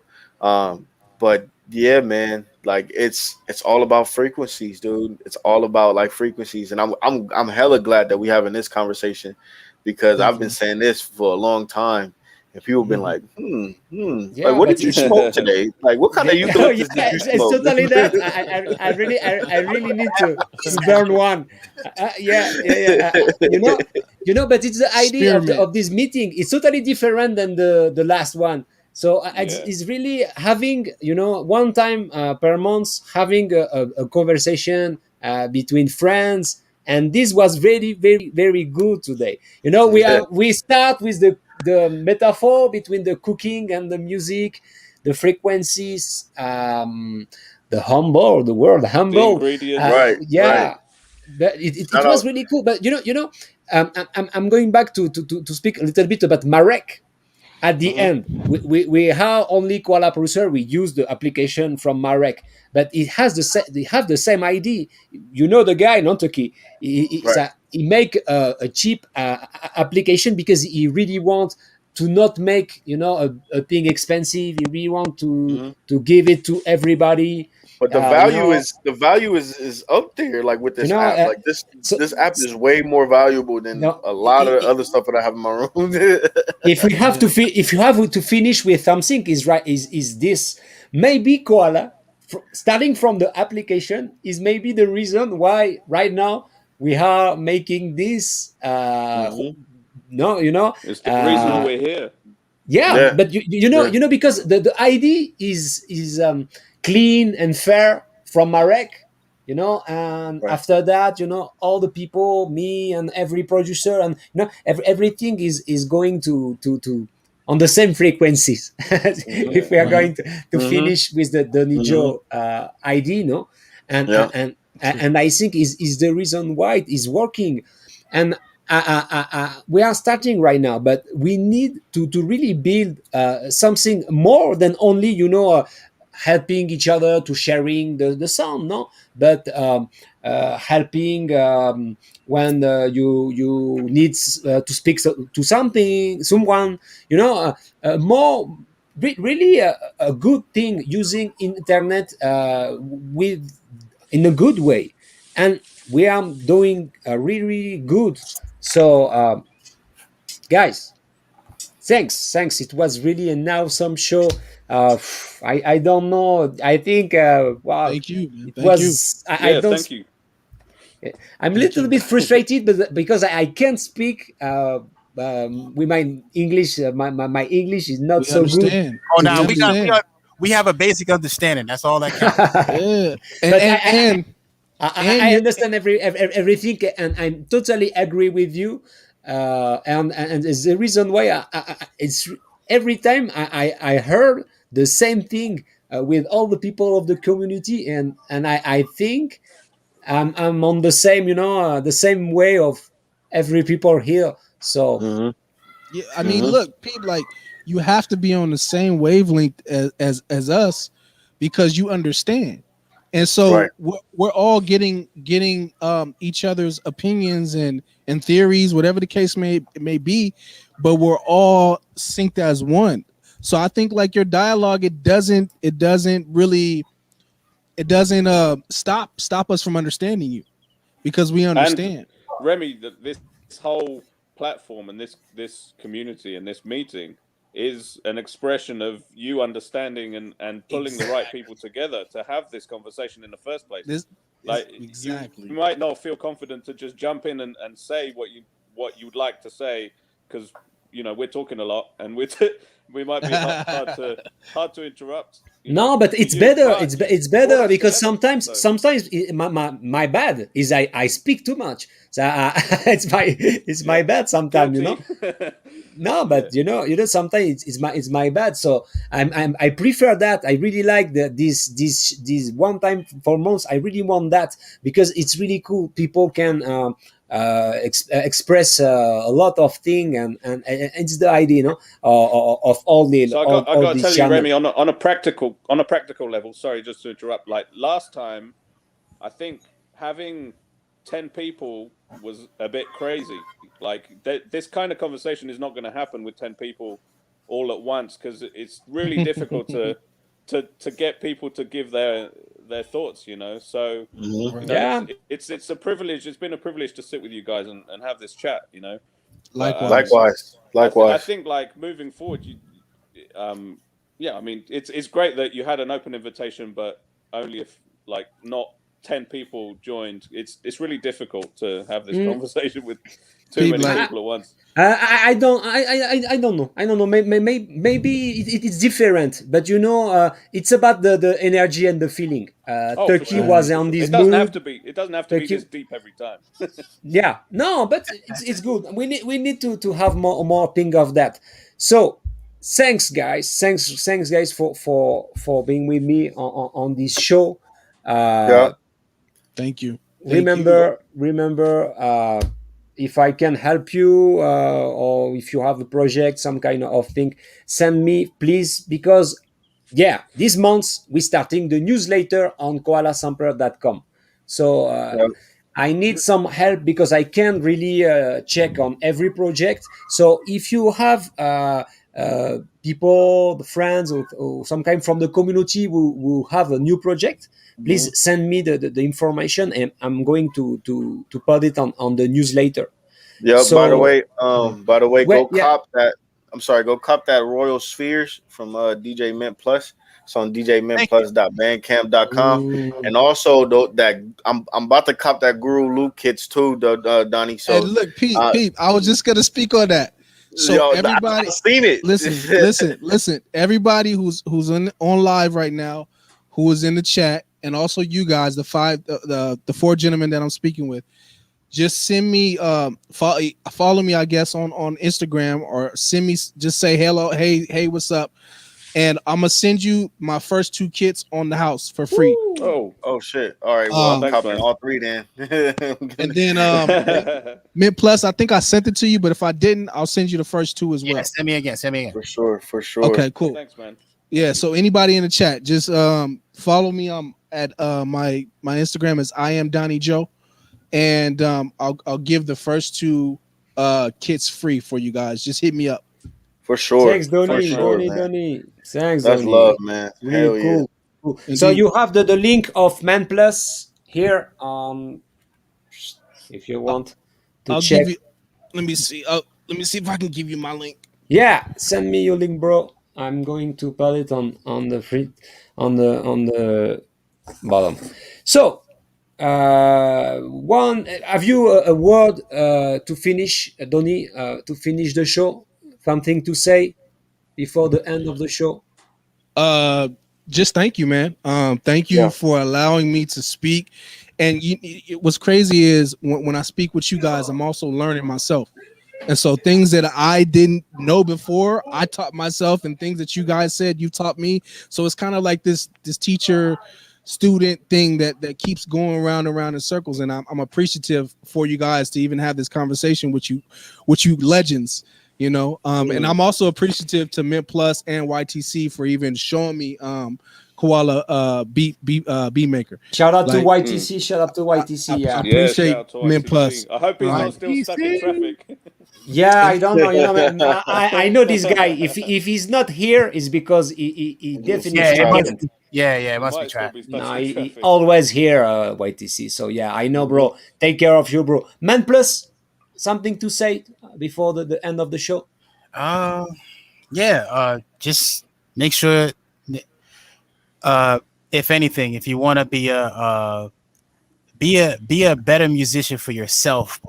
but yeah, man, like it's all about frequencies, dude. It's all about like frequencies, and I'm hella glad that we having this conversation because I've been Definitely. saying this for a long time. And people have been Mhm. like, like, Yeah, what but did you smoke today? Like, what kind of oh eucalyptus yeah, did you it's smoke? totally that. I really need to burn one. Yeah. But it's the idea Spearmint. of this meeting. It's totally different than the last one. So Yeah. it's really having one time per month having a conversation between friends, and this was very very very good today. We start with the metaphor between the cooking and the music, the frequencies, the humble, the word The humble. ingredients. Right. Yeah, but it Shout was out. really cool. But I'm going back to speak a little bit about Marek. At the Mhm. end, we have only Koala producer. We use the application from Marek, but they have the same ID. The guy, not Tvkii. Right. He make a cheap application because he really want to not make a thing expensive. He really want Mhm. to give it to everybody. But the Uh, you know, value is up there, like with you this know. app. Like So, this app is way more valuable than no, a lot of the other stuff that I have in my room. if we have Yeah. if you have to finish with something, is this maybe Koala starting from the application is maybe the reason why right now we are making this Mhm. no It's the reason uh we're here. yeah, Yeah, but yeah, because the ID is clean and fair from Marek, and right. after that, all the people, me and every producer, and everything is going to on the same frequencies. Mhm. If Yeah. we are Mhm. going to Mhm. finish with the Mhm. Nijo ID, and Yeah. and I think is the reason why it is working. And we are starting right now, but we need to really build something more than only helping each other to sharing the sound, no, but helping when you need to speak to someone, more really a good thing using internet with in a good way, and we are doing really really good. So guys, thanks, it was really an awesome show. uh I don't know, I think wow, Thank you, man. it Thank you. was I Yeah. don't Thank you. I'm a Thank little you. bit frustrated, but because I can't speak with my English, my English is not We so good understand. Oh, to We now to, we to got understand. we have a basic understanding. That's all that counts. Yeah. And but and and and I you understand everything, and I totally agree with you. And it's the reason why it's every time I heard the same thing with all the people of the community, and I think I'm on the same, the same way of every people here. So Mhm. yeah, I mean, Mhm. look, people, like, you have to be on the same wavelength as us because you understand. And Right. so we're all getting each other's opinions and theories, whatever the case may be, but we're all synced as one. So I think like your dialogue, it doesn't stop us from understanding you because we And understand. Remy, this whole platform and this community and this meeting is an expression of you understanding and pulling the right Exactly. people together to have this conversation in the first place. This is Like you exactly. might not feel confident to just jump in and say what you'd like to say because we're talking a lot, and we might be hard to interrupt. No, but it's you better. can't. It's Brought better us because together, sometimes so. my bad is I speak too much. So it's my bad sometimes, Guilty. No, but sometimes it's my bad. So I prefer that. I really like this one time for months. I really want that because it's really cool. People can express a lot of thing, and it's the idea, of all the So I all got to these tell you, channels. Remy, on a practical level. Sorry, just to interrupt. Like last time, I think having 10 people was a bit crazy. Like this kind of conversation is not going to happen with 10 people all at once because it's really difficult to get people to give their thoughts. So Yeah. it's a privilege. It's been a privilege to sit with you guys and have this chat. But, Likewise. I think like moving forward, I mean, it's great that you had an open invitation, but only if like not 10 people joined. It's really difficult to have this conversation with too many people at once. I don't know. I don't know. Maybe it's different, but it's about the energy and the feeling. Oh, for Turkey sure. was on this It doesn't have mood. to be. It doesn't have to be Turkey, this deep every time. yeah, no, but it's good. We need to have more thing of that. So thanks guys, thanks guys for being with me on this show. Yeah. Thank you. Remember, if I can help you, or if you have a project, some kind of thing, send me please, because this month we're starting the newsletter on koalasampler.com. So Yeah. I need some help because I can't really check on every project. So if you have people, friends, or some kind from the community who have a new project, please send me the information, and I'm going to put it on the newsletter. Yep. So By the way, go yeah. cop that. I'm sorry, go cop that Royal Spheres from DJ Mentplus. It's on djmentplus.bandcamp.com. And also that I'm about to cop that Guru Loop kits too, Donnie. So And look, Pete, I was just gonna speak on that. So everybody, I seen it. listen. Everybody who's on live right now, who is in the chat, and also you guys, the four gentlemen that I'm speaking with, just send me follow me, I guess, on Instagram, or send me, just say hello, hey, what's up, and I'm gonna send you my first 2 kits on the house for free. Oh shit! All right, well, I'm copying all 3 then. And then Mint Plus, I think I sent it to you, but if I didn't, I'll send you the first 2 as well. Yeah, send me again. For sure. Okay, cool. Thanks, man. Yeah, so anybody in the chat, just follow me at my Instagram is I am Donnie Joe, and I'll give the first 2 kits free for you guys. Just hit me up. For sure. Thanks, Doni. For sure, Doni. Thanks, That's Doni. love, man. Really Hell yeah. cool. So you have the link of Mentplus here. If you want to I'll check. give you. Let me see. Let me see if I can give you my link. Yeah, send me your link, bro. I'm going to put it on the free on the bottom. So have you a word to finish, Doni, to finish the show? Something to say before the end of the show? Just thank you, man. Thank you for allowing me to speak. And what's crazy is when I speak with you guys, I'm also learning myself. And so things that I didn't know before, I taught myself, and things that you guys said, you taught me. So it's kind of like this teacher student thing that keeps going around in circles. And I'm appreciative for you guys to even have this conversation with you legends, and I'm also appreciative to Mint Plus and YTC for even showing me Koala beat maker. Shout out to YTC. Shout out to YTC. I appreciate Mint Plus. I hope he's not still stuck in traffic. Yeah, I don't know. I know this guy. If he's not here, it's because he definitely it must be traffic. No, he always here, YTC. So yeah, I know, bro. Take care of you, bro. Man Plus, something to say before the end of the show? Just make sure. If anything, if you want to be be a better musician for yourself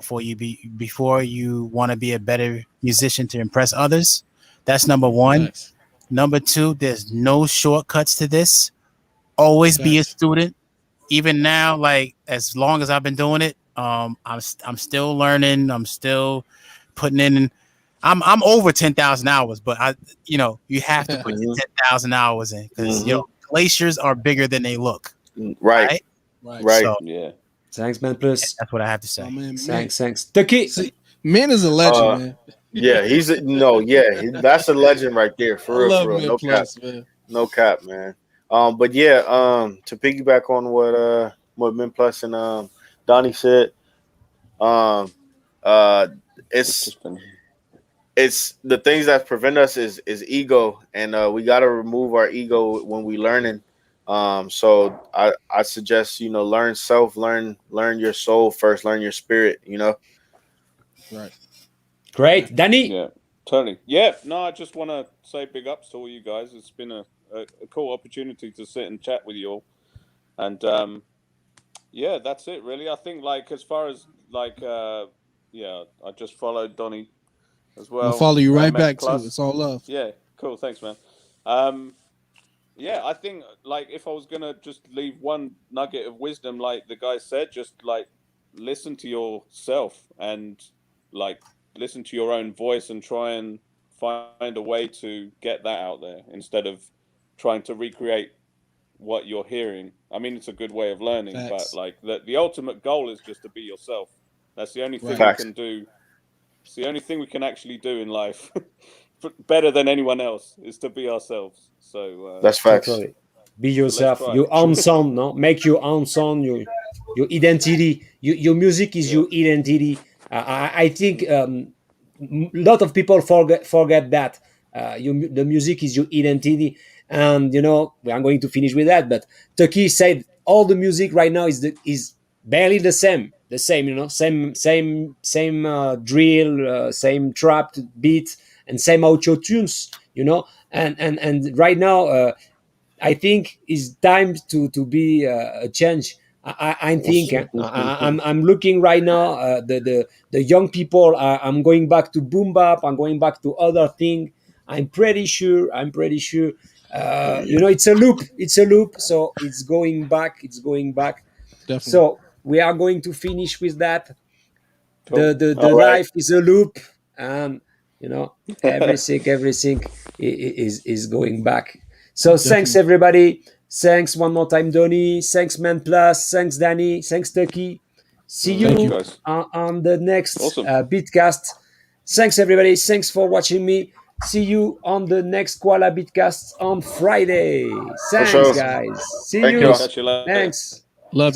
before you want to be a better musician to impress others. That's number one. Facts. Number two, there's no shortcuts to this. Always be a Facts. student. Even now, like as long as I've been doing it, I'm still learning. I'm still putting in. I'm over 10,000 hours, but you have to put your 10,000 hours in because glaciers are bigger than they look. Right. Right. So Yeah. Thanks, Mentplus. that's what I have to say. Oh, man, Thanks. Tvkii. See, man is a legend, man. Yeah, that's a legend right there, I for real, love for real. Man No cap, Plus, man. no cap, man. But yeah, to piggyback on what Mentplus and Donnie said, it's the things that prevent us is ego, and we got to remove our ego when we learning. So I suggest learn self, learn your soul first, learn your spirit. Right. Great. Dani? Yeah, totally. Yeah, no, I just want to say big ups to all you guys. It's been a cool opportunity to sit and chat with you all. And yeah, that's it really. I think like as far as like yeah, I just followed Donnie as well. We'll follow you right back too. Mentplus. It's all love. Yeah, cool. Thanks, man. Yeah, I think like if I was gonna just leave one nugget of wisdom, like the guy said, just like listen to yourself and like listen to your own voice and try and find a way to get that out there instead of trying to recreate what you're hearing. I mean, it's a good way of learning, Facts. but like the ultimate goal is just to be yourself. That's the only thing Facts. we can do. It's the only thing we can actually do in life better than anyone else is to be ourselves. So That's facts. Totally. Be yourself. try. Your own sound, no? Make your own sound, your identity. Your music is your identity. I think a lot of people forget that. The music is your identity. And we are going to finish with that. But Tvkii said all the music right now is barely the same. The same, same drill, same trap beat, and same auto tunes. And right now. I think it's time to be a change. I think I'm looking right now. The young people. I'm going back to boom bap. I'm going back to other thing. I'm pretty sure. It's a loop. It's a loop. So it's going back. It's going back. Definitely. So we are going to finish with that. Cool. The All right. life is a loop, and everything is going back. So thanks everybody. Thanks one more time, Doni. Thanks Mentplus. Thanks Dani. Thanks Tvkii. See Thank you you. guys. on the next Awesome. Beatcast. Thanks everybody. Thanks for watching me. See you on the next Koala Beatcast on Friday. Thanks sure. guys. See Thank you. y'all. Catch you later. Thanks. Love you.